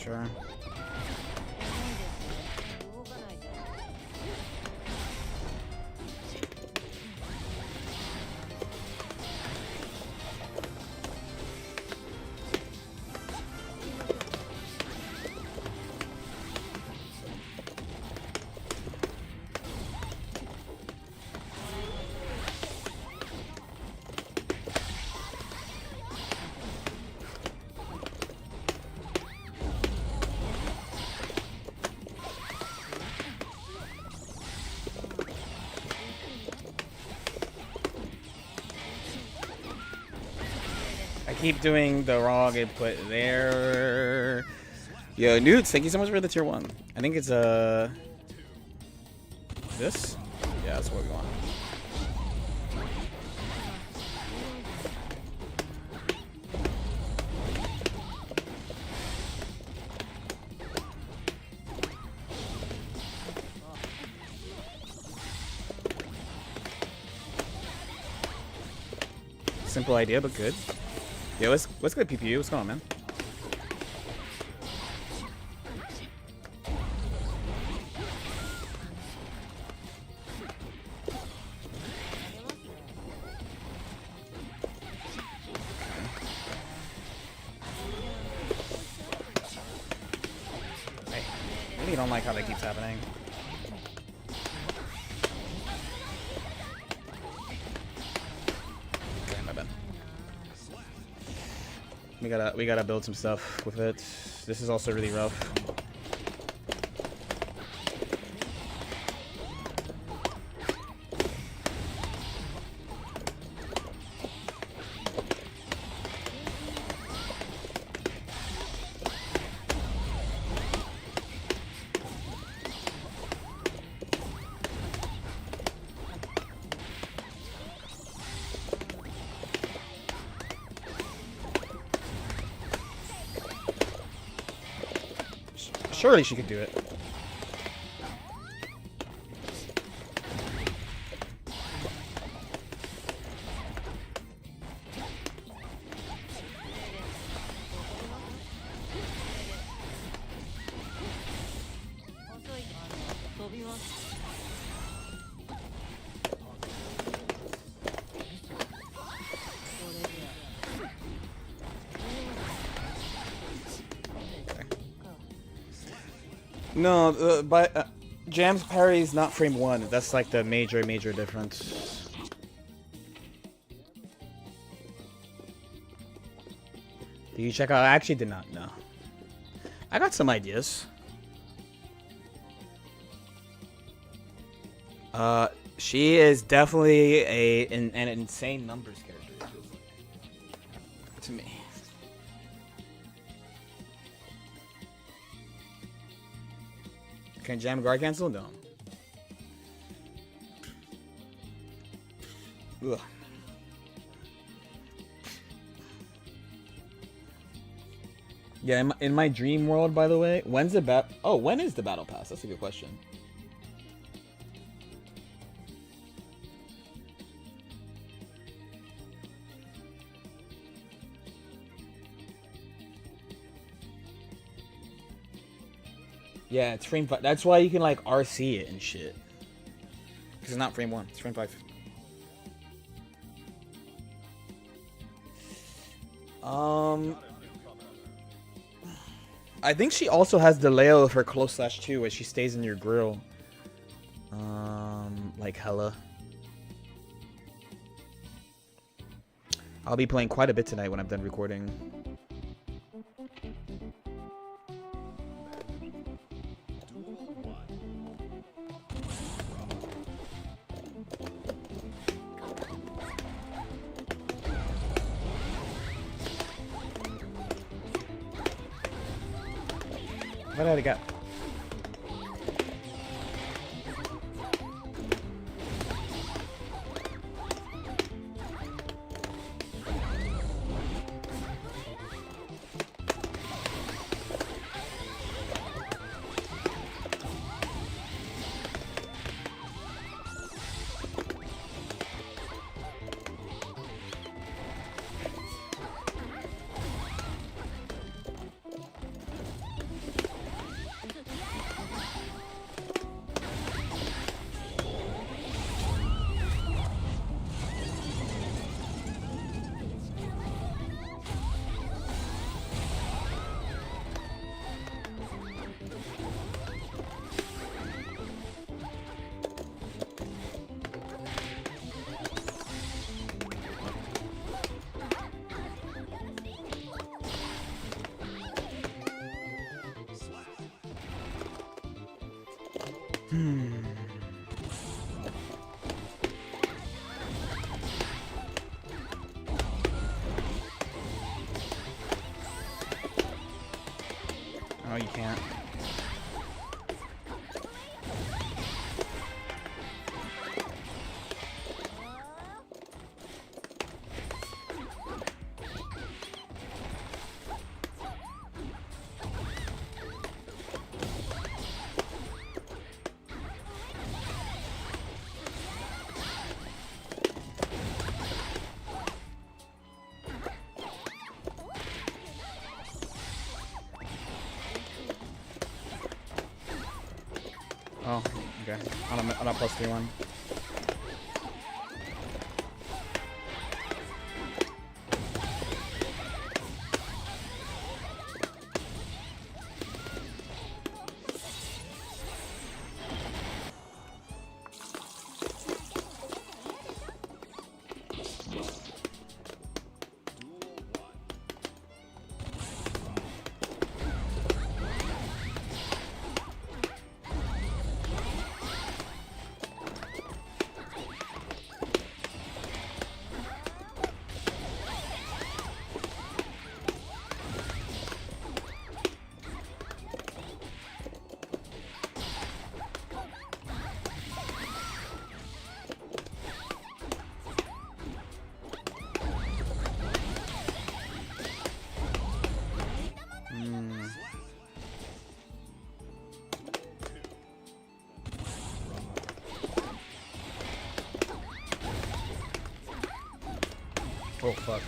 Sure. I keep doing the wrong input there. Yo, Newts, thank you so much for the tier 1. I think it's this? Yeah, that's what we want. Simple idea, but good. Yo, let's go to PPU. What's going on, man? Hey, I really don't like how that keeps happening. Okay, my bad. We gotta build some stuff with it. This is also really rough. Surely she could do it. No, but Jam's parry is not frame 1. That's like the major difference. Did you check out? I actually did not know. I got some ideas. She is definitely an insane numbers character. To me. Can Jam guard cancel? No. Ugh. Yeah, in my dream world, by the way, when is the battle pass? That's a good question. Yeah, it's frame 5. That's why you can like RC it and shit. Because it's not frame 1, it's frame 5. I think she also has delay of her close slash too, as she stays in your grill. Like hella. I'll be playing quite a bit tonight when I'm done recording. What did I get? Oh, you can't. Oh, okay. On a plus 3-1. Oh, fuck.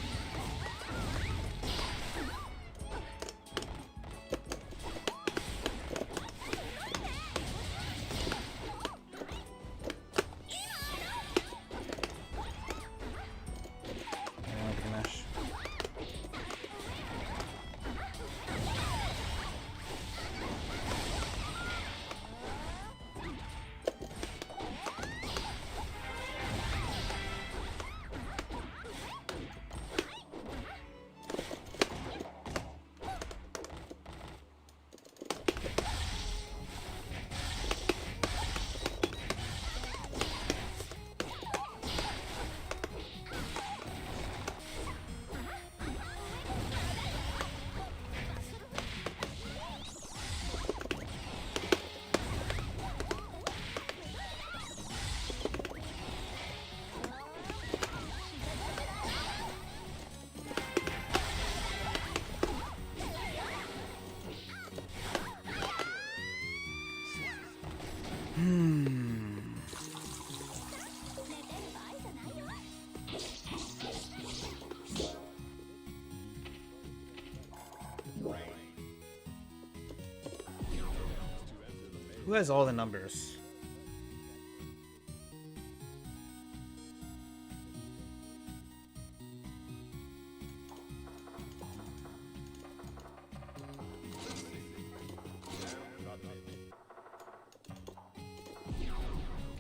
Who has all the numbers?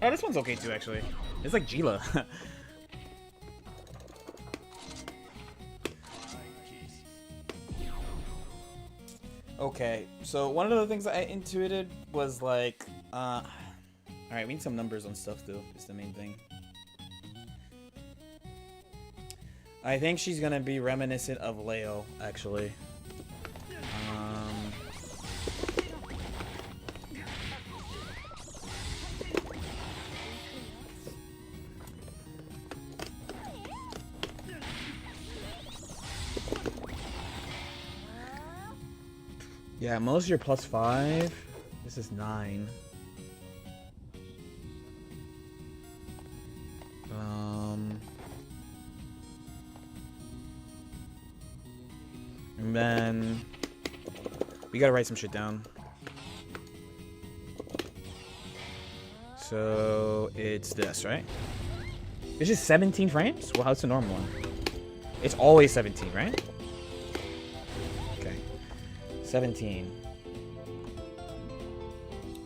Oh, this one's okay too, actually. It's like Gila. Okay, so one of the things I intuited was like, alright, we need some numbers on stuff though, is the main thing. I think she's gonna be reminiscent of Leo, actually. Yeah, most you're +5. This is 9. And then we gotta write some shit down. So it's this, right? It's just 17 frames? Well, how's the normal one? It's always 17, right? 17.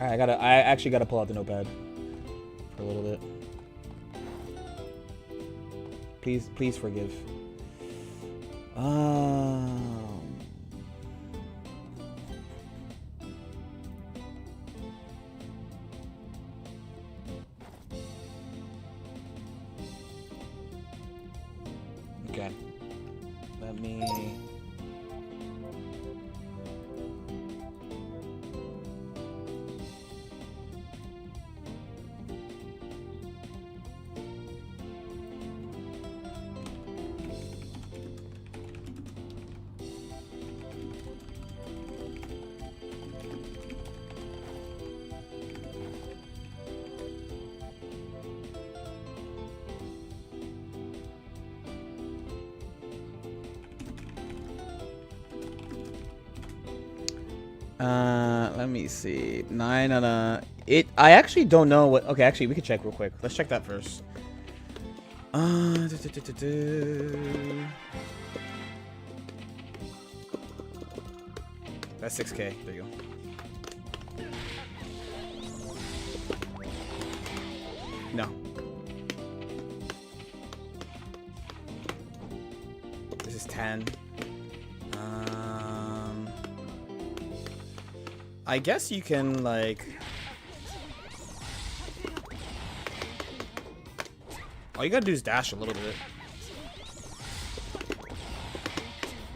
Alright, I actually gotta pull out the notepad for a little bit. Please forgive. Okay. Let me... Let me see. 9 on a... I actually don't know what... Okay, actually, we could check real quick. Let's check that first. That's 6K. There you go. No. This is 10. I guess you can, like... All you gotta do is dash a little bit.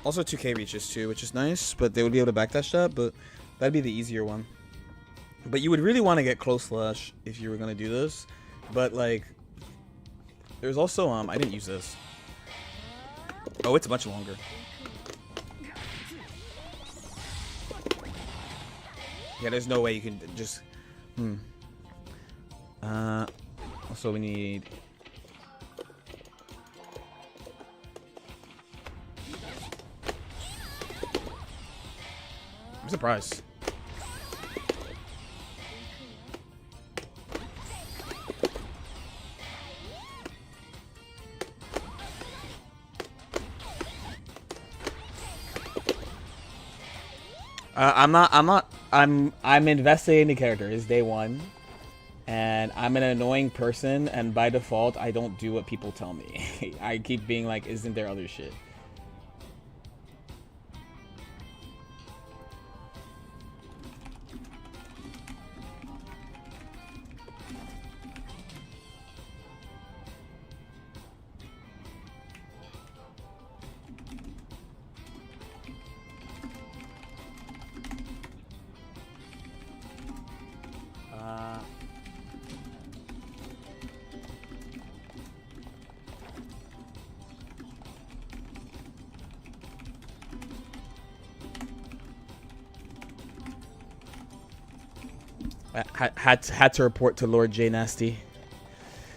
Also 2K reaches too, which is nice, but they would be able to backdash that, but that'd be the easier one. But you would really want to get close slash if you were gonna do this. But, like... There's also, I didn't use this. Oh, it's much longer. Yeah, there's no way you can just... Also, we need... I'm surprised. I'm invested in the character. It's day one. And I'm an annoying person, and by default, I don't do what people tell me. I keep being like, isn't there other shit? Had to report to Lord J Nasty.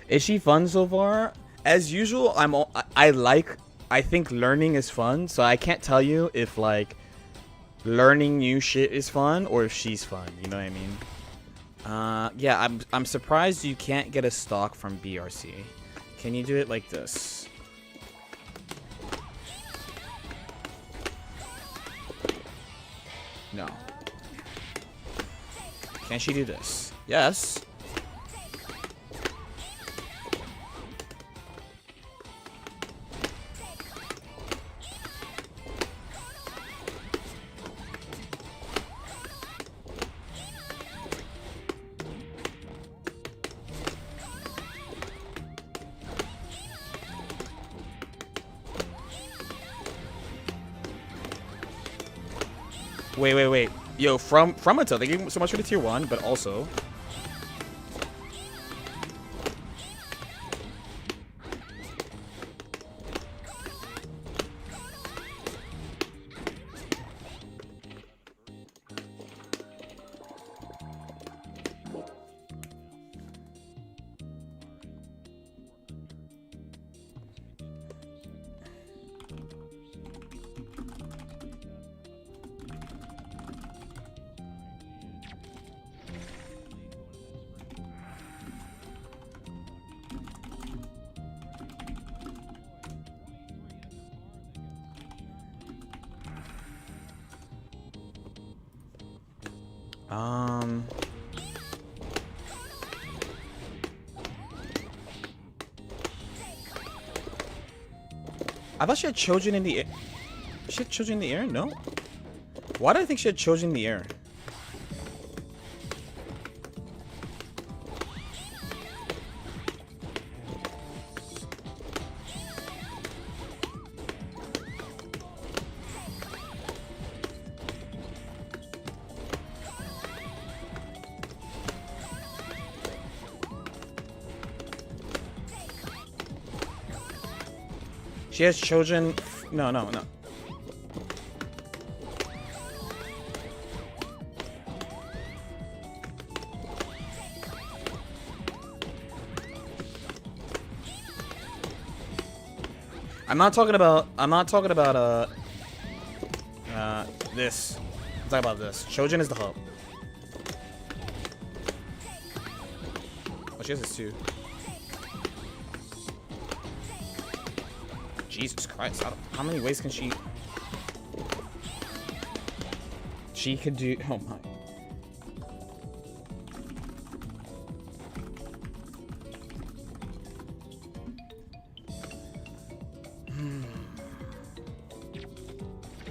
Is she fun so far? As usual, I think learning is fun, so I can't tell you if like learning new shit is fun or if she's fun, you know what I mean? Yeah, I'm surprised you can't get a stock from BRC. Can you do it like this? No. Can she do this? Yes. Wait. Yo, from Fromito, they gave him so much for the tier 1, but also... I thought she had children in the air. She had children in the air? No? Why do I think she had children in the air? She has children. No. I'm not talking about this. I'm talking about this. Chojin is the hub. Oh, she has this too. Jesus Christ, how many ways can she... She could do... Oh my.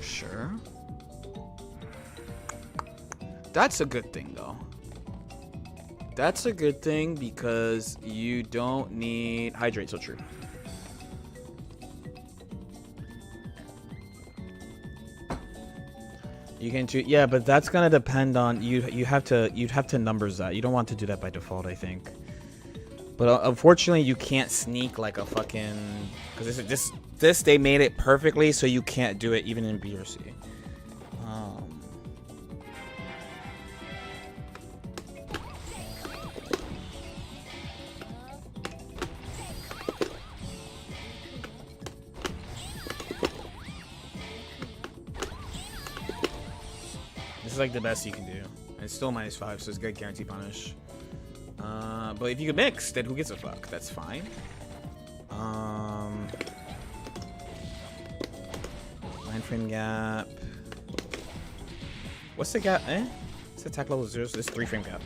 Sure. That's a good thing, though. That's a good thing because you don't need... Hydrate, so true. You can choose, yeah, but that's gonna depend on you'd have to numbers that. You don't want to do that by default, I think. But unfortunately, you can't sneak like a fucking because this they made it perfectly, so you can't do it even in BRC. This is like the best you can do. And it's still -5, so it's good guarantee punish. But if you can mix, then who gives a fuck? That's fine. 9-frame gap. What's the gap? It's attack level 0, so this 3-frame gap.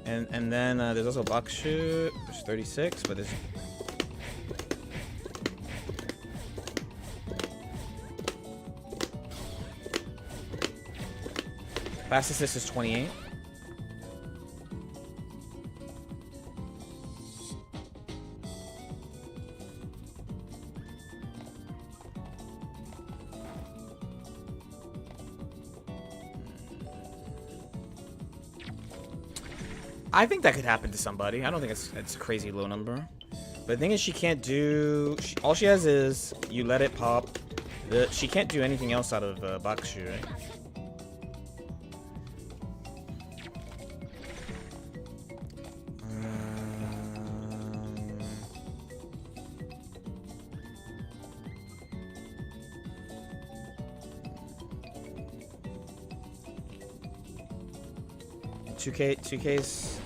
And then there's also box shoot, which is 36, but there's fast assist is 28. I think that could happen to somebody. I don't think it's a crazy low number. But the thing is, she can't do... all she has is you let it pop. She can't do anything else out of Bakushu, right? 2K's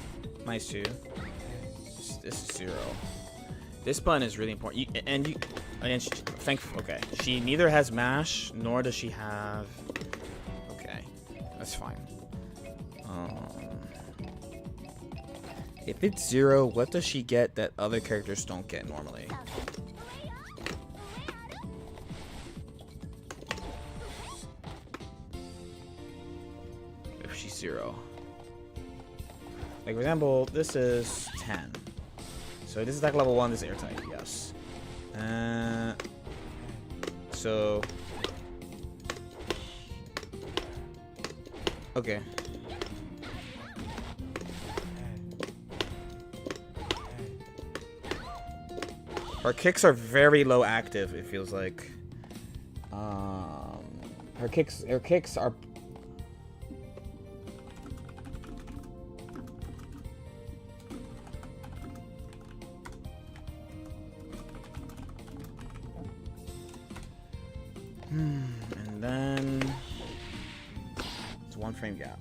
minus 2. This is 0. This button is really important. Okay. She neither has mash nor does she have. Okay, that's fine. If it's 0, what does she get that other characters don't get normally? If she's 0. Like, for example, this is 10. So this is attack level 1, this is airtight, yes. So... Okay. Her kicks are very low active, it feels like. Her kicks are... And then... It's 1 frame gap.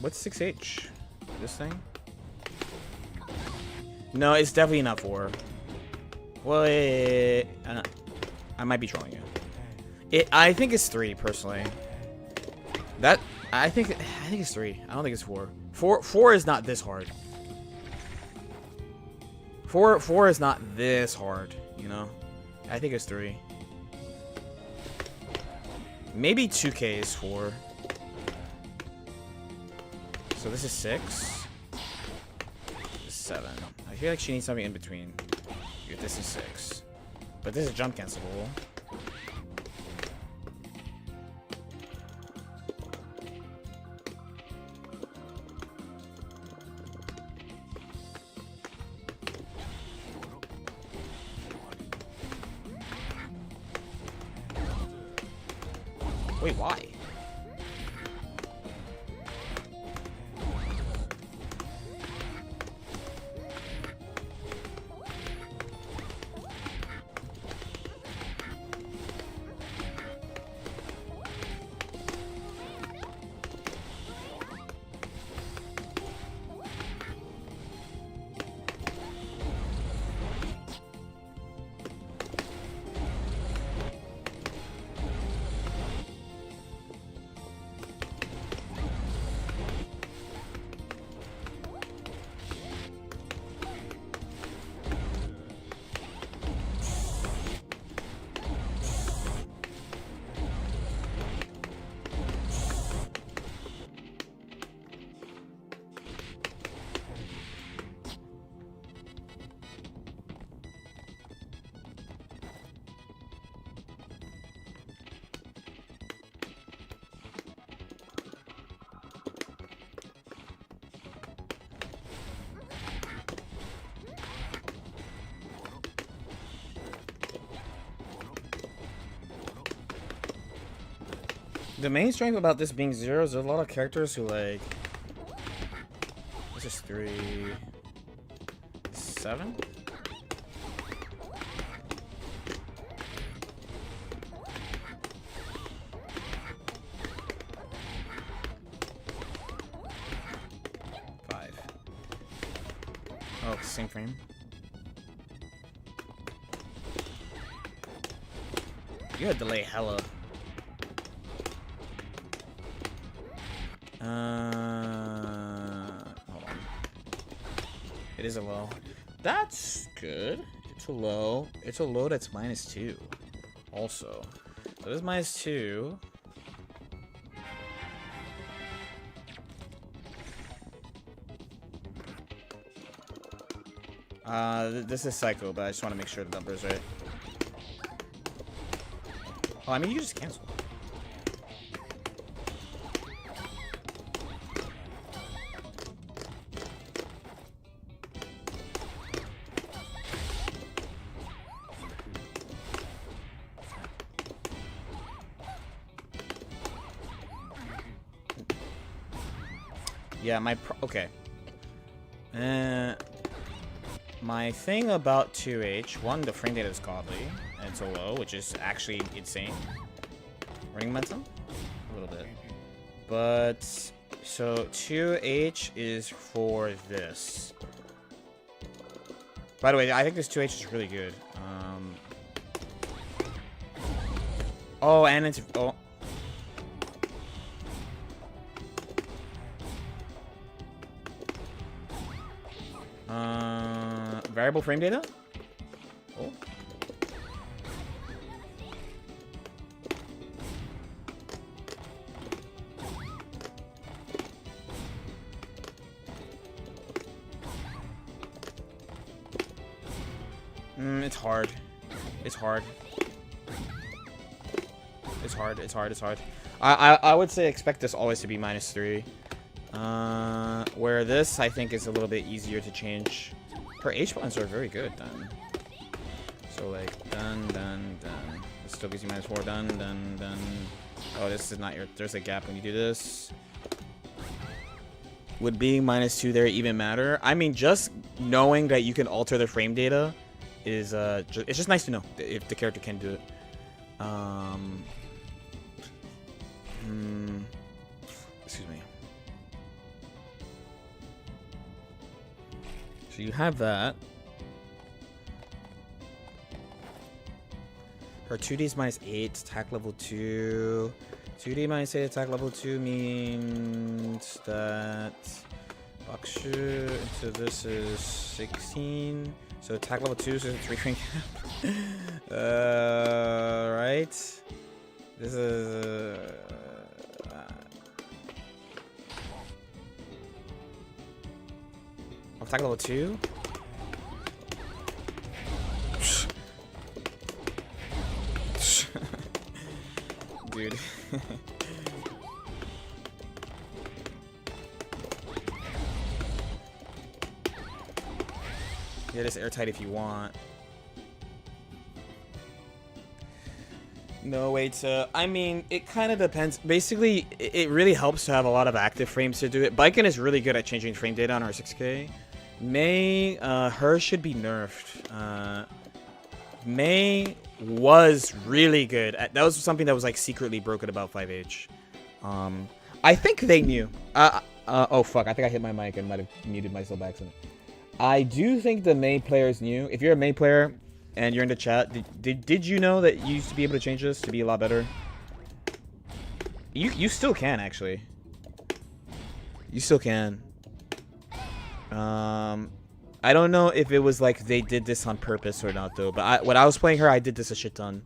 What's 6H? This thing? No, it's definitely not 4. Well, I might be trolling you. I think it's 3 personally. I think it's 3. I don't think it's 4. 4 is not this hard. 4 is not this hard, you know? I think it's 3. Maybe 2K is 4. So this is 6. This is 7. I feel like she needs something in between. Here, this is 6. But this is jump cancelable. Wait, why? The main strength about this being 0 is there's a lot of characters who like... This is 3... 7? Oh, same frame. You had delay hella. Hold on. It is a low. That's good. It's a low. It's a low that's -2. Also. So this is -2. This is Psycho, but I just want to make sure the number is right. Oh, I mean, you just cancel. Yeah, okay. My thing about 2H, one, the frame data is godly, and so low, which is actually insane. Ring momentum? A little bit. But, so 2H is for this. By the way, I think this 2H is really good. Oh, and it's... Oh. Variable frame data? Oh. It's hard. It's hard. It's hard. It's hard. It's hard. I would say expect this always to be -3. Where this, I think, is a little bit easier to change. Her H buttons are very good, then. So, like, done, done, done. This still gives you -4, done, done, done. Oh, this is not your... There's a gap when you do this. Would being -2 there even matter? I mean, just knowing that you can alter the frame data is, it's just nice to know if the character can do it. Excuse me. So you have that. Her 2D is -8, attack level 2. 2D -8, attack level 2 means that Bakushu into this is 16. So attack level 2 is a 3 frame gap. Right. This is attack level 2. Dude. Yeah, this airtight if you want. No, wait, I mean, it kind of depends. Basically, it really helps to have a lot of active frames to do it. Baiken is really good at changing frame data on our 6K. Mei, her should be nerfed. Mei was really good. That was something that was like secretly broken about 5H. I think they knew. Oh fuck, I think I hit my mic and might have muted myself by accident. I do think the Mei players knew. If you're a Mei player and you're in the chat, did you know that you used to be able to change this to be a lot better? You still can, actually. You still can. I don't know if it was like they did this on purpose or not though, but when I was playing her, I did this a shit ton.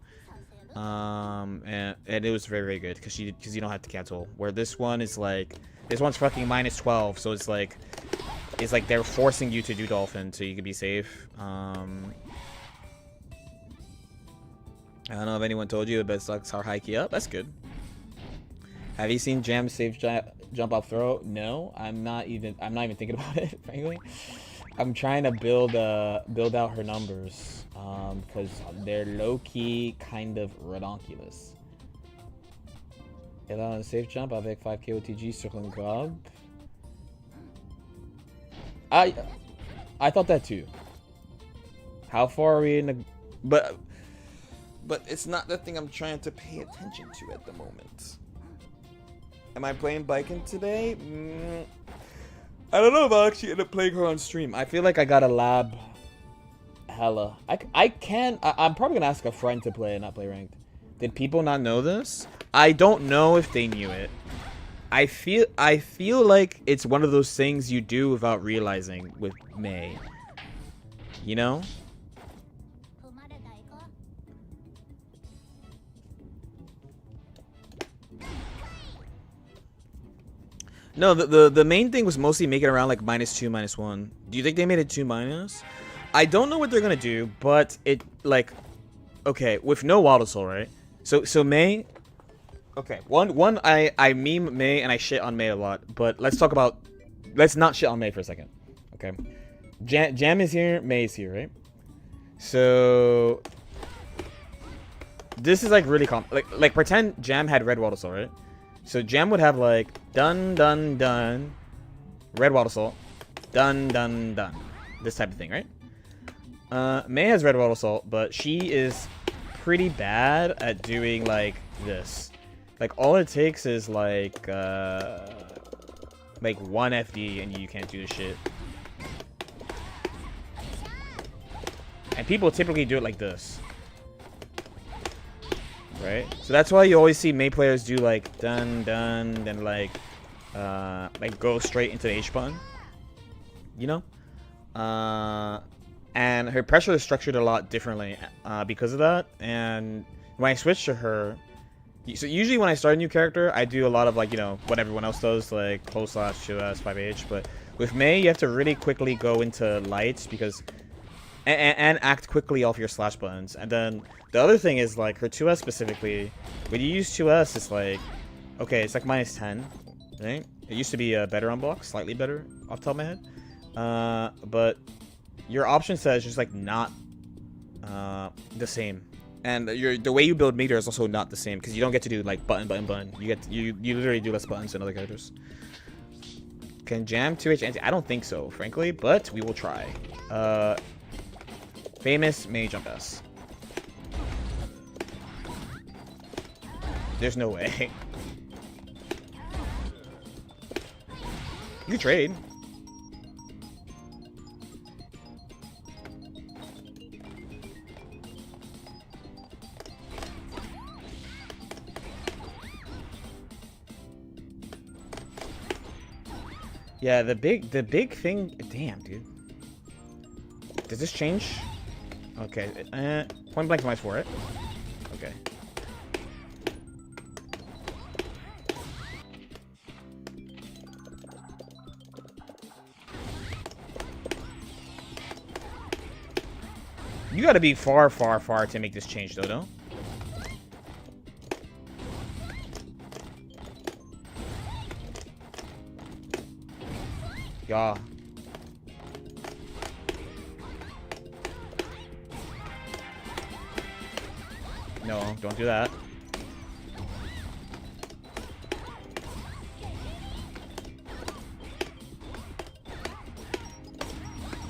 And it was very, very good because you don't have to cancel. Where this one is like, this one's fucking -12, so it's like they're forcing you to do Dolphin so you can be safe. I don't know if anyone told you, but sucks our high key up. That's good. Have you seen Jam safe jump up throw? No, I'm not even thinking about it, frankly. I'm trying to build out her numbers because they're low-key kind of redonkulous. Elle a un safe jump avec 5K OTG sur un grab. I thought that too. How far are we in the... But it's not the thing I'm trying to pay attention to at the moment. Am I playing Baiken today? I don't know if I'll actually end up playing her on stream. I feel like I gotta lab hella. I'm probably gonna ask a friend to play and not play ranked. Did people not know this? I don't know if they knew it. I feel like it's one of those things you do without realizing with Mei. You know? No, the main thing was mostly making around like -2, -1. Do you think they made it 2-? I don't know what they're gonna do, but it like, okay, with no Waddle Soul, right? So Mei, okay, one I meme Mei and I shit on Mei a lot, but let's not shit on Mei for a second, okay? Jam is here, Mei is here, right? So this is like really like pretend Jam had red Waddle Soul, right? So Jam would have like done, done, done, red Waddle Soul, done, done, done. This type of thing, right? Mei has red Waddle Soul, but she is pretty bad at doing like this. Like all it takes is like 1 FD and you can't do the shit. And people typically do it like this. Right? So that's why you always see Mei players do like dun dun, then like go straight into the H button. You know? And her pressure is structured a lot differently because of that. And when I switch to her, so usually when I start a new character, I do a lot of like, you know, what everyone else does, like close slash, 2S, 5H. But with Mei, you have to really quickly go into lights because and act quickly off your slash buttons. And then the other thing is like her 2S specifically, when you use 2S, it's like, okay, it's like -10, right? It used to be better on block, slightly better off the top of my head. But your option set is just like not the same. And the way you build meter is also not the same because you don't get to do like button. You literally do less buttons than other characters. Can jam 2H anti? I don't think so, frankly, but we will try. Famous Mei jump S. There's no way. You trade. Yeah, the big thing. Damn, dude. Does this change? Okay. Point blank minus 4, right? Okay. You gotta be far, far, far to make this change, though, no? Yeah. No, don't do that.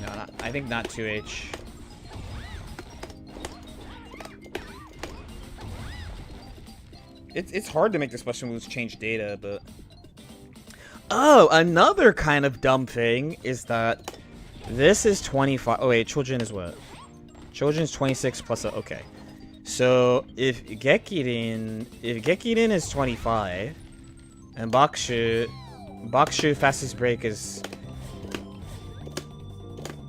No, I think not 2H. It's hard to make the special moves change data, but... Oh, another kind of dumb thing is that this is 25. Oh, wait, Children is what? Children's 26 plus a... Okay. So, if Gekirin is 25, and Bakushu fastest break is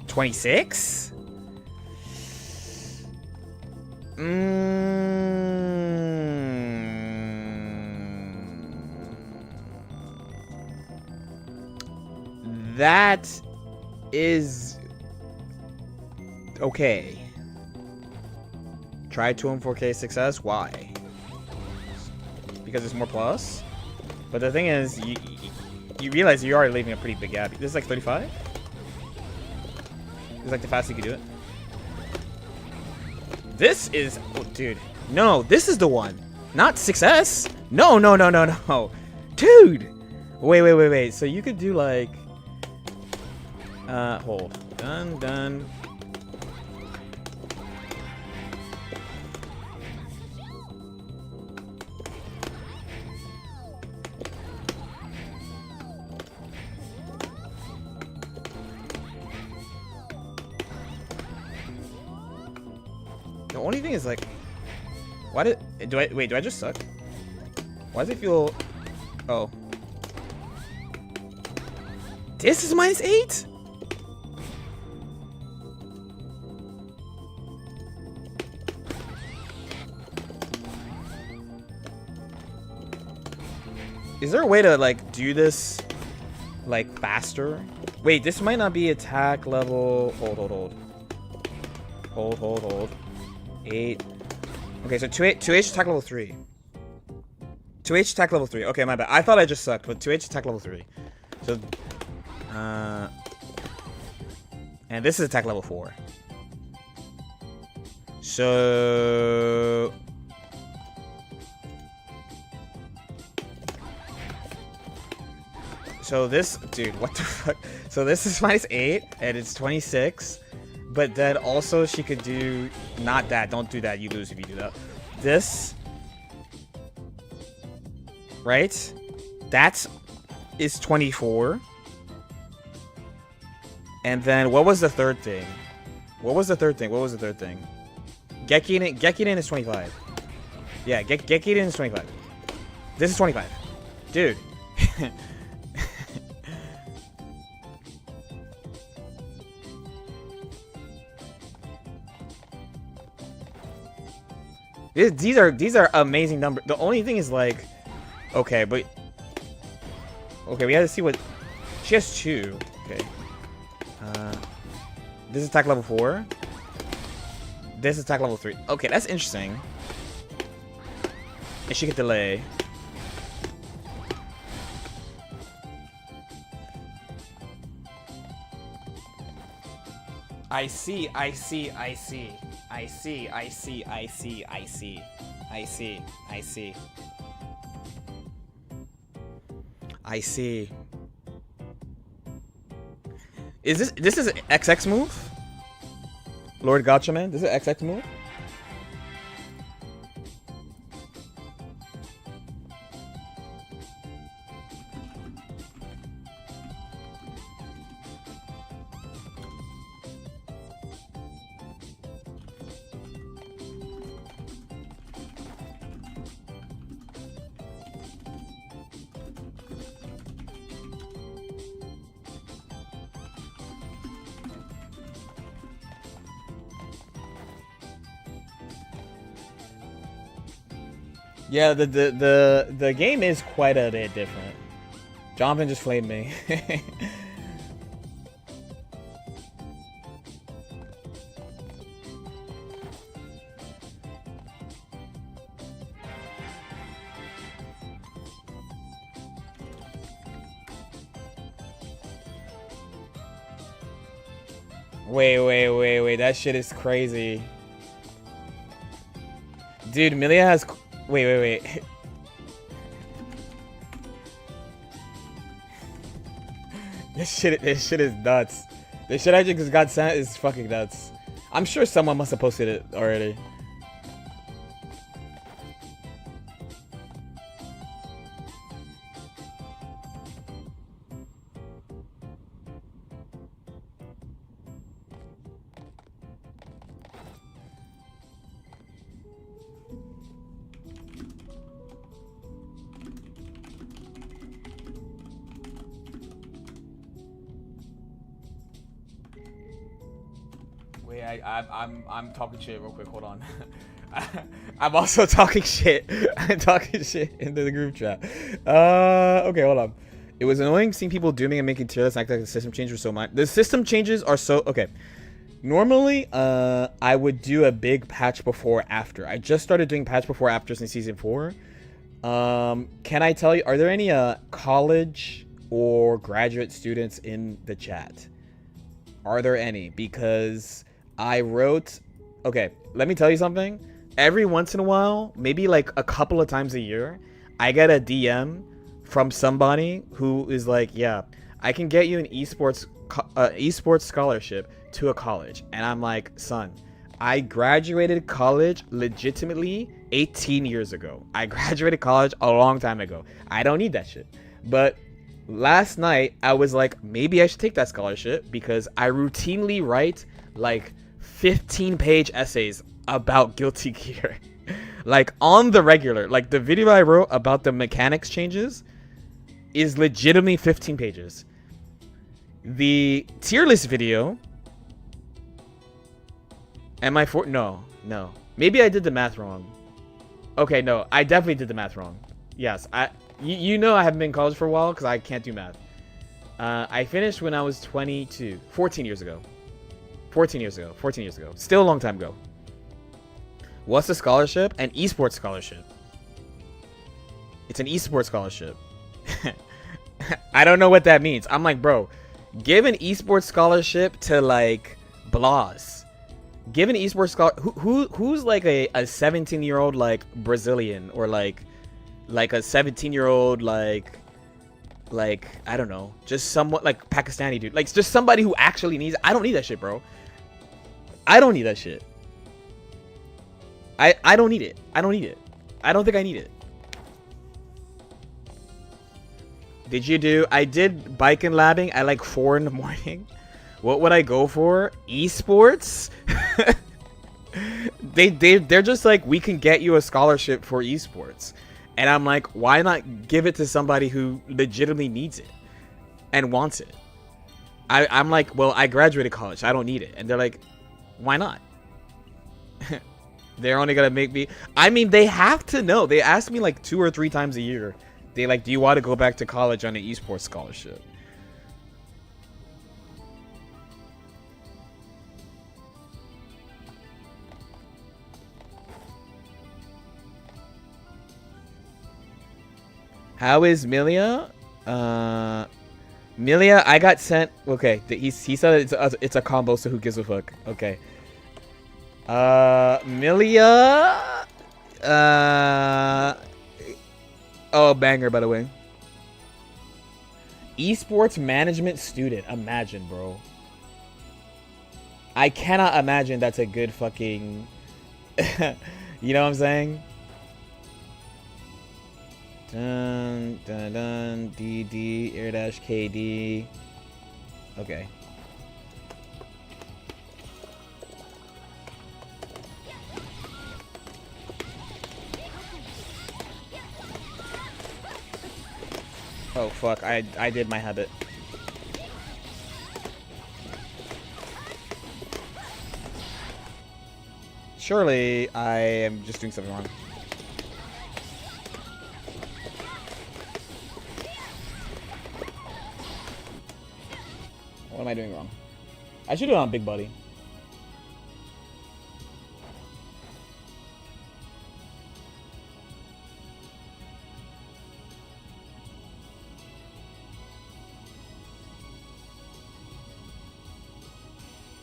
26? That is okay. Try 2M4K success. Why? Because it's more plus. But the thing is, you realize you're already leaving a pretty big gap. This is like 35. This is like the fastest you can do it. This is, oh, dude. No, this is the one. Not success. No, no, no, no, no, dude. Wait. So you could do like. Hold. Done. The only thing is like, why do I just suck? Why does it feel? Oh. This is -8? Is there a way to like do this like faster? Wait, this might not be attack level. Hold. 8. Okay, so 2H attack level 3. 2H attack level 3. Okay, my bad. I thought I just sucked, but 2H attack level 3. So and this is attack level 4. So this, dude, what the fuck? So this is -8 and it's 26, but then also she could do not that. Don't do that. You lose if you do that. This, right? That is 24. And then what was the third thing? What was the third thing? Gekiden is 25. Yeah, Gekiden is 25. This is 25. Dude. These are amazing numbers. The only thing is like, okay, we have to see what she has. 2. Okay. This is attack level 4. This is attack level 3. Okay, that's interesting. And she could delay. I see. Is this is an XX move? Lord Gotchaman, this is an XX move? Yeah, the game is quite a bit different. Jonathan just flamed me. Wait, that shit is crazy. Dude, Milia has... Wait. This shit is nuts. This shit I just got sent is fucking nuts. I'm sure someone must have posted it already. Wait, I'm talking shit real quick. Hold on. I'm also talking shit. I'm talking shit into the group chat. Okay, hold on. It was annoying seeing people dooming and making tier lists act like the system changes were so much. The system changes are so okay. Normally, I would do a big patch before after. I just started doing patch before afters in season 4. Can I tell you? Are there any college or graduate students in the chat? Are there any? Because I wrote... Okay, let me tell you something. Every once in a while, maybe like a couple of times a year, I get a DM from somebody who is like, yeah, I can get you an esports scholarship to a college. And I'm like, son, I graduated college legitimately 18 years ago. I graduated college a long time ago. I don't need that shit. But last night, I was like, maybe I should take that scholarship because I routinely write like 15-page essays about Guilty Gear. Like on the regular. Like the video I wrote about the mechanics changes is legitimately 15 pages. The tier list video... Am I for... No. Maybe I did the math wrong. Okay, no. I definitely did the math wrong. Yes, you know I haven't been in college for a while because I can't do math. I finished when I was 22. 14 years ago. 14 years ago. Still a long time ago. What's the scholarship? An esports scholarship. It's an esports scholarship. I don't know what that means. I'm like, bro, give an esports scholarship to like Blas. Give an esports scholarship. Who's like a 17-year-old like Brazilian or like a 17-year-old like I don't know, just somewhat like Pakistani dude, like just somebody who actually needs... I don't need that shit, bro. I don't need that shit. I don't need it. I don't need it. I don't think I need it. Did you do? I did bike and labbing at like 4 in the morning. What would I go for? Esports? They're just like, we can get you a scholarship for esports. And I'm like, why not give it to somebody who legitimately needs it and wants it? I'm like, well, I graduated college. I don't need it. And they're like, why not? They're only going to make me... I mean, they have to know. They ask me like 2 or 3 times a year. They like, do you want to go back to college on an esports scholarship? How is Milia? Milia, I got sent... Okay, he said it's a combo, so who gives a fuck? Okay. Milia... Oh, banger, by the way. Esports management student. Imagine, bro. I cannot imagine that's a good fucking... You know what I'm saying? Dun, dun, dun, DD, air dash, KD. Okay. Oh fuck, I did my habit. Surely I am just doing something wrong. What am I doing wrong? I should do it on Big Buddy.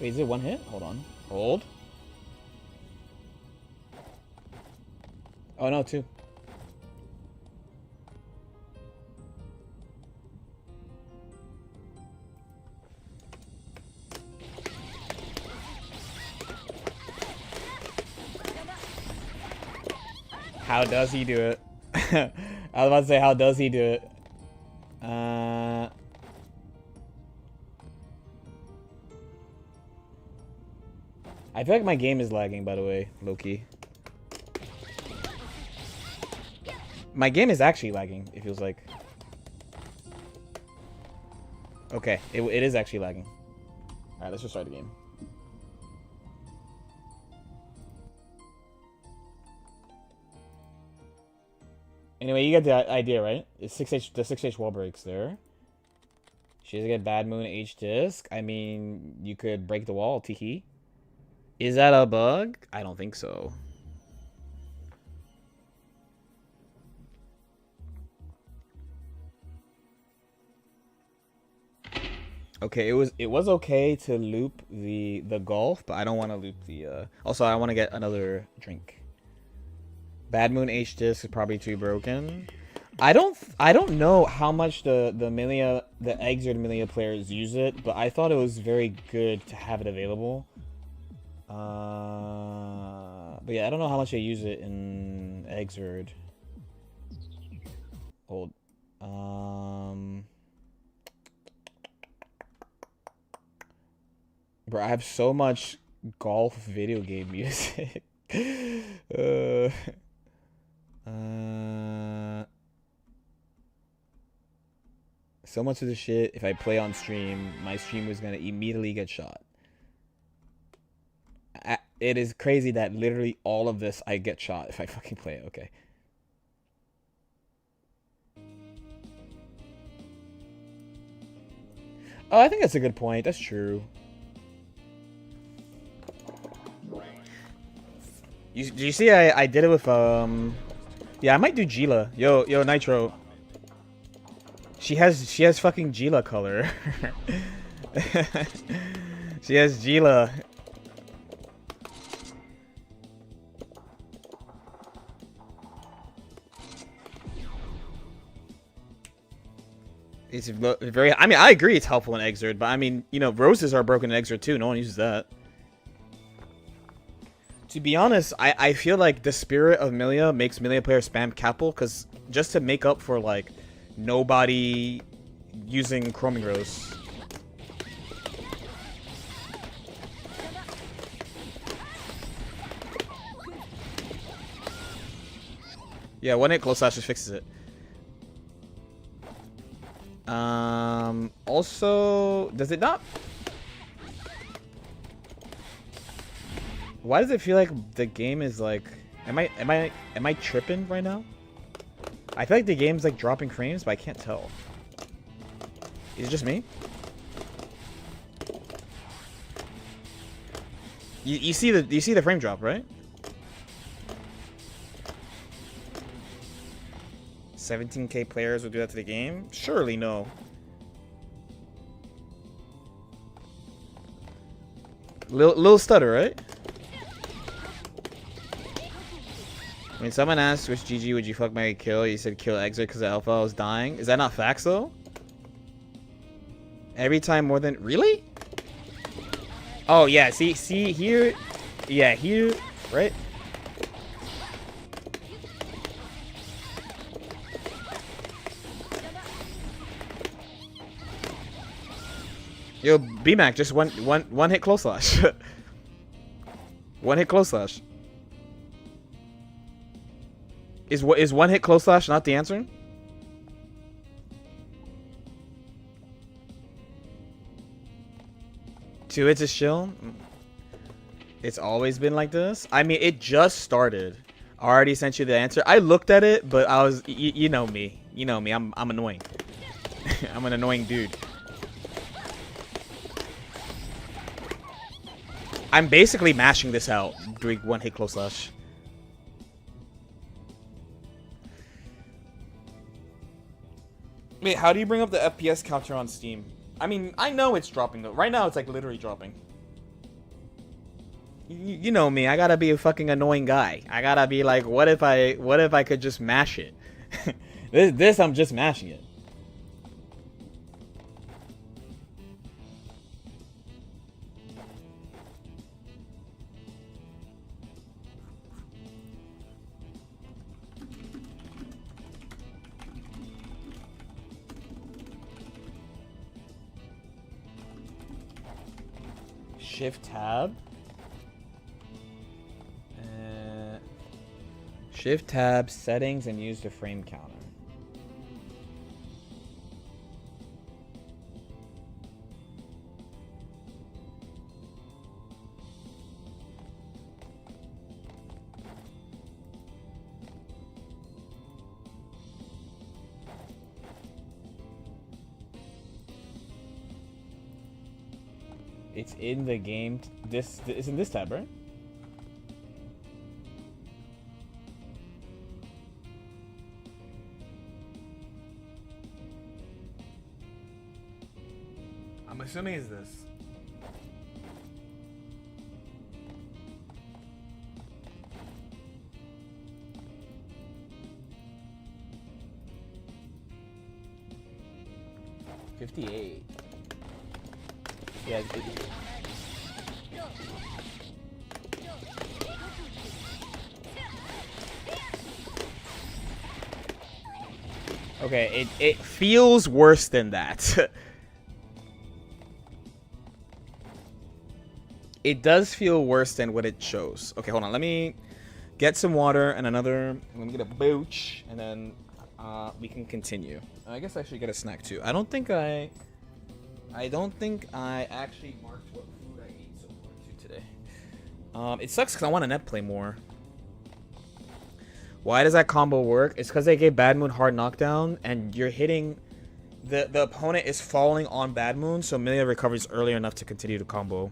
Wait, is it 1 hit? Hold on. Hold. Oh no, 2. How does he do it? I was about to say, how does he do it? I feel like my game is lagging, by the way, low-key. My game is actually lagging, it feels like. Okay, it is actually lagging. Alright, let's just start the game. Anyway, you get the idea, right? It's the 6H wall breaks there. She doesn't get Bad Moon H disc. I mean, you could break the wall, Tiki. Is that a bug? I don't think so. Okay, it was okay to loop the golf, but I don't want to loop the also I want to get another drink. Bad Moon H disc is probably too broken. I don't know how much the Exert Milia players use it, but I thought it was very good to have it available. But yeah, I don't know how much they use it in Exert. Hold. Bro, I have so much golf video game music. So much of the shit, if I play on stream, my stream was gonna immediately get shot. It is crazy that literally all of this I get shot if I fucking play it. Okay. Oh, I think that's a good point. That's true. Do you see I did it with yeah, I might do Gila. Yo Nitro. She has fucking Gila color. She has Gila. It's very. I mean, I agree it's helpful in Exert, but I mean, you know, roses are broken in Exert too. No one uses that. To be honest, I feel like the spirit of Milia makes Milia players spam Capel, because just to make up for like nobody using Chroming Rose. Yeah, one hit close slash just fixes it. Also, does it not? Why does it feel like the game is like? Am I tripping right now? I feel like the game's like dropping frames, but I can't tell. Is it just me? You see the frame drop, right? 17K players will do that to the game? Surely no. Little stutter, right? When someone asked which GG would you fuck my kill, you said kill Exit because the alpha was dying. Is that not facts though? Every time more than really? Oh yeah, see here, yeah here, right? Yo, BMAC, just one hit close slash. One hit close slash. Is one hit close slash not the answer? Two hits is chill. It's always been like this. I mean, it just started. I already sent you the answer. I looked at it, but I was, you know me. You know me. I'm annoying. I'm an annoying dude. I'm basically mashing this out, doing one hit close slash. Wait, how do you bring up the FPS counter on Steam? I mean, I know it's dropping though. Right now, it's like literally dropping. You know me. I gotta be a fucking annoying guy. I gotta be like, what if I could just mash it? this I'm just mashing it. Shift tab. Shift tab, settings, and use the frame counter. It's in the game. This is in this tab, right? I'm assuming it's this. $58. Yeah. Okay, it feels worse than that. It does feel worse than what it shows. Okay, hold on. Let me get some water and another. Let me get a booch, and then we can continue. I guess I should get a snack too. I don't think I actually marked what food I ate so far today. It sucks because I want to net play more. Why does that combo work? It's because they gave Bad Moon hard knockdown, and you're hitting the opponent is falling on Bad Moon, so Milia recovers early enough to continue the combo.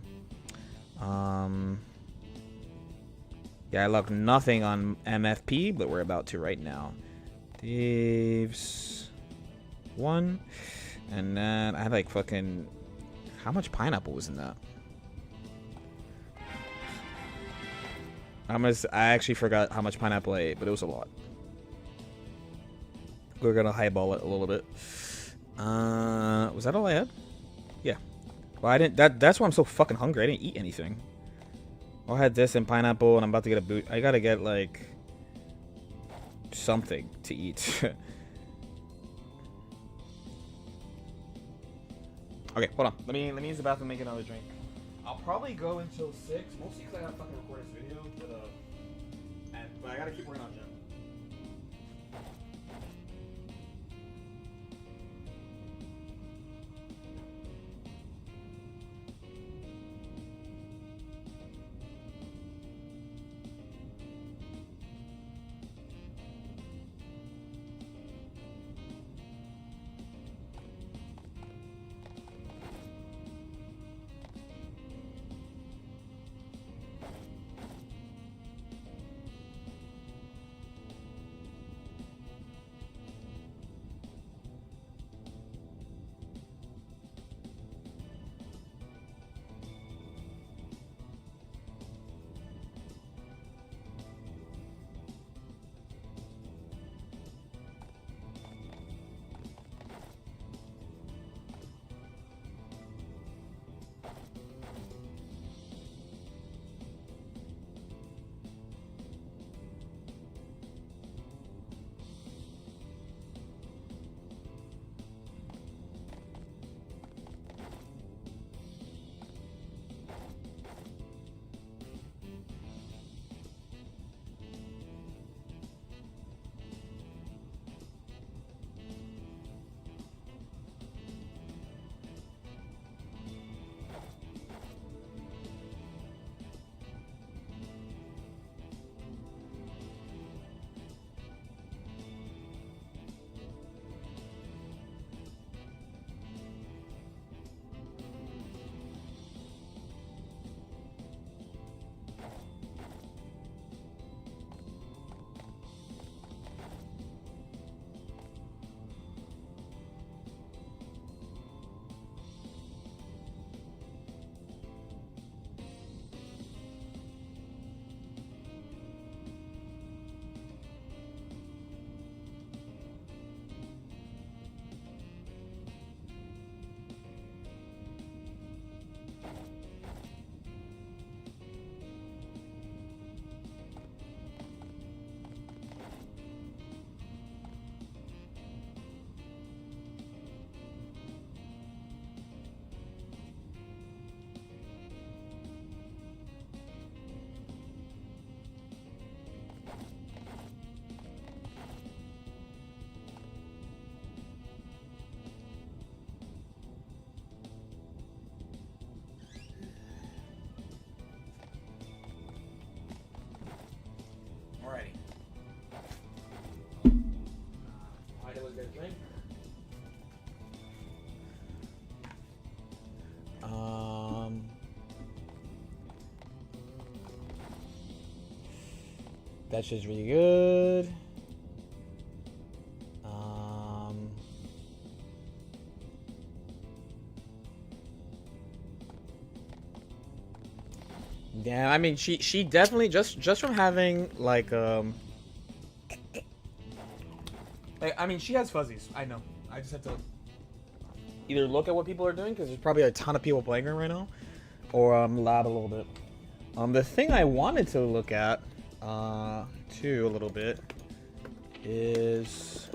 Yeah, I logged nothing on MFP, but we're about to right now. Dave's 1. And then I had like fucking... How much pineapple was in that? I actually forgot how much pineapple I ate, but it was a lot. We're gonna highball it a little bit. Was that all I had? Yeah. Well, I didn't... That's why I'm so fucking hungry. I didn't eat anything. I had this and pineapple, and I'm about to get a boot. I gotta get like something to eat. Okay, hold on. Let me use the bathroom and make another drink. I'll probably go until 6, mostly because I gotta fucking record this video, but I gotta keep working on gym. Alrighty. I was gonna drink. That's just really good. Yeah, I mean, she definitely just from having like I mean, she has fuzzies. I know. I just have to either look at what people are doing because there's probably a ton of people playing her right now, or lab a little bit. The thing I wanted to look at too a little bit is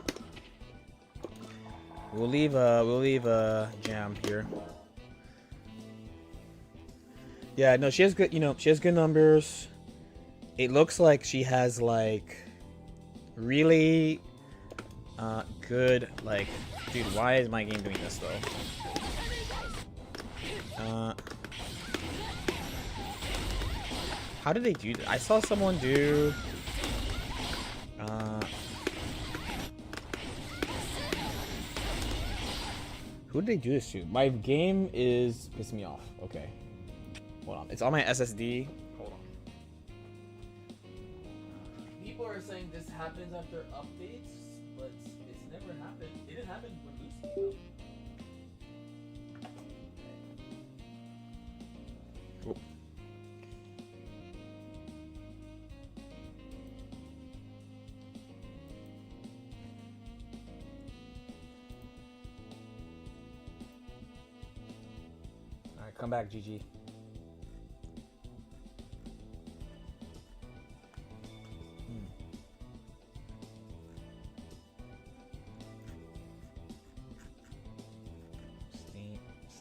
we'll leave Jam here. Yeah, no, she has good, she has good numbers. It looks like she has like really good, like, dude, why is my game doing this though? How did they do that? I saw someone do who did they do this to? My game is pissing me off. Okay. Hold on. It's on my SSD. Hold on. People are saying this happens after updates, but it's never happened. It didn't happen with Lucy though. Cool. Alright, come back, GG.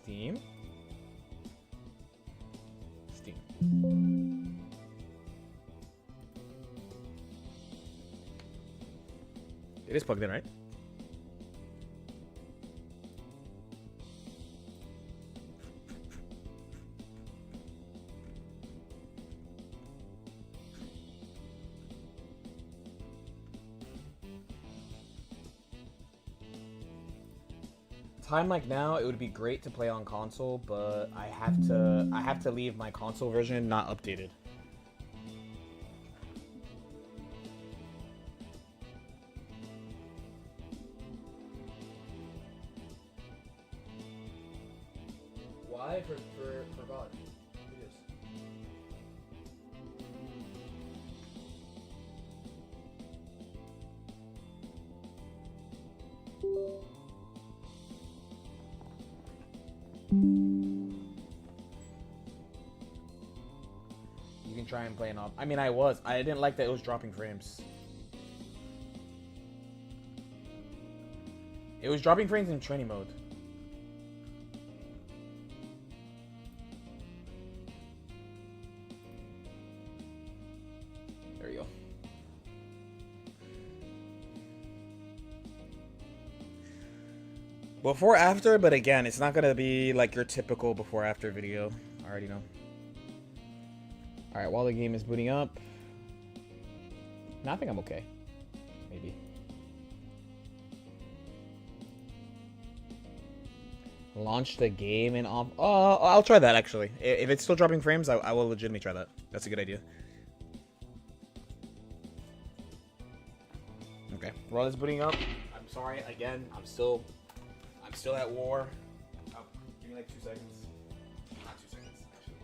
Steam. Steam. It is plugged in, right? Time like now, it would be great to play on console, but I have to leave my console version not updated. Why for God? It is. You can try and play an op. I mean, I didn't like that it was dropping frames. It was dropping frames in training mode. There you go. Before after, but again, it's not gonna be like your typical before after video. I already know. Alright, while the game is booting up. No, I think I'm okay. Maybe. Launch the game and off. Oh, I'll try that actually. If it's still dropping frames, I will legitimately try that. That's a good idea. Okay, while it's booting up, I'm sorry again. I'm still at war. Oh, give me like 2 seconds. Not 2 seconds, actually.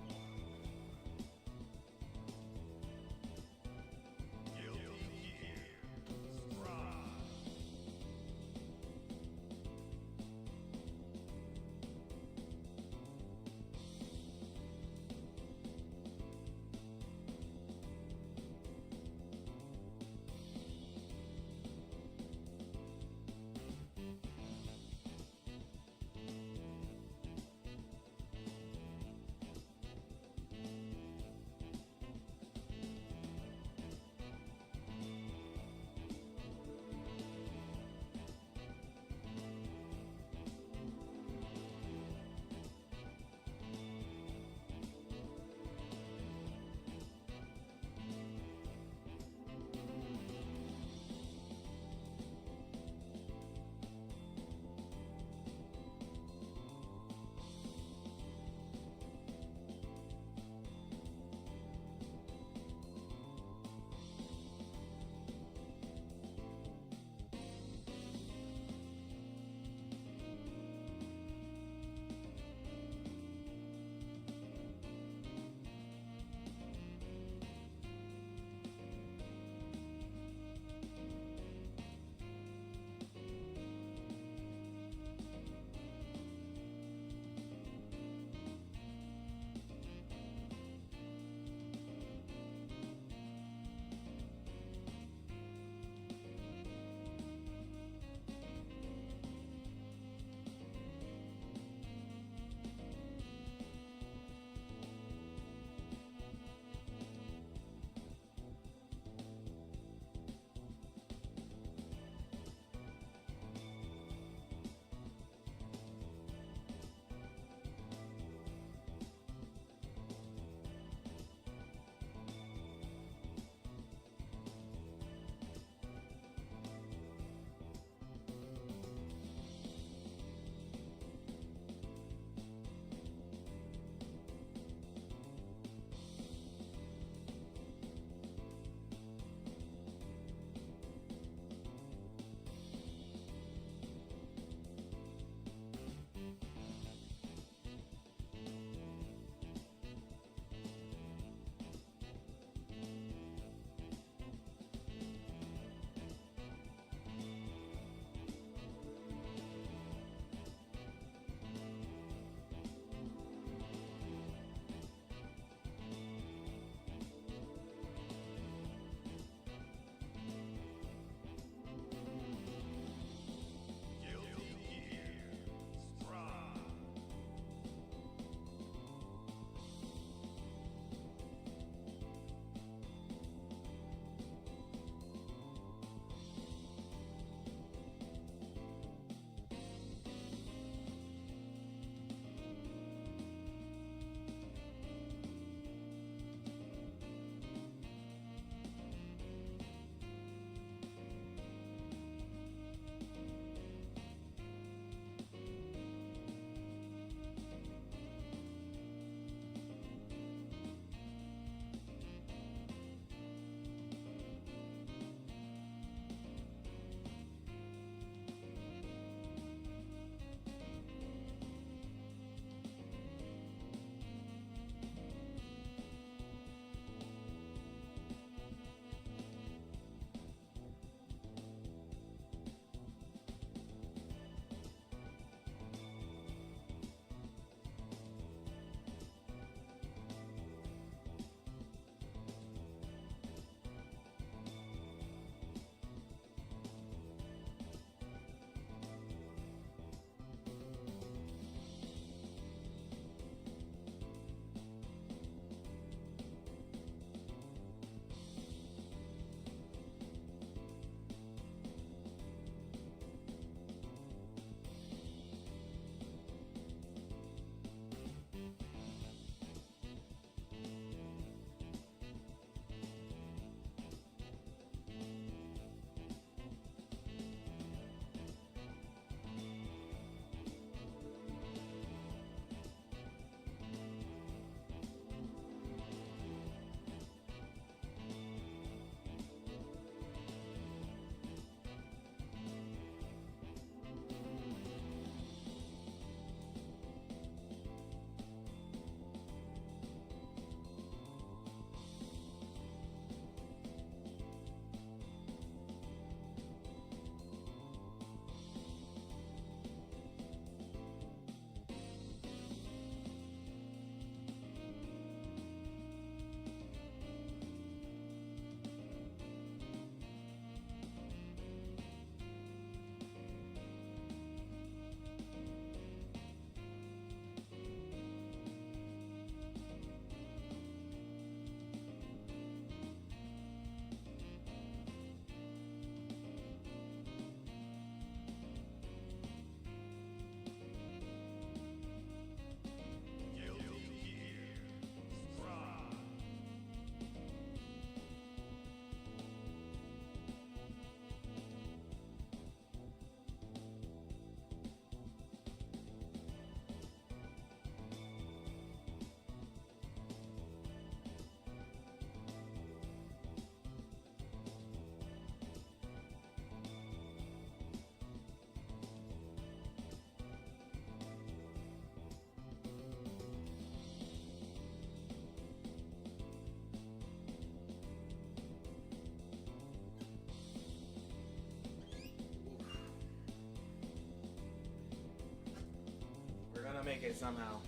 gonna make it somehow.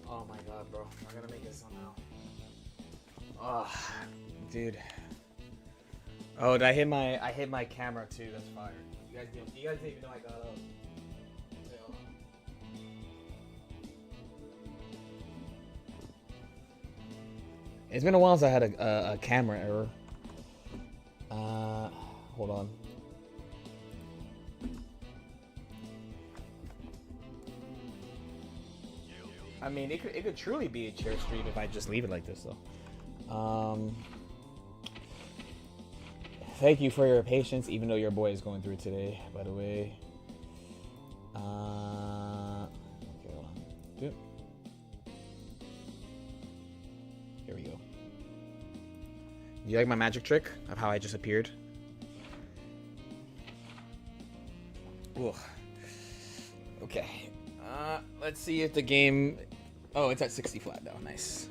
Oh my god, bro. We're gonna make it somehow. Oh, dude. Oh, did I hit my camera too. That's fire. You guys didn't even know I got up. Wait, hold on. It's been a while since I had a camera error. Hold on. I mean, it could truly be a chair stream if I just leave it like this, though. Thank you for your patience, even though your boy is going through it today, by the way. Okay, hold on. Here we go. Do you like my magic trick of how I just appeared? Ugh. Okay. Let's see if the game... Oh, it's at 60 flat now. Nice.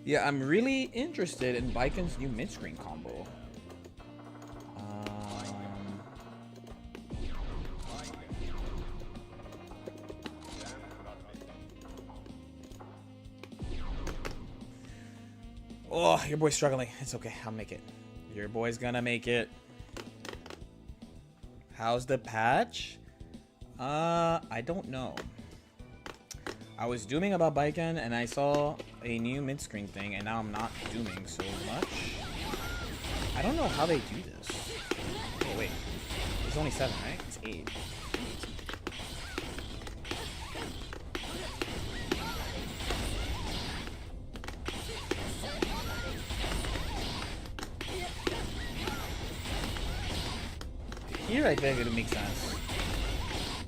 Yeah, I'm really interested in Baikon's new mid-screen combo. Oh, your boy's struggling. It's okay. I'll make it. Your boy's gonna make it. How's the patch? I don't know. I was dooming about Baikon and I saw a new mid-screen thing and now I'm not dooming so much. I don't know how they do this. Oh wait. It's only 7, right? It's 8. Here I think it makes sense.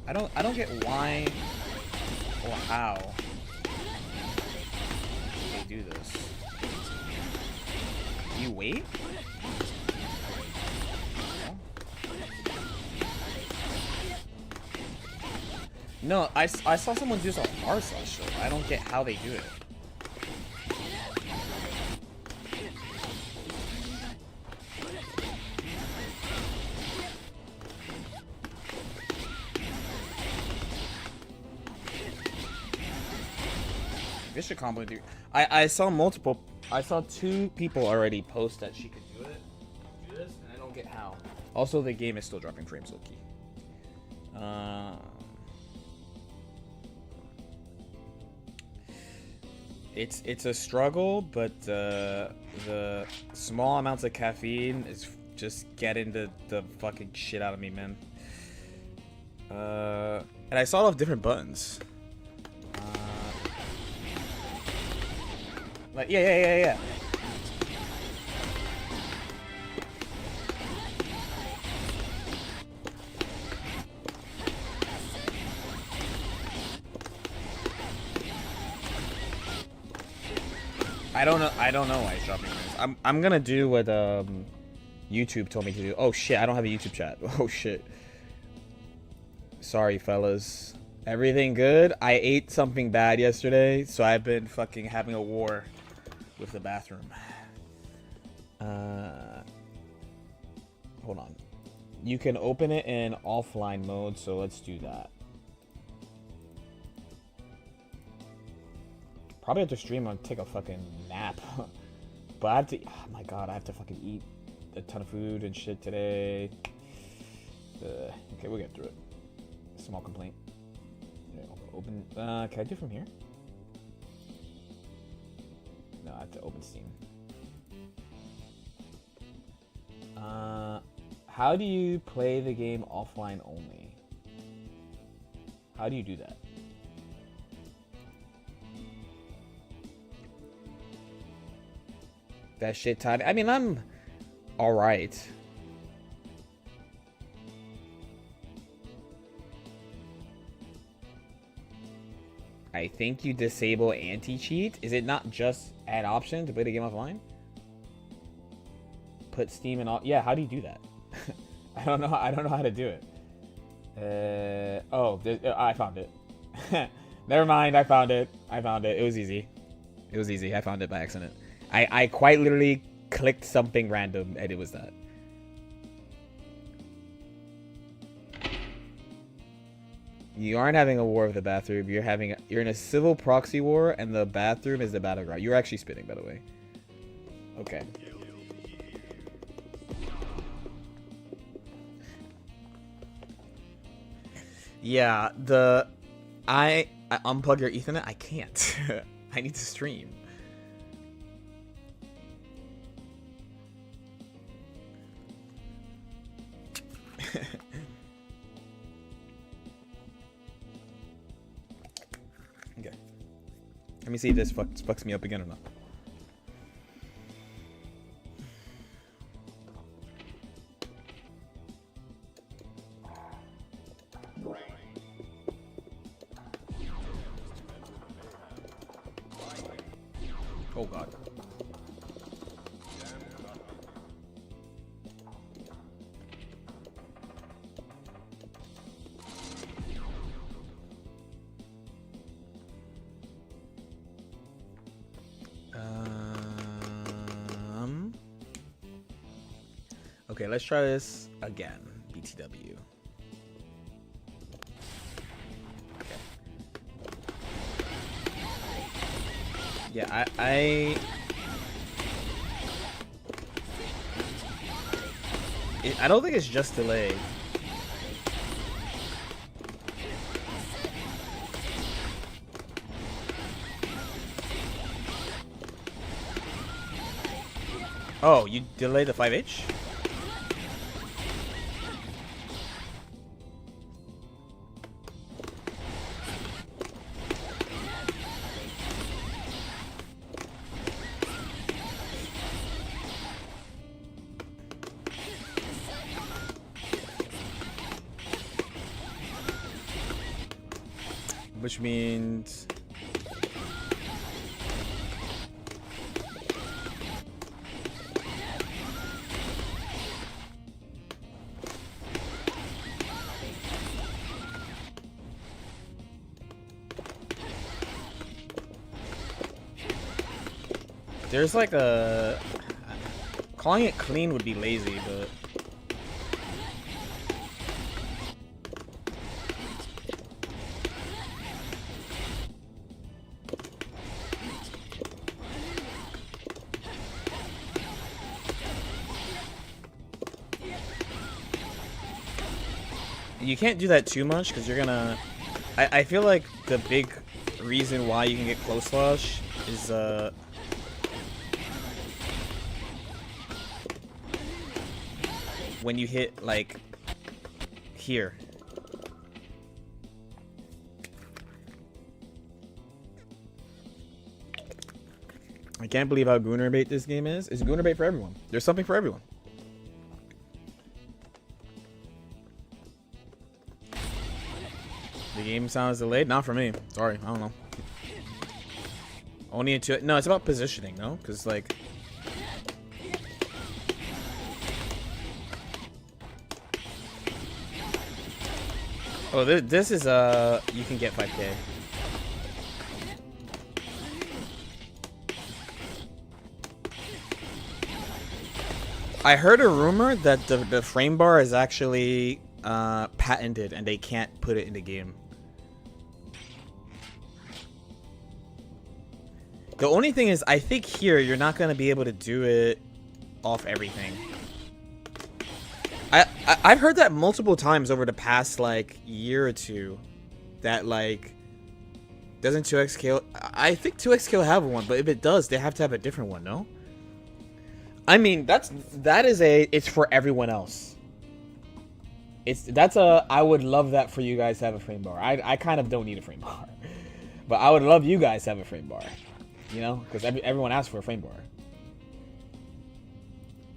I don't get why or how they do this. You wait? No, I saw someone do this on Marslash though. I don't get how they do it. Vicious combo, dude. I saw multiple. I saw 2 people already post that she could do this, and I don't get how. Also, the game is still dropping frames, low key. It's a struggle, but the small amounts of caffeine is just getting the fucking shit out of me, man. And I saw it off different buttons. Like, yeah. I don't know why it's dropping frames. I'm gonna do what YouTube told me to do. Oh shit, I don't have a YouTube chat. Oh shit. Sorry, fellas. Everything good? I ate something bad yesterday, so I've been fucking having a war with the bathroom. Hold on. You can open it in offline mode, so let's do that. Probably have to stream and take a fucking nap. But I have to... Oh my god, I have to fucking eat a ton of food and shit today. Okay, we'll get through it. Small complaint. Open... can I do it from here? No, I have to open Steam. How do you play the game offline only? How do you do that? That shit time. I mean, I'm alright. I think you disable anti-cheat. Is it not just an option to play the game offline? Put Steam in all. Yeah, how do you do that? I don't know how to do it. I found it. Never mind. I found it. It was easy. I found it by accident. I quite literally clicked something random and it was that. You aren't having a war with the bathroom. You're in a civil proxy war, and the bathroom is the battleground. You're actually spitting, by the way. Okay. Yeah, I unplug your Ethernet. I can't. I need to stream. Okay. Let me see if this fucks me up again or not. Oh god. Okay, let's try this again. BTW. Okay. Yeah, I don't think it's just delayed. Oh, you delayed the 5H? Which means there's like a calling it clean would be lazy, but you can't do that too much because you're gonna. I feel like the big reason why you can get close slash is when you hit like here. I can't believe how Gooner bait this game is. It's Gooner bait for everyone. There's something for everyone. The game sounds delayed? Not for me. Sorry, I don't know. Only into it. No, it's about positioning, no? Because, like... Oh, this is, you can get 5K. I heard a rumor that the frame bar is actually, patented and they can't put it in the game. The only thing is, I think here, you're not going to be able to do it off everything. I've heard that multiple times over the past, like, year or two. That, like, doesn't 2x KO... I think 2x KO have one, but if it does, they have to have a different one, no? I mean, it's for everyone else. I would love that for you guys to have a frame bar. I kind of don't need a frame bar. But I would love you guys to have a frame bar. You know, because everyone asks for a frame bar.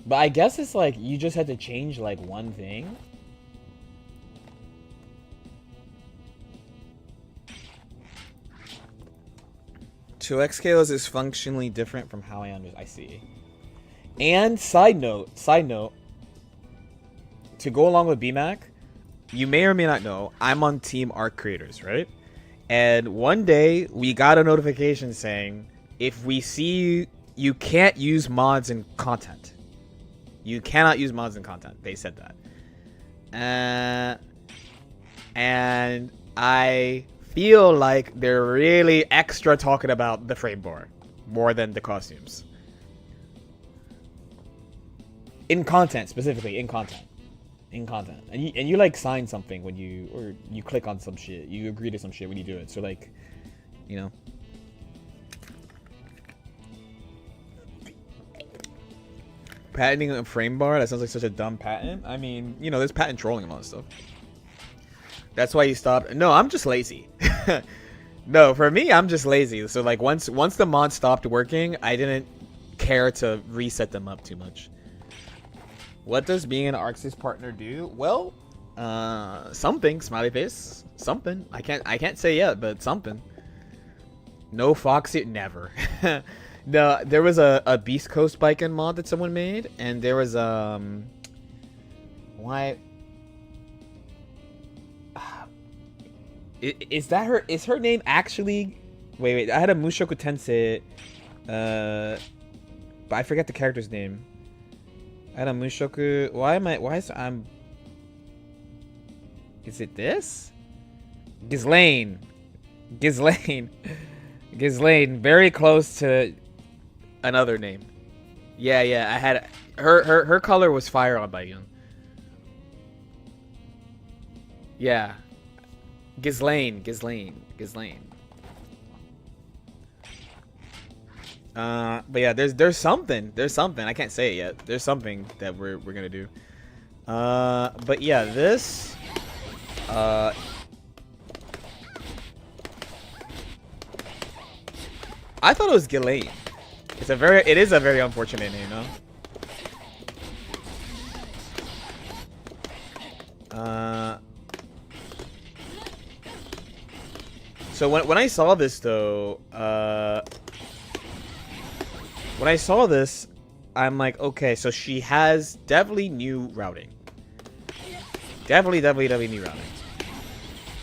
But I guess it's like you just had to change like one thing. Two XKOs is functionally different from how I see. And side note, to go along with BMAC, you may or may not know, I'm on Team Arc Creators, right? And one day we got a notification saying, if we see you can't use mods in content. You cannot use mods in content. They said that. And I feel like they're really extra talking about the frame bar more than the costumes. In content, specifically, in content. In content. And you like sign something when you click on some shit. You agree to some shit when you do it. So like, you know. Patenting a frame bar? That sounds like such a dumb patent. I mean, you know, there's patent trolling and all that stuff. That's why you stopped. No, I'm just lazy. No, for me, I'm just lazy. So like once the mod stopped working, I didn't care to reset them up too much. What does being an ArcSys partner do? Well, something, smiley face. Something. I can't say yet, but something. No Foxy, never. No, there was a Beast Coast Biken mod that someone made, and there was why is that her? Is her name actually? Wait. I had a Mushoku Tensei, but I forget the character's name. I had a Mushoku. Is it this? Ghislaine. Very close to another name. Yeah. I had her color was fire on Baiyun. Yeah. Ghislaine. But yeah, there's something. I can't say it yet. There's something that we're gonna do. But yeah, this. I thought it was Ghislaine. It is a very unfortunate name, no? So when I saw this though, when I saw this, I'm like, okay, so she has definitely new routing. Definitely new routing.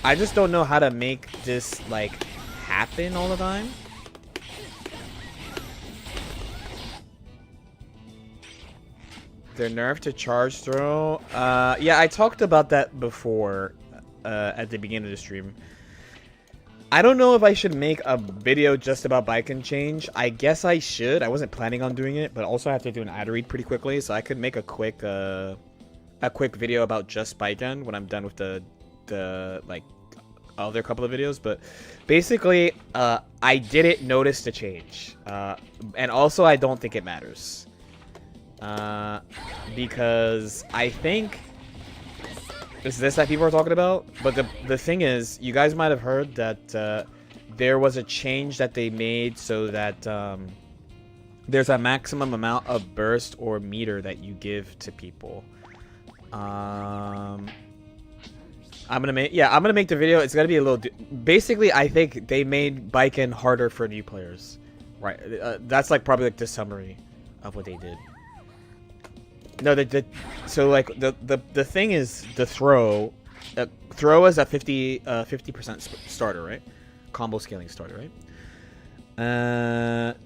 I just don't know how to make this like happen all the time. Their nerf to charge throw. Yeah, I talked about that before at the beginning of the stream. I don't know if I should make a video just about Biken change. I guess I should. I wasn't planning on doing it, but also I have to do an ad read pretty quickly, so I could make a quick video about just Biken when I'm done with the like other couple of videos. But basically, I didn't notice the change, and also I don't think it matters. Because I think it's this that people are talking about, but the thing is, you guys might have heard that there was a change that they made so that there's a maximum amount of burst or meter that you give to people. I'm gonna make the video. It's gonna be a little. Basically, I think they made Biken harder for new players, right? That's like probably like the summary of what they did. No, so like the thing is the throw is a 50% starter, right? Combo scaling starter, right?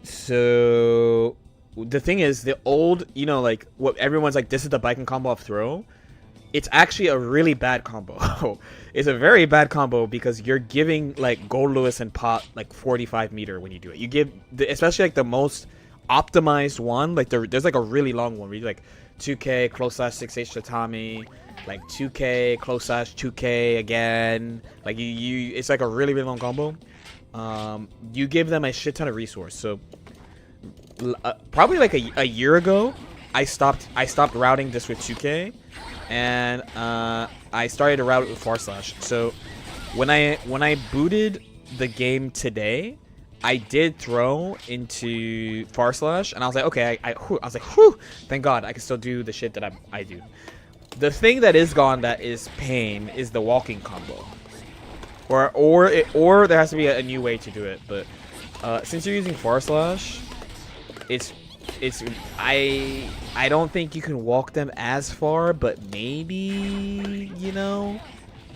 So the thing is the old, you know, like what everyone's like, this is the Biken combo of throw. It's actually a really bad combo. It's a very bad combo because you're giving like Gold Lewis and Pot like 45 meter when you do it. You give especially like the most optimized one, like there's like a really long one where you like 2K close slash 6H tatami, like 2K close slash 2K again. Like you it's like a really long combo. You give them a shit ton of resource. So probably like a year ago, I stopped routing this with 2K, and I started to route it with Farslash. So when I booted the game today, I did throw into Farslash, and I was like, okay, I was like, whew, thank God, I can still do the shit that I do. The thing that is gone that is pain is the walking combo, or there has to be a new way to do it. But since you're using Farslash, I don't think you can walk them as far, but maybe, you know,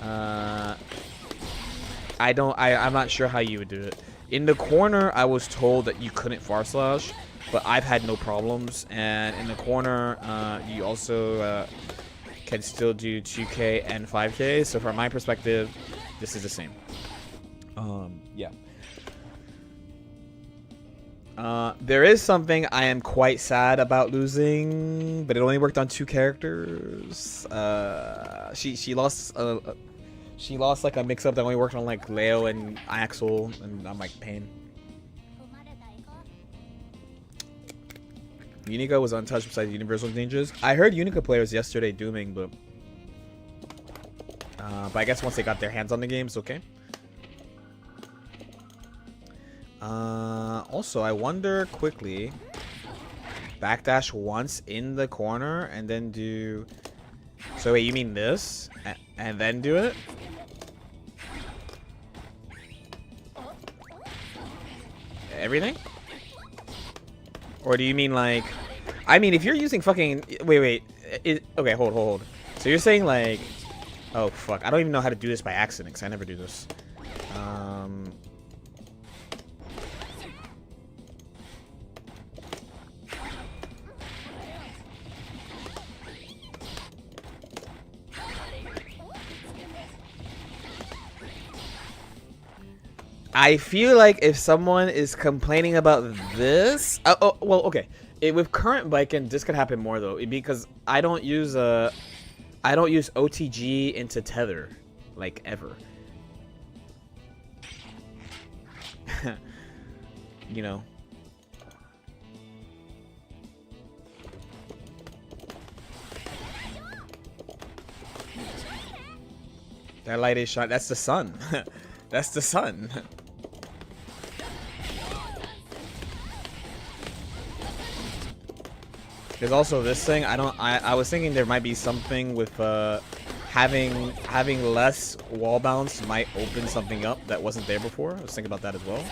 I'm not sure how you would do it. In the corner, I was told that you couldn't Farslash, but I've had no problems. And in the corner, you also can still do 2K and 5K. So from my perspective, This is the same. Yeah. There is something I am quite sad about losing, but it only worked on 2 characters. She lost like a mix-up that only worked on like Leo and Axel, and I'm like pain. Unica was untouched besides Universal Ninjas. I heard Unica players yesterday dooming, but I guess once they got their hands on the game, it's okay. Also, I wonder quickly, backdash once in the corner and then do. So wait, you mean this and then do it? Everything? Or do you mean like? I mean, if you're using fucking wait, okay, hold. So you're saying like, oh fuck, I don't even know how to do this by accident because I never do this. I feel like if someone is complaining about this, well, okay. With current Baiken, this could happen more though, because I don't use OTG into Tether, like ever. You know. That light is shot. That's the sun. That's the sun. There's also this thing. I was thinking there might be something with having less wall bounce might open something up that wasn't there before. I was thinking about that as well.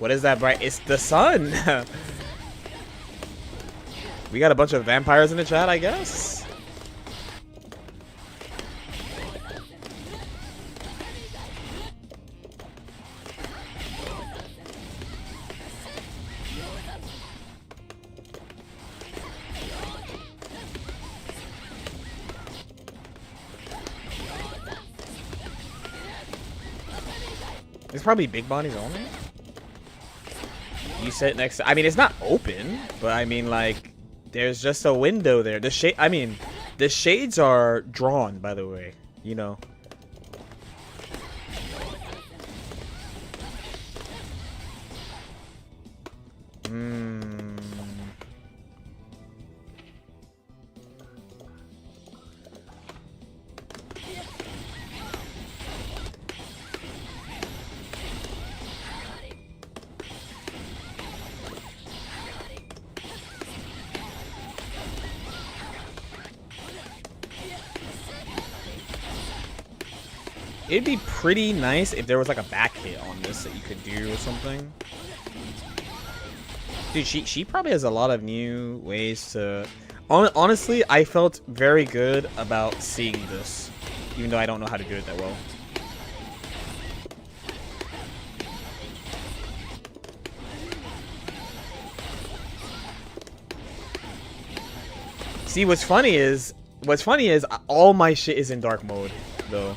What is that bright? It's the sun. We got a bunch of vampires in the chat, I guess. It's probably big bodies only. You sit next to, I mean, it's not open, but I mean, like, there's just a window there. The shade, I mean, the shades are drawn, by the way, you know. It'd be pretty nice if there was like a back hit on this that you could do or something. Dude, she probably has a lot of new ways to... Honestly, I felt very good about seeing this, even though I don't know how to do it that well. See, what's funny is all my shit is in dark mode, though.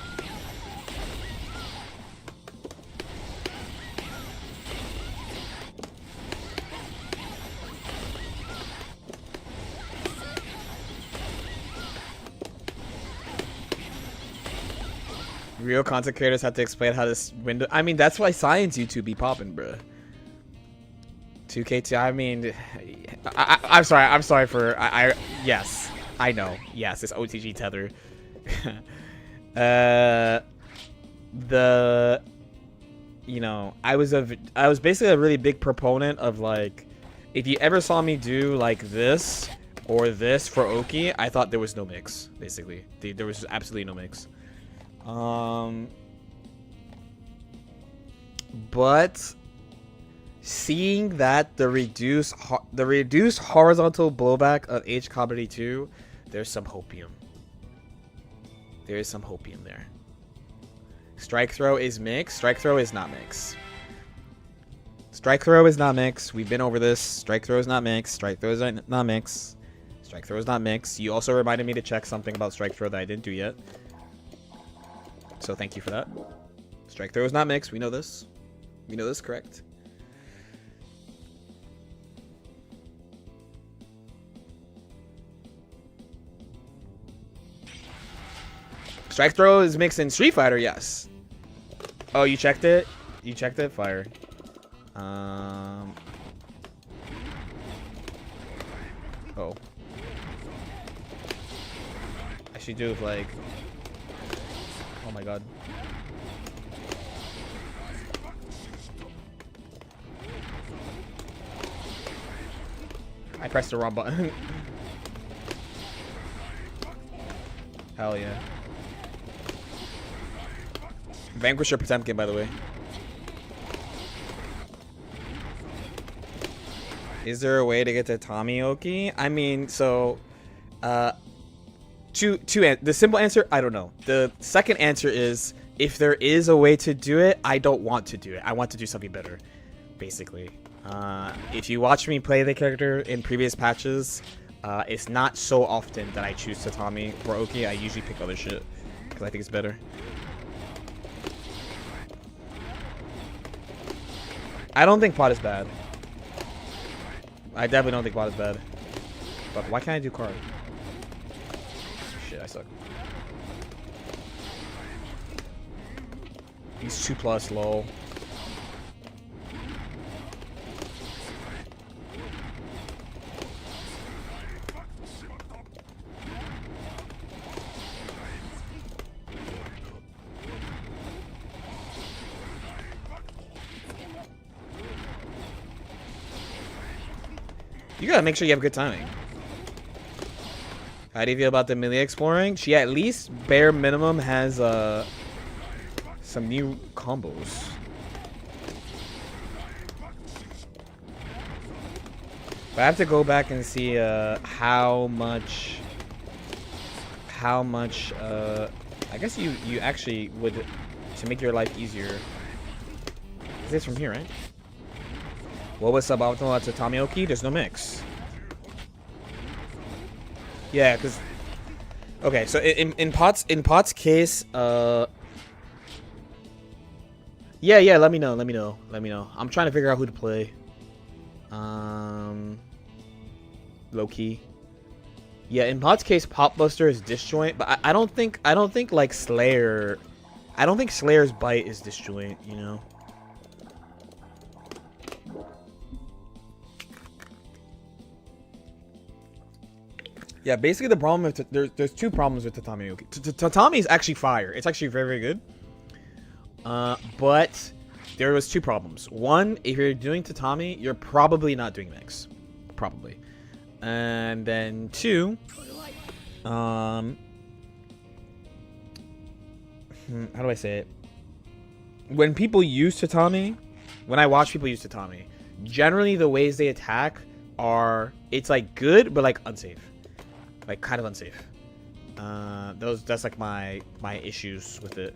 Real content creators have to explain how this window... I mean, that's why science YouTube be popping, bruh. 2K2, I mean... I'm sorry for... yes, I know. Yes, it's OTG Tether. You know, I was basically a really big proponent of, like... If you ever saw me do, like, this or this for Oki, I thought there was no mix, basically. There was absolutely no mix. But seeing that the reduced horizontal blowback of Age Comedy 2, there's some hopium. There is some hopium there. Strike throw is mix. Strike throw is not mix. Strike throw is not mix. We've been over this. Strike throw is not mix. Strike throw is not mix. Strike throw is not mix. You also reminded me to check something about strike throw that I didn't do yet. So thank you for that. Strike throw is not mix. We know this. We know this, correct? Strike throw is mixed in Street Fighter, yes. Oh, you checked it? You checked it? Fire. Oh. I should do like... Oh my god. I pressed the wrong button. Hell yeah. Vanquisher Potemkin, by the way. Is there a way to get to Tomioki? I mean, so... the simple answer, I don't know. The second answer is, if there is a way to do it, I don't want to do it. I want to do something better, basically. If you watch me play the character in previous patches, it's not so often that I choose Tatami or Oki. I usually pick other shit, because I think it's better. I don't think pot is bad. I definitely don't think pot is bad. But why can't I do card? Shit, I suck. He's 2+, lol. You gotta make sure you have good timing. How do you feel about the melee exploring? She at least bare minimum has some new combos. But I have to go back and see how much I guess you actually would, to make your life easier. This from here, right? What was suboptimal at Tomioki? There's no mix. Yeah, because okay, so in Pot's case, yeah, let me know. I'm trying to figure out who to play. Low key. Yeah, in Pot's case, Pop Buster is disjoint, but I don't think like Slayer. I don't think Slayer's bite is disjoint, you know. Yeah, basically the problem with there's two problems with Tatami. Tatami is actually fire. It's actually very, very good. But there was two problems. One, if you're doing Tatami, you're probably not doing mix. Probably. And then two, how do I say it? When people use Tatami, when I watch people use Tatami, generally the ways they attack are, it's like good, but like unsafe. Like kind of unsafe. That's like my issues with it.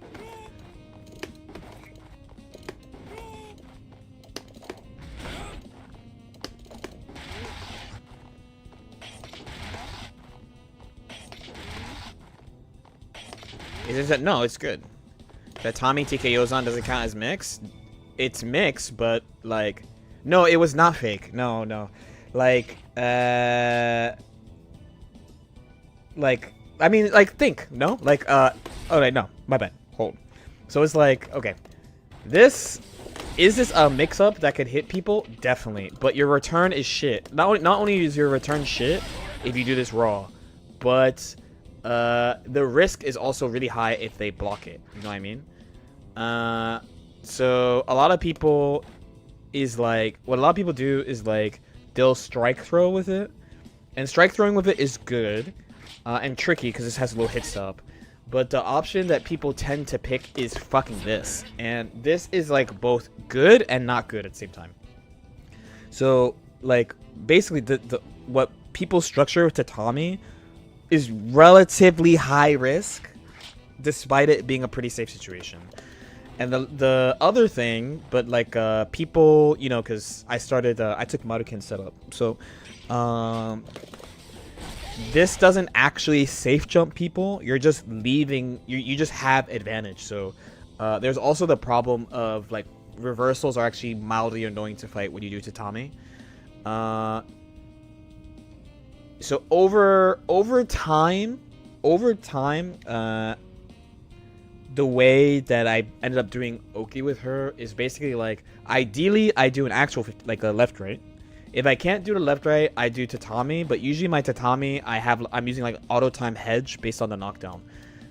Is it no, it's good. That Tommy TKO's on doesn't count as mix. It's mix, but like no, it was not fake. No. Like I mean, like, think, no? Like, okay, no, my bad, hold. So it's like, okay, is this a mix-up that could hit people? Definitely, but your return is shit. Not only is your return shit if you do this raw, but the risk is also really high if they block it, you know what I mean? So a lot of people is like, what a lot of people do is like, they'll strike throw with it, and strike throwing with it is good. And tricky because this has a low hit stop, but the option that people tend to pick is fucking this, and this is like both good and not good at the same time. So like basically the what people structure with Tatami is relatively high risk, despite it being a pretty safe situation. And the other thing, but like people, you know, because I took Maruken setup, so this doesn't actually safe jump people. You're just leaving. You just have advantage. So there's also the problem of like reversals are actually mildly annoying to fight when you do tatami. So over time, the way that I ended up doing Oki with her is basically like, ideally I do an actual like a left right. If I can't do the left right, I do tatami. But usually my tatami, I'm using like auto time hedge based on the knockdown,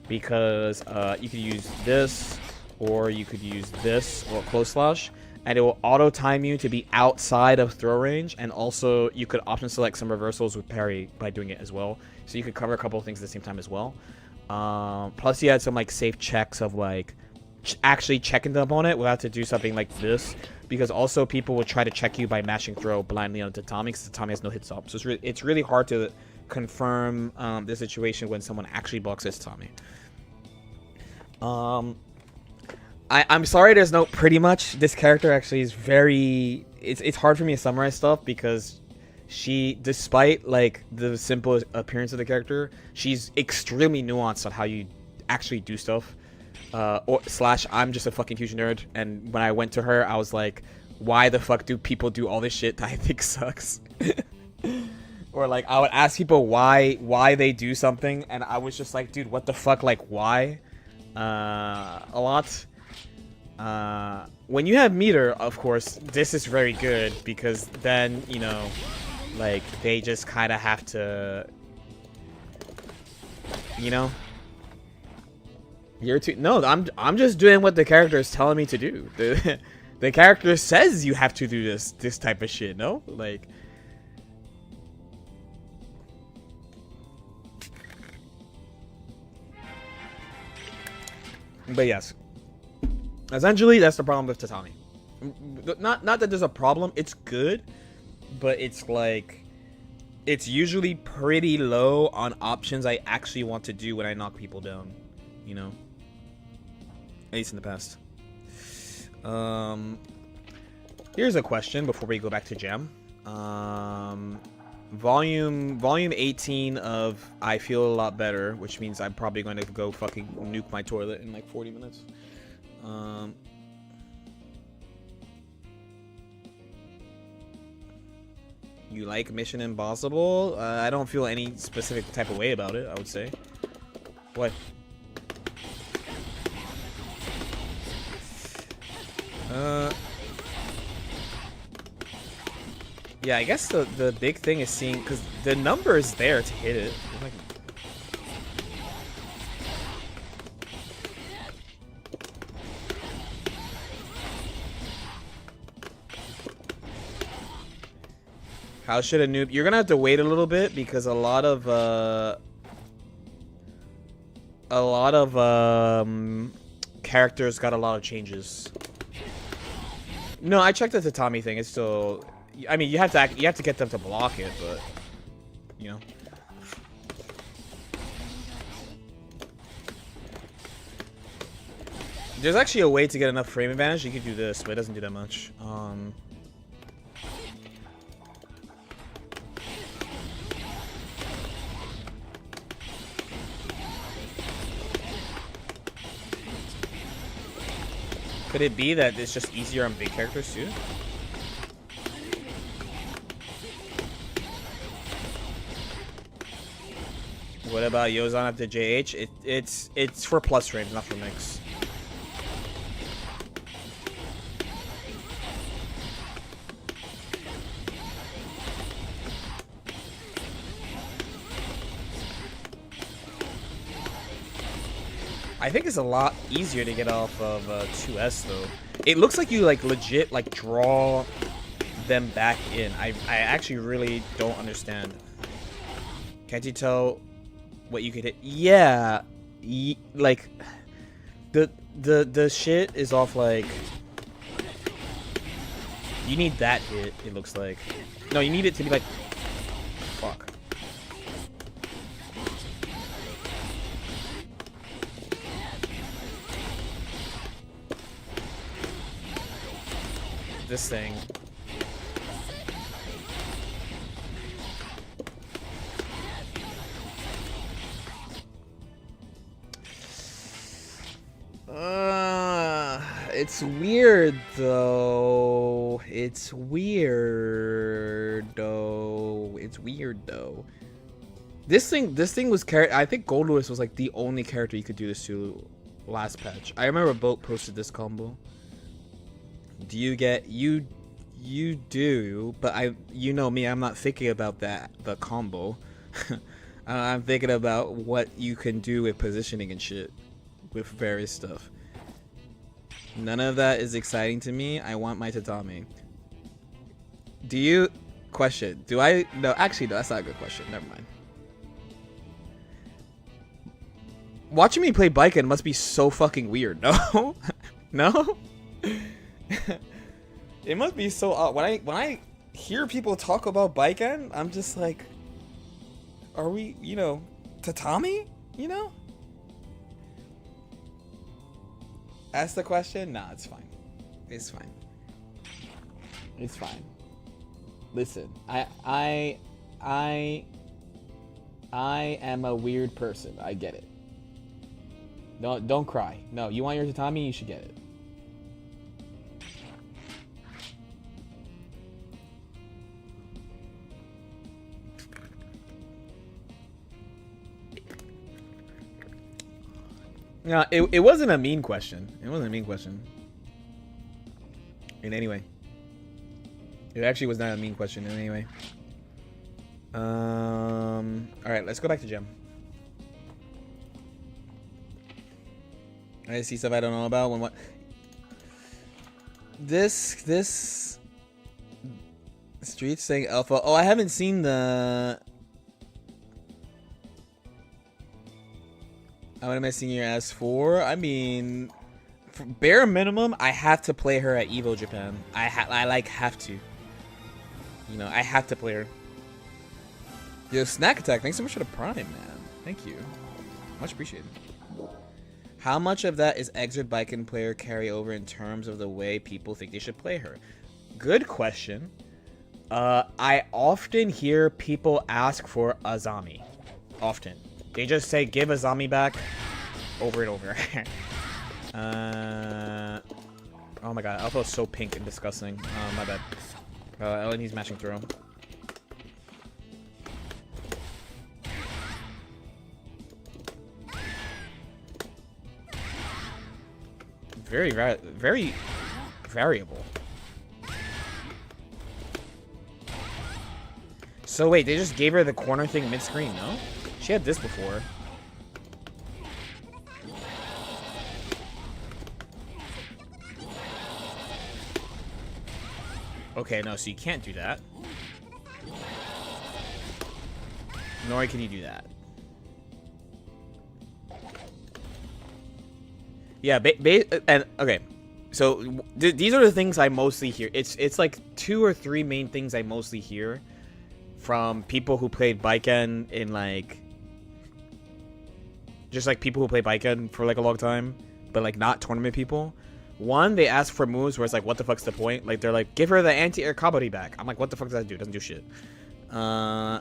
because you could use this, or you could use this, or close slash, and it will auto time you to be outside of throw range. And also you could option select some reversals with parry by doing it as well, so you could cover a couple of things at the same time as well. Plus you had some like safe checks of like actually checking the opponent without to do something like this, because also people will try to check you by mashing throw blindly on tatami, because tatami has no hit stop. So it's really hard to confirm the situation when someone actually blocks his tatami. I'm sorry there's no pretty much. This character actually is very... It's hard for me to summarize stuff, because she, despite like the simple appearance of the character, she's extremely nuanced on how you actually do stuff. Or slash I'm just a fucking huge nerd, and when I went to her I was like, why the fuck do people do all this shit that I think sucks? Or like I would ask people why they do something, and I was just like, dude, what the fuck, like why? A lot. When you have meter, of course this is very good, because then, you know, like they just kind of have to, you know. You're too... No, I'm just doing what the character is telling me to do. The character says you have to do this type of shit, no? Like... But yes. Essentially, that's the problem with tatami. Not that there's a problem, it's good, but it's like... It's usually pretty low on options I actually want to do when I knock people down, you know? At least in the past. Here's a question before we go back to Jam. Volume 18 of I Feel a Lot Better, which means I'm probably going to go fucking nuke my toilet in like 40 minutes. You like Mission Impossible? I don't feel any specific type of way about it, I would say. What? Yeah, I guess the big thing is seeing, because the number is there to hit it. Like, how should a noob... You're gonna have to wait a little bit, because a lot of characters got a lot of changes. No, I checked the tatami thing. It's still... I mean, you have to get them to block it, but... You know. There's actually a way to get enough frame advantage. You could do this, but it doesn't do that much. Could it be that it's just easier on big characters too? What about Yozan after JH? It's for plus frames, not for mix. I think it's a lot easier to get off of 2S though. It looks like you like legit like draw them back in. I actually really don't understand. Can't you tell what you could hit? Yeah, like the shit is off like. You need that hit. It looks like. No, you need it to be like. Fuck. This thing. It's weird though. It's weird though. It's weird though. This thing was I think Gold Lewis was like the only character you could do this to last patch. I remember Boat posted this combo. Do you get you do, but you know me, I'm not thinking about the combo. I'm thinking about what you can do with positioning and shit with various stuff. None of that is exciting to me. I want my tatami. Do you question? Do I no actually no, that's not a good question. Never mind. Watching me play Baiken must be so fucking weird. No? No? It must be so odd. When I hear people talk about Baiken, I'm just like, are we, you know, tatami? You know? Ask the question? Nah, it's fine. It's fine. It's fine. Listen, I am a weird person. I get it. Don't cry. No, you want your tatami, you should get it. No, it wasn't a mean question. It wasn't a mean question. In any way. It actually was not a mean question in any way. Alright, let's go back to Gem. I see stuff I don't know about. When what? This Streets saying alpha. Oh, I haven't seen the. What am I seeing your ass for? I mean, for bare minimum, I have to play her at Evo Japan. I like have to. You know, I have to play her. Yo, Snack Attack, thanks so much for the prime, man. Thank you. Much appreciated. How much of that is Exert Baiken player carry over in terms of the way people think they should play her? Good question. I often hear people ask for Azami. Often. They just say, give Azami back over and over. Oh my god, Alpha is so pink and disgusting. My bad. LNE's matching through him. Very variable. So wait, they just gave her the corner thing mid-screen, no? She had this before. Okay, no, so you can't do that. Nor can you do that. Yeah, and okay. So these are the things I mostly hear. It's like 2 or 3 main things I mostly hear from people who played Baiken in like just like people who play Baiken for like a long time, but like not tournament people. One, they ask for moves where it's like, what the fuck's the point? Like they're like, give her the anti-air kabari back. I'm like, what the fuck does that do? It doesn't do shit. 2,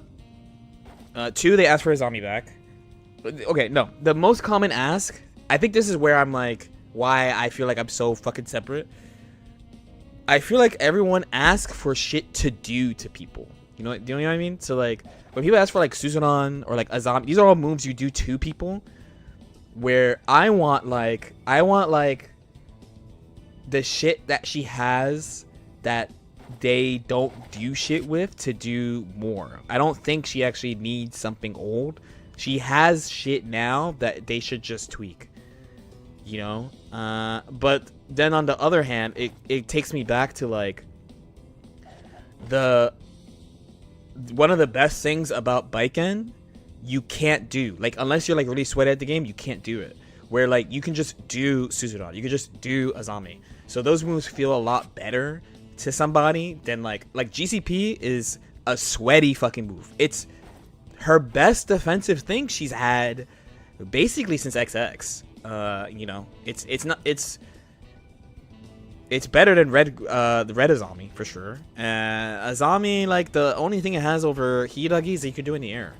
they ask for a zombie back. Okay, no, the most common ask, I think this is where I'm like, why I feel like I'm so fucking separate. I feel like everyone asks for shit to do to people. You know what I mean? So like, when people ask for like Suzuran or like a zombie, these are all moves you do to people. Where I want like the shit that she has that they don't do shit with to do more. I don't think she actually needs something old. She has shit now that they should just tweak. You know? But then on the other hand, it takes me back to like one of the best things about Baiken you can't do. Like unless you're like really sweaty at the game, you can't do it. Where like you can just do Suzuran. You can just do Azami. So those moves feel a lot better to somebody than like GCP is a sweaty fucking move. It's her best defensive thing she's had basically since XX. You know, it's better than the red Azami for sure. Azami, like the only thing it has over Hiragi is that you could do in the air.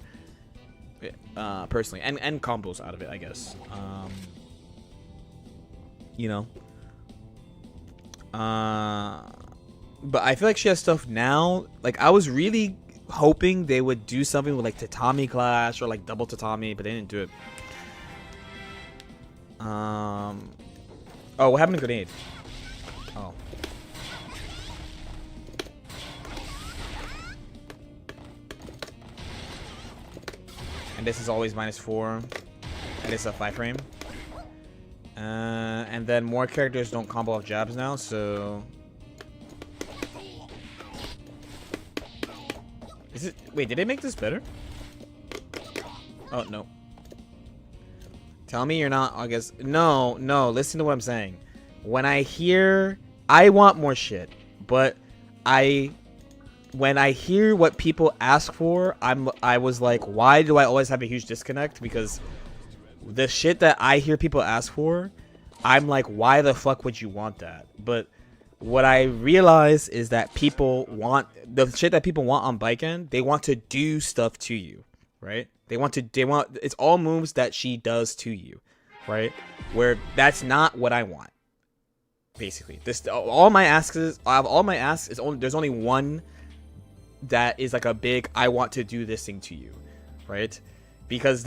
Personally, and combos out of it, I guess. You know, But I feel like she has stuff now. Like, I was really hoping they would do something with like Tatami Clash or like double Tatami, but they didn't do it. Oh, what happened to Grenade? Oh. And this is always -4. And it's a 5-frame. And then more characters don't combo off jabs now, so... Is it... Wait, did they make this better? Oh, no. Tell me you're not, I guess... No, listen to what I'm saying. When I hear... I want more shit, but when I hear what people ask for, I was like, why do I always have a huge disconnect? Because the shit that I hear people ask for, I'm like, why the fuck would you want that? But what I realize is that people want the shit that people want on Baiken. They want to do stuff to you, right? They want it's all moves that she does to you, right? Where that's not what I want. Basically, all my asks is only there's only one that is like a big I want to do this thing to you, right? Because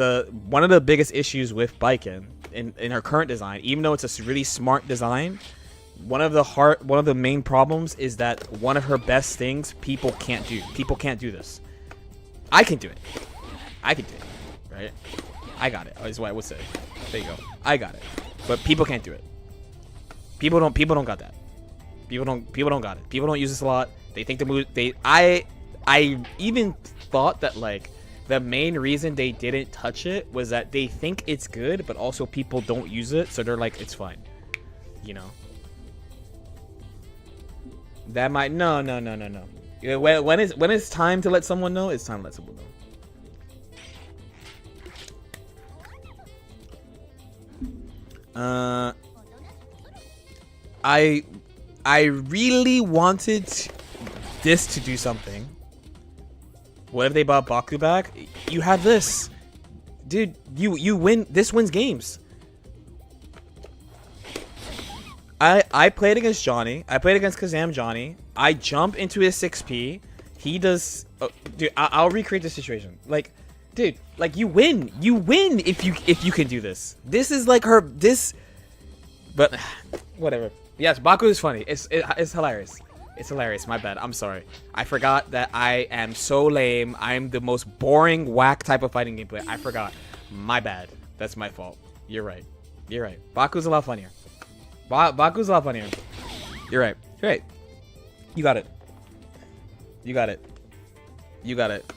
one of the biggest issues with Baiken in her current design, even though it's a really smart design, one of the main problems is that one of her best things people can't do. People can't do this. I can do it. I can do it, right? I got it. Is what I would say. There you go. I got it. But people can't do it. People don't got that. People don't got it. People don't use this a lot. They think the move I even thought that like the main reason they didn't touch it was that they think it's good, but also people don't use it, so they're like, it's fine. You know? That might no. When it's time to let someone know, it's time to let someone know. I really wanted this to do something. What if they brought Baku back? You have this. Dude, you win. This wins games. I played against Johnny. I played against Kazam Johnny. I jump into his 6P. He does... Oh, dude, I'll recreate the situation. Like, dude, like you win. You win if you can do this. This is like her... This... But, whatever. Yes, Baku is funny. It's hilarious. It's hilarious. My bad. I'm sorry. I forgot that I am so lame. I'm the most boring, whack type of fighting gameplay. I forgot. My bad. That's my fault. You're right. You're right. Baku's a lot funnier. Baku's a lot funnier. You're right. You're right. You got it. You got it. You got it.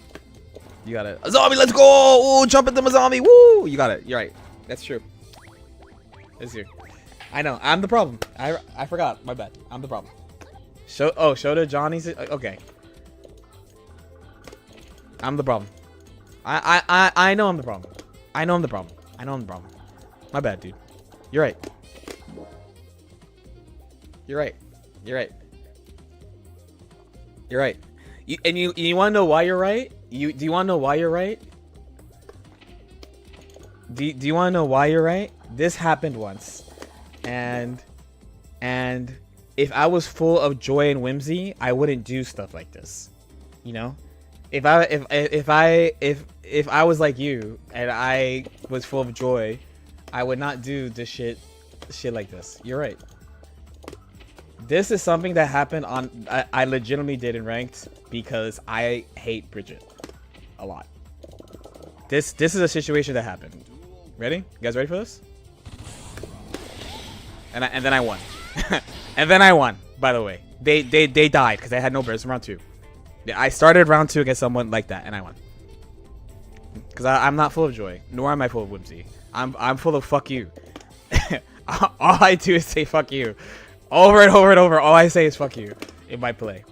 You got it. A zombie, let's go! Ooh, jump into my zombie. Woo! You got it. You're right. That's true. That's true. I know. I'm the problem. I forgot. My bad. I'm the problem. Shota Johnny's okay. I'm the problem. I know I'm the problem. I know I'm the problem. I know I'm the problem. My bad, dude. You're right. You're right. You're right. You're right. You want to know why you're right? Do you want to know why you're right? Do you want to know why you're right? This happened once, and if I was full of joy and whimsy, I wouldn't do stuff like this. You know, if I was like you and I was full of joy, I would not do this shit like this. You're right. This is something that happened on I legitimately did in ranked because I hate Bridget a lot. This is a situation that happened. Ready? You guys ready for this? And then I won. And then I won, by the way. They died because they had no burst in round 2. I started round 2 against someone like that, and I won. Because I'm not full of joy, nor am I full of whimsy. I'm full of fuck you. All I do is say fuck you. Over and over and over, all I say is fuck you in my play.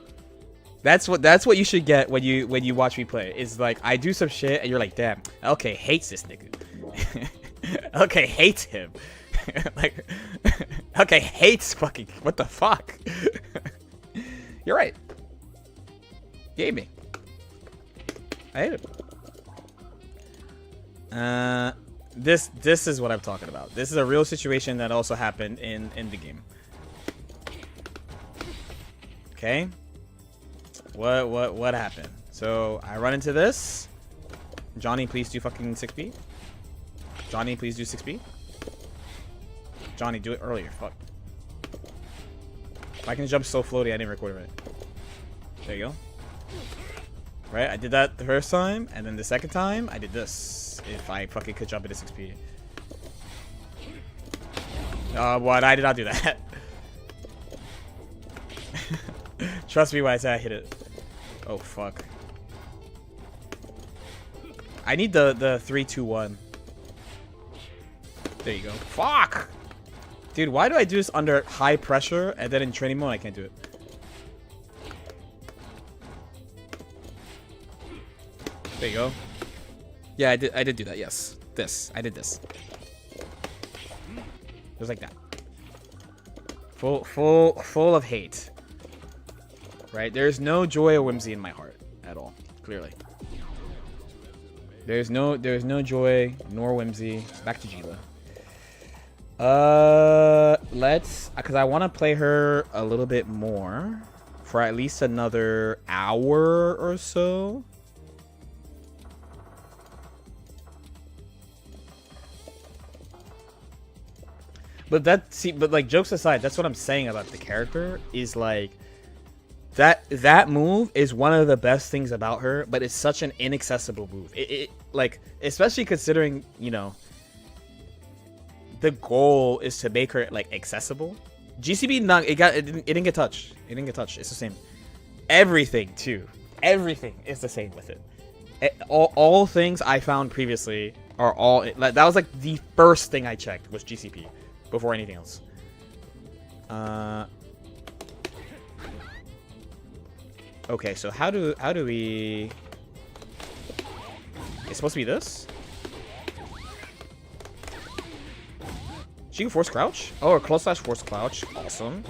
That's what you should get when you watch me play. Is like I do some shit and you're like, damn, LK hates this nigga. LK hates him. Like, okay, hates fucking, what the fuck? You're right. Gave me. I hate it. This is what I'm talking about. This is a real situation that also happened in the game. Okay. What happened? So I run into this. Johnny, please do fucking 6B. Johnny, please do 6B. Johnny, do it earlier. Fuck. If I can jump so floaty, I didn't record it right. There you go. Right, I did that the first time, and then the second time, I did this. If I fucking could jump into 6B. What? I did not do that. Trust me when I say I hit it. Oh, fuck. I need the 3, 2, 1. There you go. Fuck! Dude, why do I do this under high pressure, and then in training mode, I can't do it? There you go. Yeah, I did do that, yes. This. I did this. Just like that. Full of hate. Right? There's no joy or whimsy in my heart at all. Clearly. There's no joy nor whimsy. Back to Gila. Because I want to play her a little bit more for at least another hour or so. But like jokes aside, that's what I'm saying about the character is like that move is one of the best things about her, but it's such an inaccessible move. It like, especially considering, you know, the goal is to make her like accessible. GCB it didn't get touched. It didn't get touched. It's the same. Everything too. Everything is the same with it. All things I found previously are all that was like the first thing I checked was GCP before anything else. Okay, so how do we? It's supposed to be this. She can force crouch? Oh, or close slash force crouch. Awesome.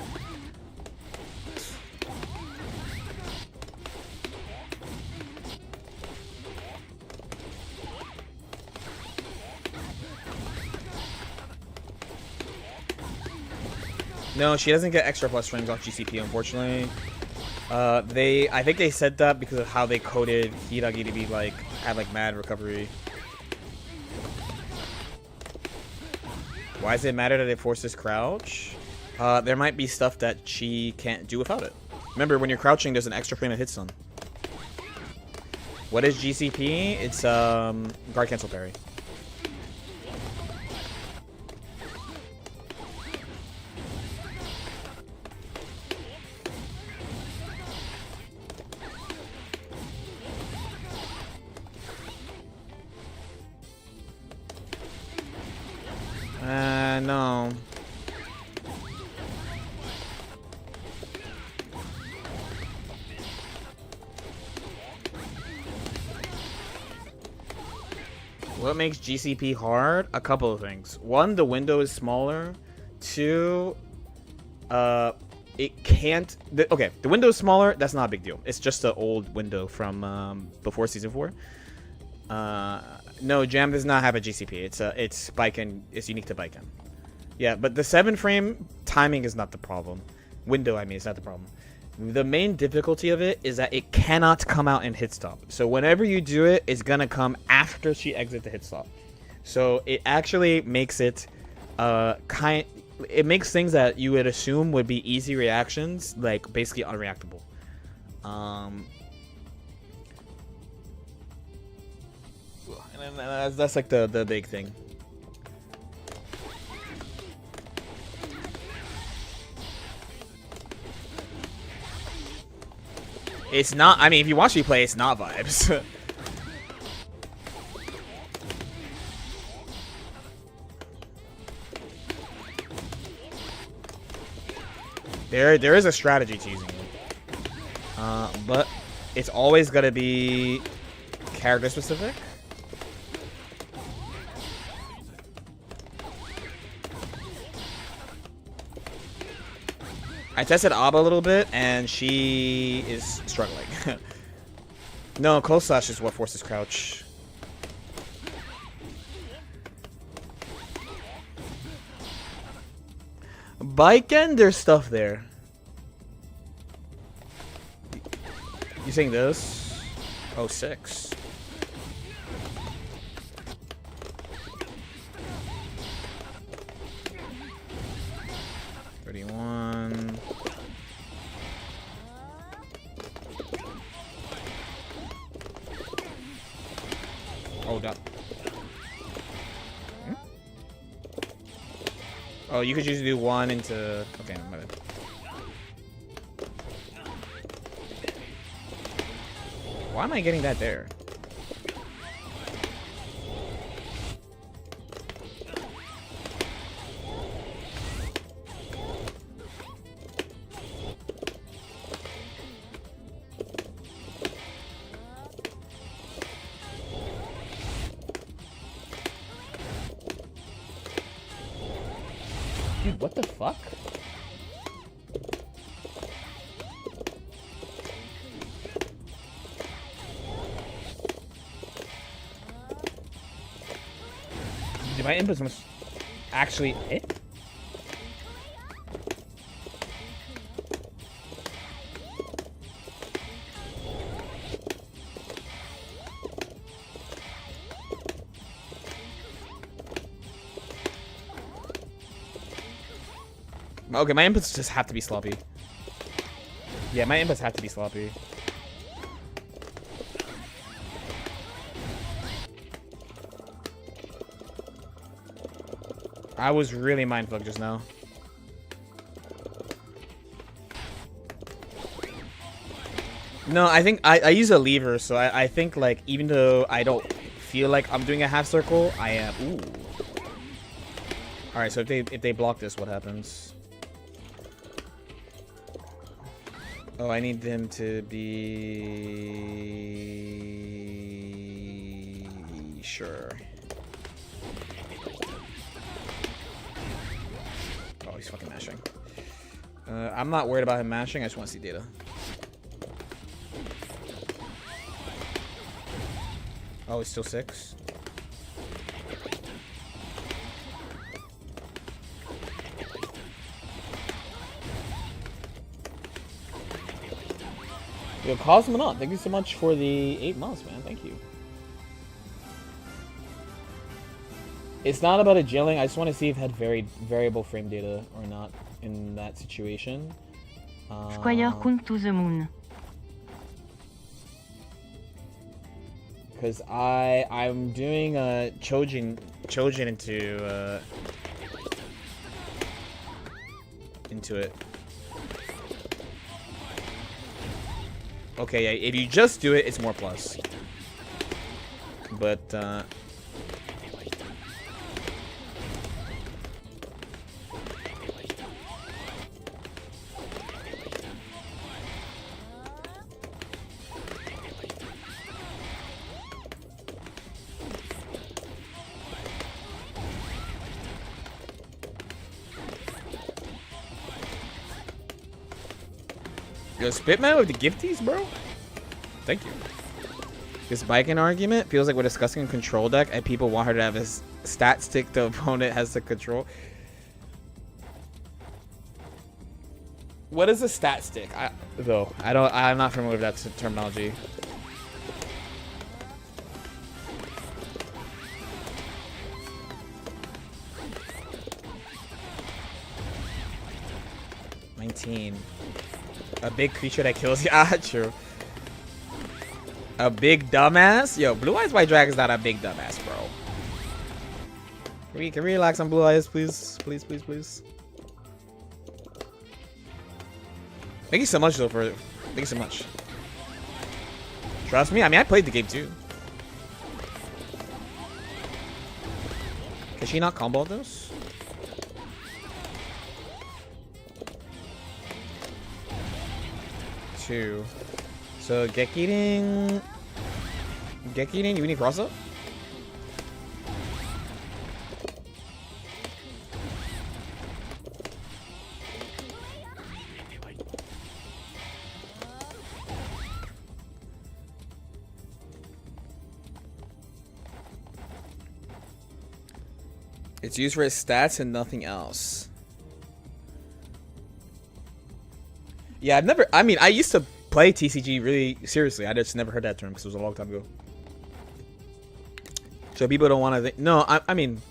No, she doesn't get extra plus frames off GCP, unfortunately. I think they said that because of how they coded Hiragi to be like, have like mad recovery. Why does it matter that it forces crouch? There might be stuff that she can't do without it. Remember, when you're crouching, there's an extra frame of hit stun. What is GCP? It's guard cancel parry. No. What makes GCP hard? A couple of things. One, the window is smaller. Two, it can't... okay, the window is smaller. That's not a big deal. It's just an old window from before Season 4. No, Jam does not have a GCP. It's Baiken. It's unique to Baiken. Yeah, but the 7-frame timing is not the problem. Window, I mean, is not the problem. The main difficulty of it is that it cannot come out in hit stop. So whenever you do it, it's gonna come after she exits the hit stop. So it actually makes it it makes things that you would assume would be easy reactions like basically unreactable. And that's like the big thing. It's not, I mean, if you watch me play, it's not vibes. There is a strategy to using it. But it's always gonna be character specific. I tested Abba a little bit, and she is struggling. No, close slash is what forces crouch. Baiken, there's stuff there. You saying this? Oh, 6. Hold up. Hmm? Oh, you could just do 1 into... Okay, my bad. Why am I getting that there? Dude, what the fuck? Dude, my inputs must actually hit? Okay, my inputs just have to be sloppy. Yeah, my inputs have to be sloppy. I was really mindfucked just now. No, I think I use a lever, so I think like even though I don't feel like I'm doing a half circle, I am. Ooh. All right, so if they block this, what happens? Oh, I need them to be sure. Oh, he's fucking mashing. I'm not worried about him mashing. I just want to see data. Oh, it's still 6. Yo, Cosmonaut, thank you so much for the 8 months, man. Thank you. It's not about a jailing. I just want to see if it had variable frame data or not in that situation. Squire Kun to the moon. Because I'm doing Chojin into it. Okay, yeah, if you just do it, it's more plus. But, yo, Spitman with the gifties, bro? Thank you. This biking argument feels like we're discussing a control deck and people want her to have a stat stick the opponent has to control. What is a stat stick? I'm not familiar with that terminology. A big creature that kills you. Ah, true. A big dumbass? Yo, Blue Eyes White Dragon's not a big dumbass, bro. Can we relax on Blue Eyes, please? Please, please, please. Thank you so much, though, for... Thank you so much. Trust me? I mean, I played the game, too. Can she not combo this? Two. So Gekirin, you need cross up? It's used for its stats and nothing else. Yeah, I used to play TCG really seriously. I just never heard that term because it was a long time ago. So people don't want to think. No, I mean,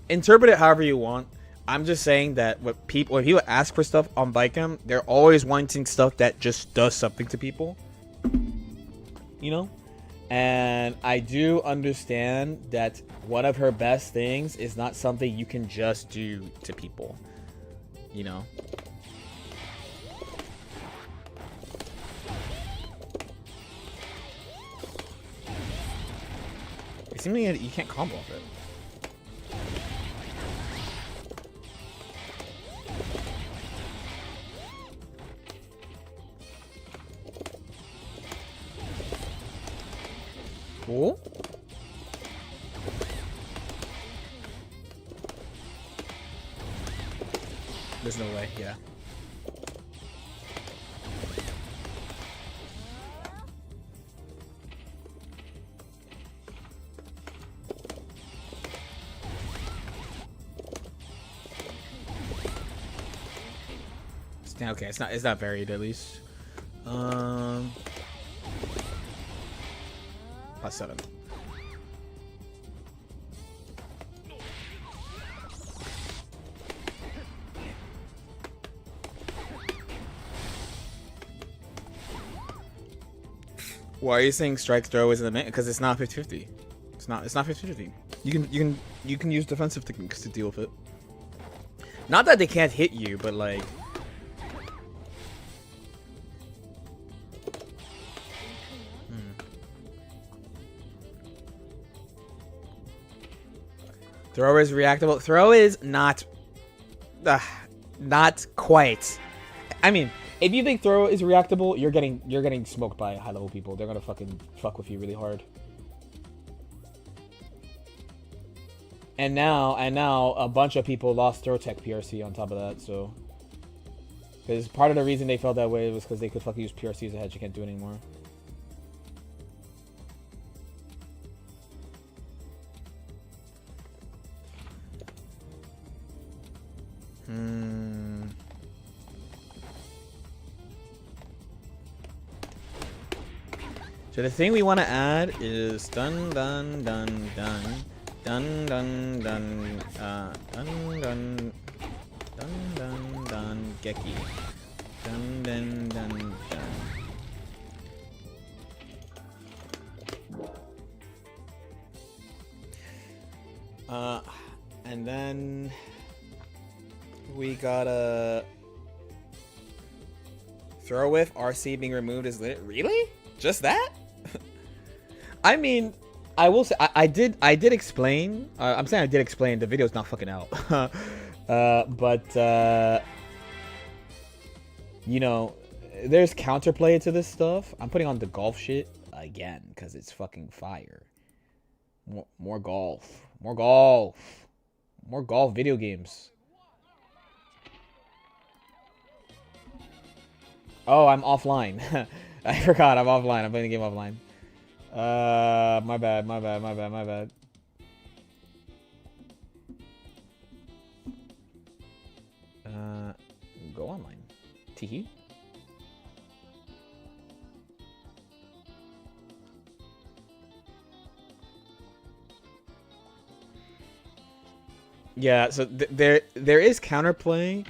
interpret it however you want. I'm just saying that when people ask for stuff on Vicam, they're always wanting stuff that just does something to people. You know? And I do understand that one of her best things is not something you can just do to people. You know? It seems like you can't combo off it. Cool. There's no way, yeah. Okay, it's not varied at least. +7. Why are you saying strike throw isn't a minute? Because it's not 50-50. It's not 50-50. You can use defensive techniques to deal with it. Not that they can't hit you, but like throw is reactable. Throw is not quite. I mean, if you think throw is reactable, you're getting smoked by high level people. They're gonna fucking fuck with you really hard. And now a bunch of people lost throw tech PRC on top of that. So, because part of the reason they felt that way was because they could fucking use PRC as a hedge. You can't do it anymore. So the thing we want to add is dun dun dun dun dun dun dun dun dun dun dun dun Geki dun dun dun dun. And then we gotta throw with RC being removed is lit. Really? Just that? I mean, I will say I did explain. I'm saying I did explain. The video's not fucking out. But you know, there's counterplay to this stuff. I'm putting on the golf shit again because it's fucking fire. More golf. More golf. More golf video games. Oh, I'm offline. I forgot I'm offline. I'm playing the game offline. My bad. Go online. Teehee. Yeah, so there is counterplay,